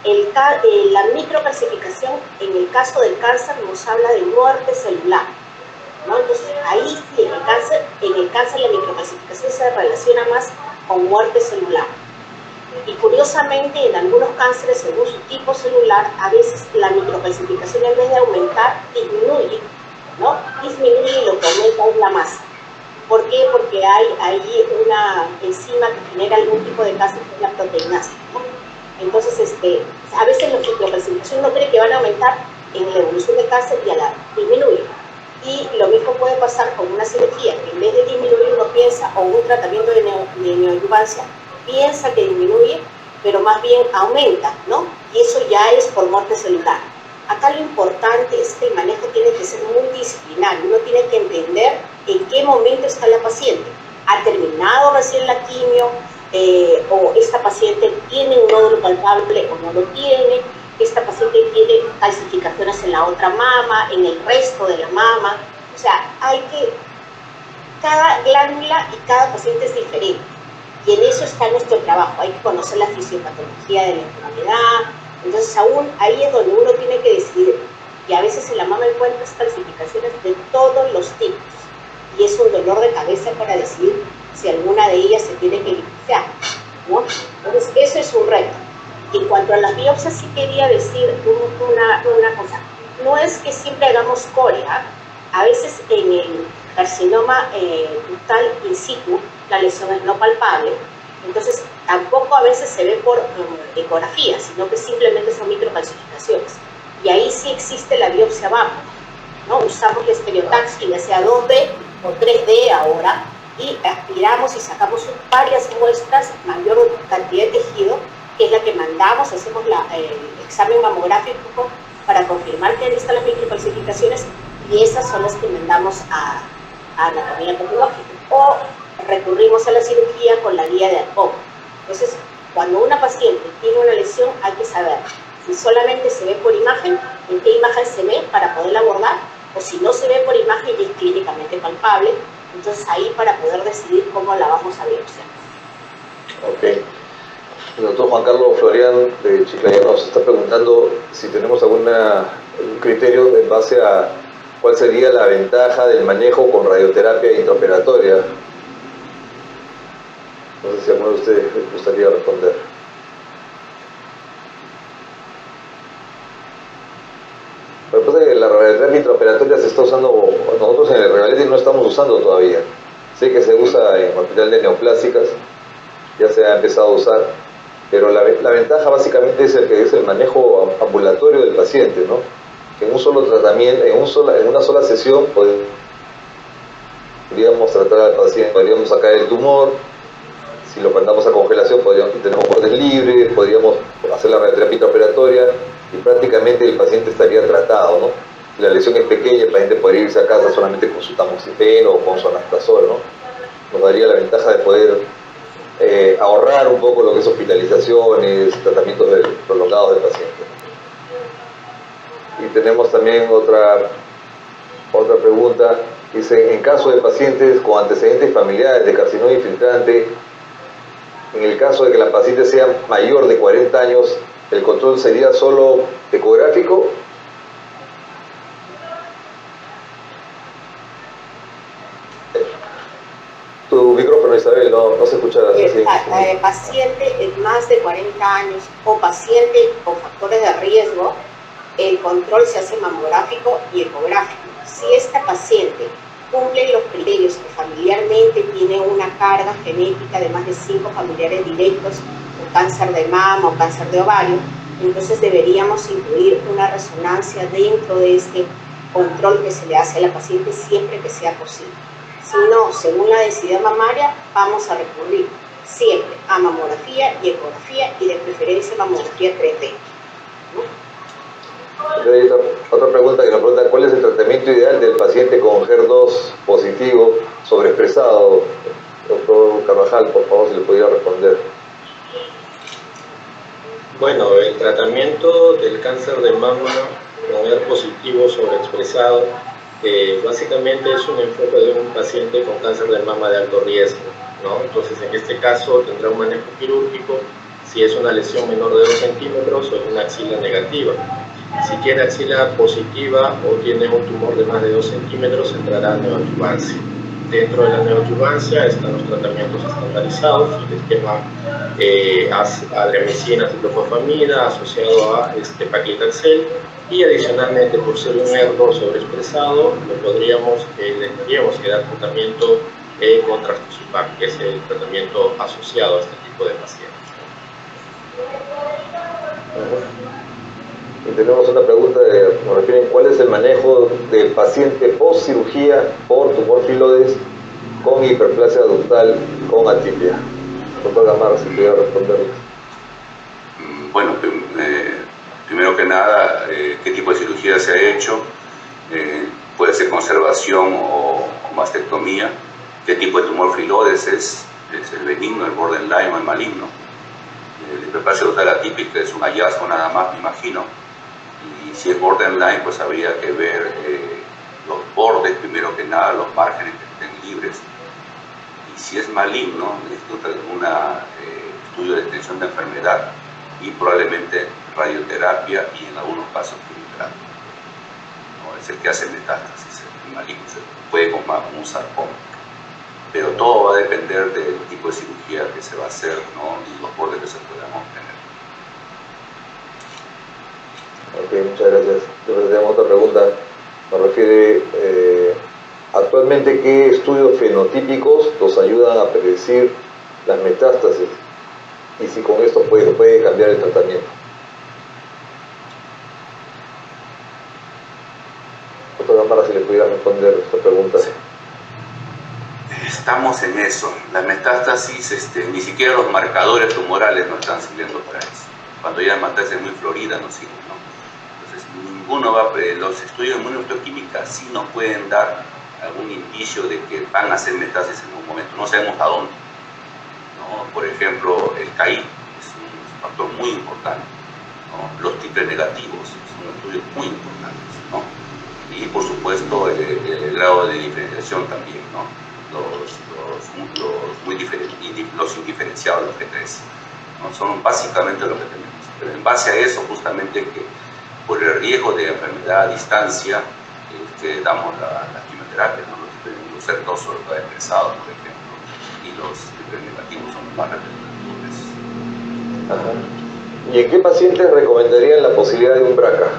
La microcalcificación en el caso del cáncer nos habla de muerte celular, ¿no? Entonces ahí sí en el cáncer la microcalcificación se relaciona más con muerte celular. Y curiosamente en algunos cánceres según su tipo celular a veces la microcalcificación en vez de aumentar disminuye, ¿no? Disminuye y lo que aumenta es la masa. ¿Por qué? Porque hay ahí una enzima que genera algún tipo de cáncer que es la proteinasa, ¿no? Entonces, a veces la microcalcificación no cree que van a aumentar en la evolución del cáncer y a la disminuye. Y lo mismo puede pasar con una cirugía, que en vez de disminuir uno piensa, o un tratamiento de neoadyuvancia, piensa que disminuye, pero más bien aumenta, ¿no? Y eso ya es por muerte celular. Acá lo importante es que el manejo tiene que ser multidisciplinario. Uno tiene que entender en qué momento está la paciente. ¿Ha terminado recién la quimio? O esta paciente tiene un nódulo palpable o no lo tiene, esta paciente tiene calcificaciones en la otra mama, en el resto de la mama. O sea, cada glándula y cada paciente es diferente. Y en eso está nuestro trabajo. Hay que conocer la fisiopatología de la enfermedad. Entonces, ahí es donde uno tiene que decidir. Y a veces en la mama encuentras calcificaciones de todos los tipos. Y es un dolor de cabeza para decidir si alguna de ellas se tiene que limpiar, ¿no? Entonces, eso es un reto. En cuanto a las biopsias, sí quería decir una cosa. No es que siempre hagamos corea. A veces en el carcinoma ductal in situ, la lesión es no palpable. Entonces, tampoco a veces se ve por ecografía, sino que simplemente son microcalcificaciones. Y ahí sí existe la biopsia MAPA, ¿no? Usamos la estereotaxia, ya sea 2D o 3D ahora, y aspiramos y sacamos varias muestras, mayor cantidad de tejido, que es la que mandamos, hacemos el examen mamográfico para confirmar que ahí están las microcalcificaciones, y esas son las que mandamos a anatomía patológica. O recurrimos a la cirugía con la guía de ADCOM. Entonces, cuando una paciente tiene una lesión, hay que saber si solamente se ve por imagen, en qué imagen se ve para poderla abordar, o si no se ve por imagen y es clínicamente palpable, entonces ahí para poder decidir cómo la vamos a biopsiar. Ok. El doctor Juan Carlos Florian de Chiclayo nos está preguntando si tenemos algún criterio en base a cuál sería la ventaja del manejo con radioterapia intraoperatoria. No sé si alguno de ustedes les gustaría responder. Lo que pasa es que la radioterapia intraoperatoria se está usando, nosotros en el Regalete no estamos usando todavía. Sé que se usa en hospital de neoplásicas, ya se ha empezado a usar, pero la ventaja básicamente es el manejo ambulatorio del paciente, ¿no? Que en un solo tratamiento, en una sola sesión, podríamos tratar al paciente, podríamos sacar el tumor. Si lo mandamos a congelación, tenemos bordes libres, podríamos hacer la radioterapia intraoperatoria y prácticamente el paciente estaría tratado, ¿no? Si la lesión es pequeña, el paciente podría irse a casa solamente con su tamoxifeno o con su anastasol, ¿no? Nos daría la ventaja de poder ahorrar un poco lo que es hospitalizaciones, tratamientos prolongados del paciente. Y tenemos también otra pregunta. Dice, en caso de pacientes con antecedentes familiares de carcinoma infiltrante, en el caso de que la paciente sea mayor de 40 años, ¿el control sería solo ecográfico? Tu micrófono, Isabel, no se escucha así. paciente en más de 40 años o paciente con factores de riesgo, el control se hace mamográfico y ecográfico. Si esta paciente cumple los criterios que familiarmente tiene una carga genética de más de 5 familiares directos con cáncer de mama o cáncer de ovario, entonces deberíamos incluir una resonancia dentro de este control que se le hace a la paciente siempre que sea posible. Si no, según la densidad mamaria, vamos a recurrir siempre a mamografía y ecografía y de preferencia mamografía 3D. Otra pregunta que nos pregunta, ¿cuál es el tratamiento ideal del paciente con HER2 positivo sobreexpresado? Doctor Carvajal, por favor, si le pudiera responder. Bueno, el tratamiento del cáncer de mama con HER positivo sobreexpresado básicamente es un enfoque de un paciente con cáncer de mama de alto riesgo, ¿no? Entonces, en este caso tendrá un manejo quirúrgico si es una lesión menor de 2 centímetros o una axila negativa. Si tiene axila positiva o tiene un tumor de más de 2 centímetros, entrará neoadyuvancia. Dentro de la neoadyuvancia están los tratamientos estandarizados, el esquema adriamicina, ciprofosfamida asociado a paclitaxel, y adicionalmente, por ser un HER2 sobreexpresado, le tendríamos que dar tratamiento con trastuzumab, que es el tratamiento asociado a este tipo de pacientes. Y tenemos una pregunta, nos refieren, ¿cuál es el manejo del paciente post cirugía por tumor filodes con hiperplasia ductal con atipia? Doctor Gamarra, si pudiera responderles. Bueno, primero que nada, ¿qué tipo de cirugía se ha hecho? Puede ser conservación o mastectomía. ¿Qué tipo de tumor filodes es? ¿Es el benigno, el borderline o el maligno? La hiperplasia ductal atípica es un hallazgo nada más, me imagino. Y si es borderline, pues habría que ver los bordes, primero que nada, los márgenes que estén libres. Y si es maligno, necesita algún estudio de detección de enfermedad y probablemente radioterapia y en algunos casos quimioterapia. ¿No? Es el que hace metástasis, el maligno, se puede formar un sarcoma. Pero todo va a depender del tipo de cirugía que se va a hacer, ¿no? Y los bordes que se puedan obtener. Ok, muchas gracias. Yo tenemos otra pregunta. Nos refiere, actualmente, ¿qué estudios fenotípicos nos ayudan a predecir las metástasis? Y si con esto puede cambiar el tratamiento. Doctor Gamarra, si le pudiera responder esta pregunta. Sí. Estamos en eso. La metástasis, ni siquiera los marcadores tumorales no están sirviendo para eso. Cuando ya la metástasis es muy florida, no sirve, ¿no? Entonces, ninguno va a... Los estudios de inmunohistoquímica sí nos pueden dar algún indicio de que van a hacer metástasis en un momento. No sabemos a dónde, ¿no? Por ejemplo, el CAI es un factor muy importante, ¿no? Los triples negativos son estudios muy importantes, ¿no? Y, por supuesto, el grado de diferenciación también, ¿no? Los indiferenciados, los G3, ¿no? Son básicamente lo que tenemos. Pero en base a eso, justamente, que por el riesgo de enfermedad a distancia, damos la quimioterapia, ¿no? Los HER2 sobre todo expresados, por ejemplo, y los negativos son más representativos. ¿Y en qué pacientes recomendarían la posibilidad de un BRCA?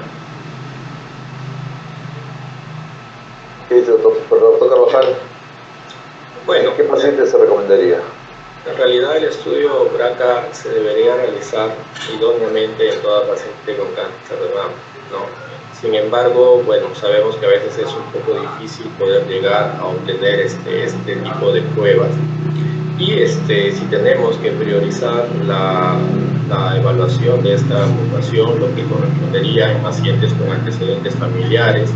¿Qué dice doctor Carvajal? Bueno, ¿En qué pacientes se recomendaría? En realidad el estudio BRCA se debería realizar idóneamente en toda paciente con cáncer de mama, ¿no? Sin embargo, bueno, sabemos que a veces es un poco difícil poder llegar a obtener este tipo de pruebas. Y si tenemos que priorizar la evaluación de esta mutación, lo que correspondería en pacientes con antecedentes familiares,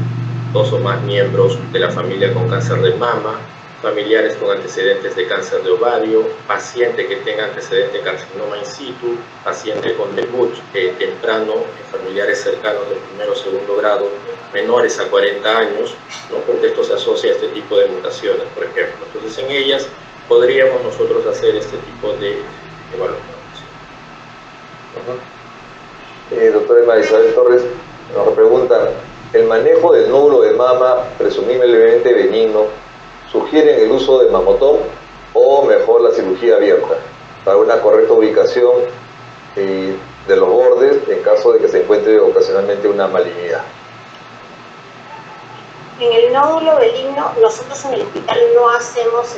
2 o más miembros de la familia con cáncer de mama, familiares con antecedentes de cáncer de ovario, paciente que tenga antecedente de carcinoma in situ, paciente con debut temprano en familiares cercanos del primero o segundo grado, menores a 40 años, ¿no? Porque esto se asocia a este tipo de mutaciones, por ejemplo. Entonces, en ellas podríamos nosotros hacer este tipo de evaluaciones. Doctora Emma Isabel Torres nos pregunta, ¿el manejo del nódulo de mama presumiblemente benigno sugieren el uso de mamotón o mejor la cirugía abierta? para una correcta ubicación de los bordes en caso de que se encuentre ocasionalmente una malignidad. En el nódulo benigno, nosotros en el hospital no hacemos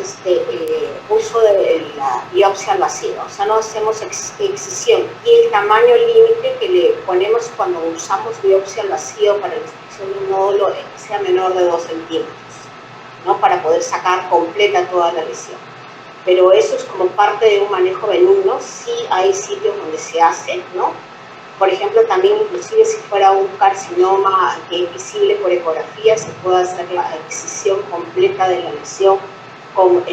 uso de la biopsia al vacío, o sea, no hacemos excisión. Y el tamaño límite que le ponemos cuando usamos biopsia al vacío para la extracción de un nódulo es que sea menor de 2 centímetros, ¿no? Para poder sacar completa toda la lesión. Pero eso es como parte de un manejo benigno. Sí hay sitios donde se hace, ¿no? Por ejemplo, también inclusive si fuera un carcinoma que es visible por ecografía, se puede hacer la excisión completa de la lesión con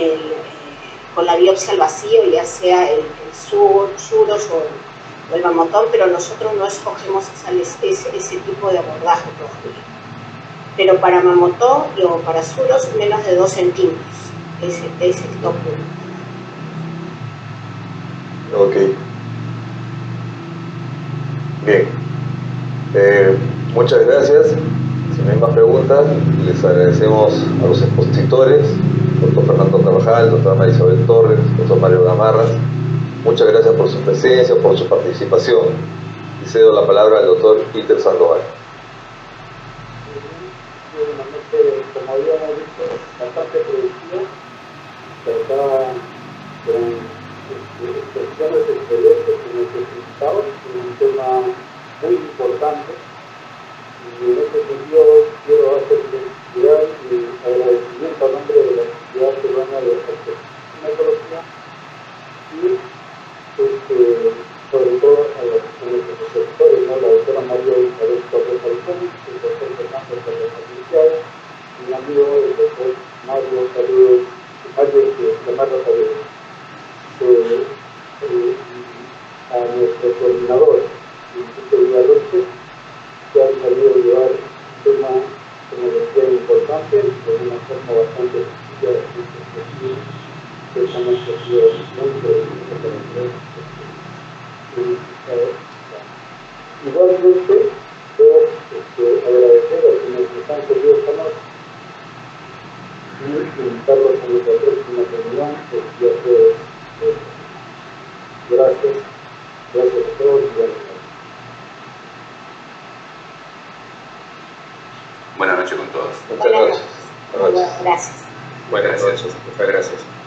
la biopsia al vacío, ya sea el suros o el mamotón, pero nosotros no escogemos ese tipo de abordaje todavía. Pero para mamotón o para suros, menos de 2 centímetros. Ese es el top 1. Ok. Bien, muchas gracias. Si no hay más preguntas, les agradecemos a los expositores, doctor Fernando Carvajal, doctora María Isabel Torres, doctor Mario Gamarras. Muchas gracias por su presencia, por su participación. Y cedo la palabra al doctor Iter Sandoval. Como habíamos visto, bastante productiva, trataba con expresiones excelentes que necesitamos, un tema muy importante, y en este sentido quiero hacer felicidad y agradecimiento a nombre de la Sociedad Peruana de Ginecología y sobre todo a nuestros profesores, ¿no? La doctora María Isabel Torres Alcón, el doctor Fernando Torres Alcón, mi amigo el doctor Mario Saludos, Gamarra Saludos. A nuestro coordinador, Instituto Villalonce, que han sabido llevar un tema, como decía, importante, de una forma bastante sencilla, que estamos haciendo muy productivos para el igualmente, quiero agradecer a quienes nos han seguido esta noche y invitarlos a nuestra próxima reunión, que ya fue. Gracias a todos y buenas noches. Buenas noches con todos. Muchas gracias. Gracias. Buenas noches, muchas gracias.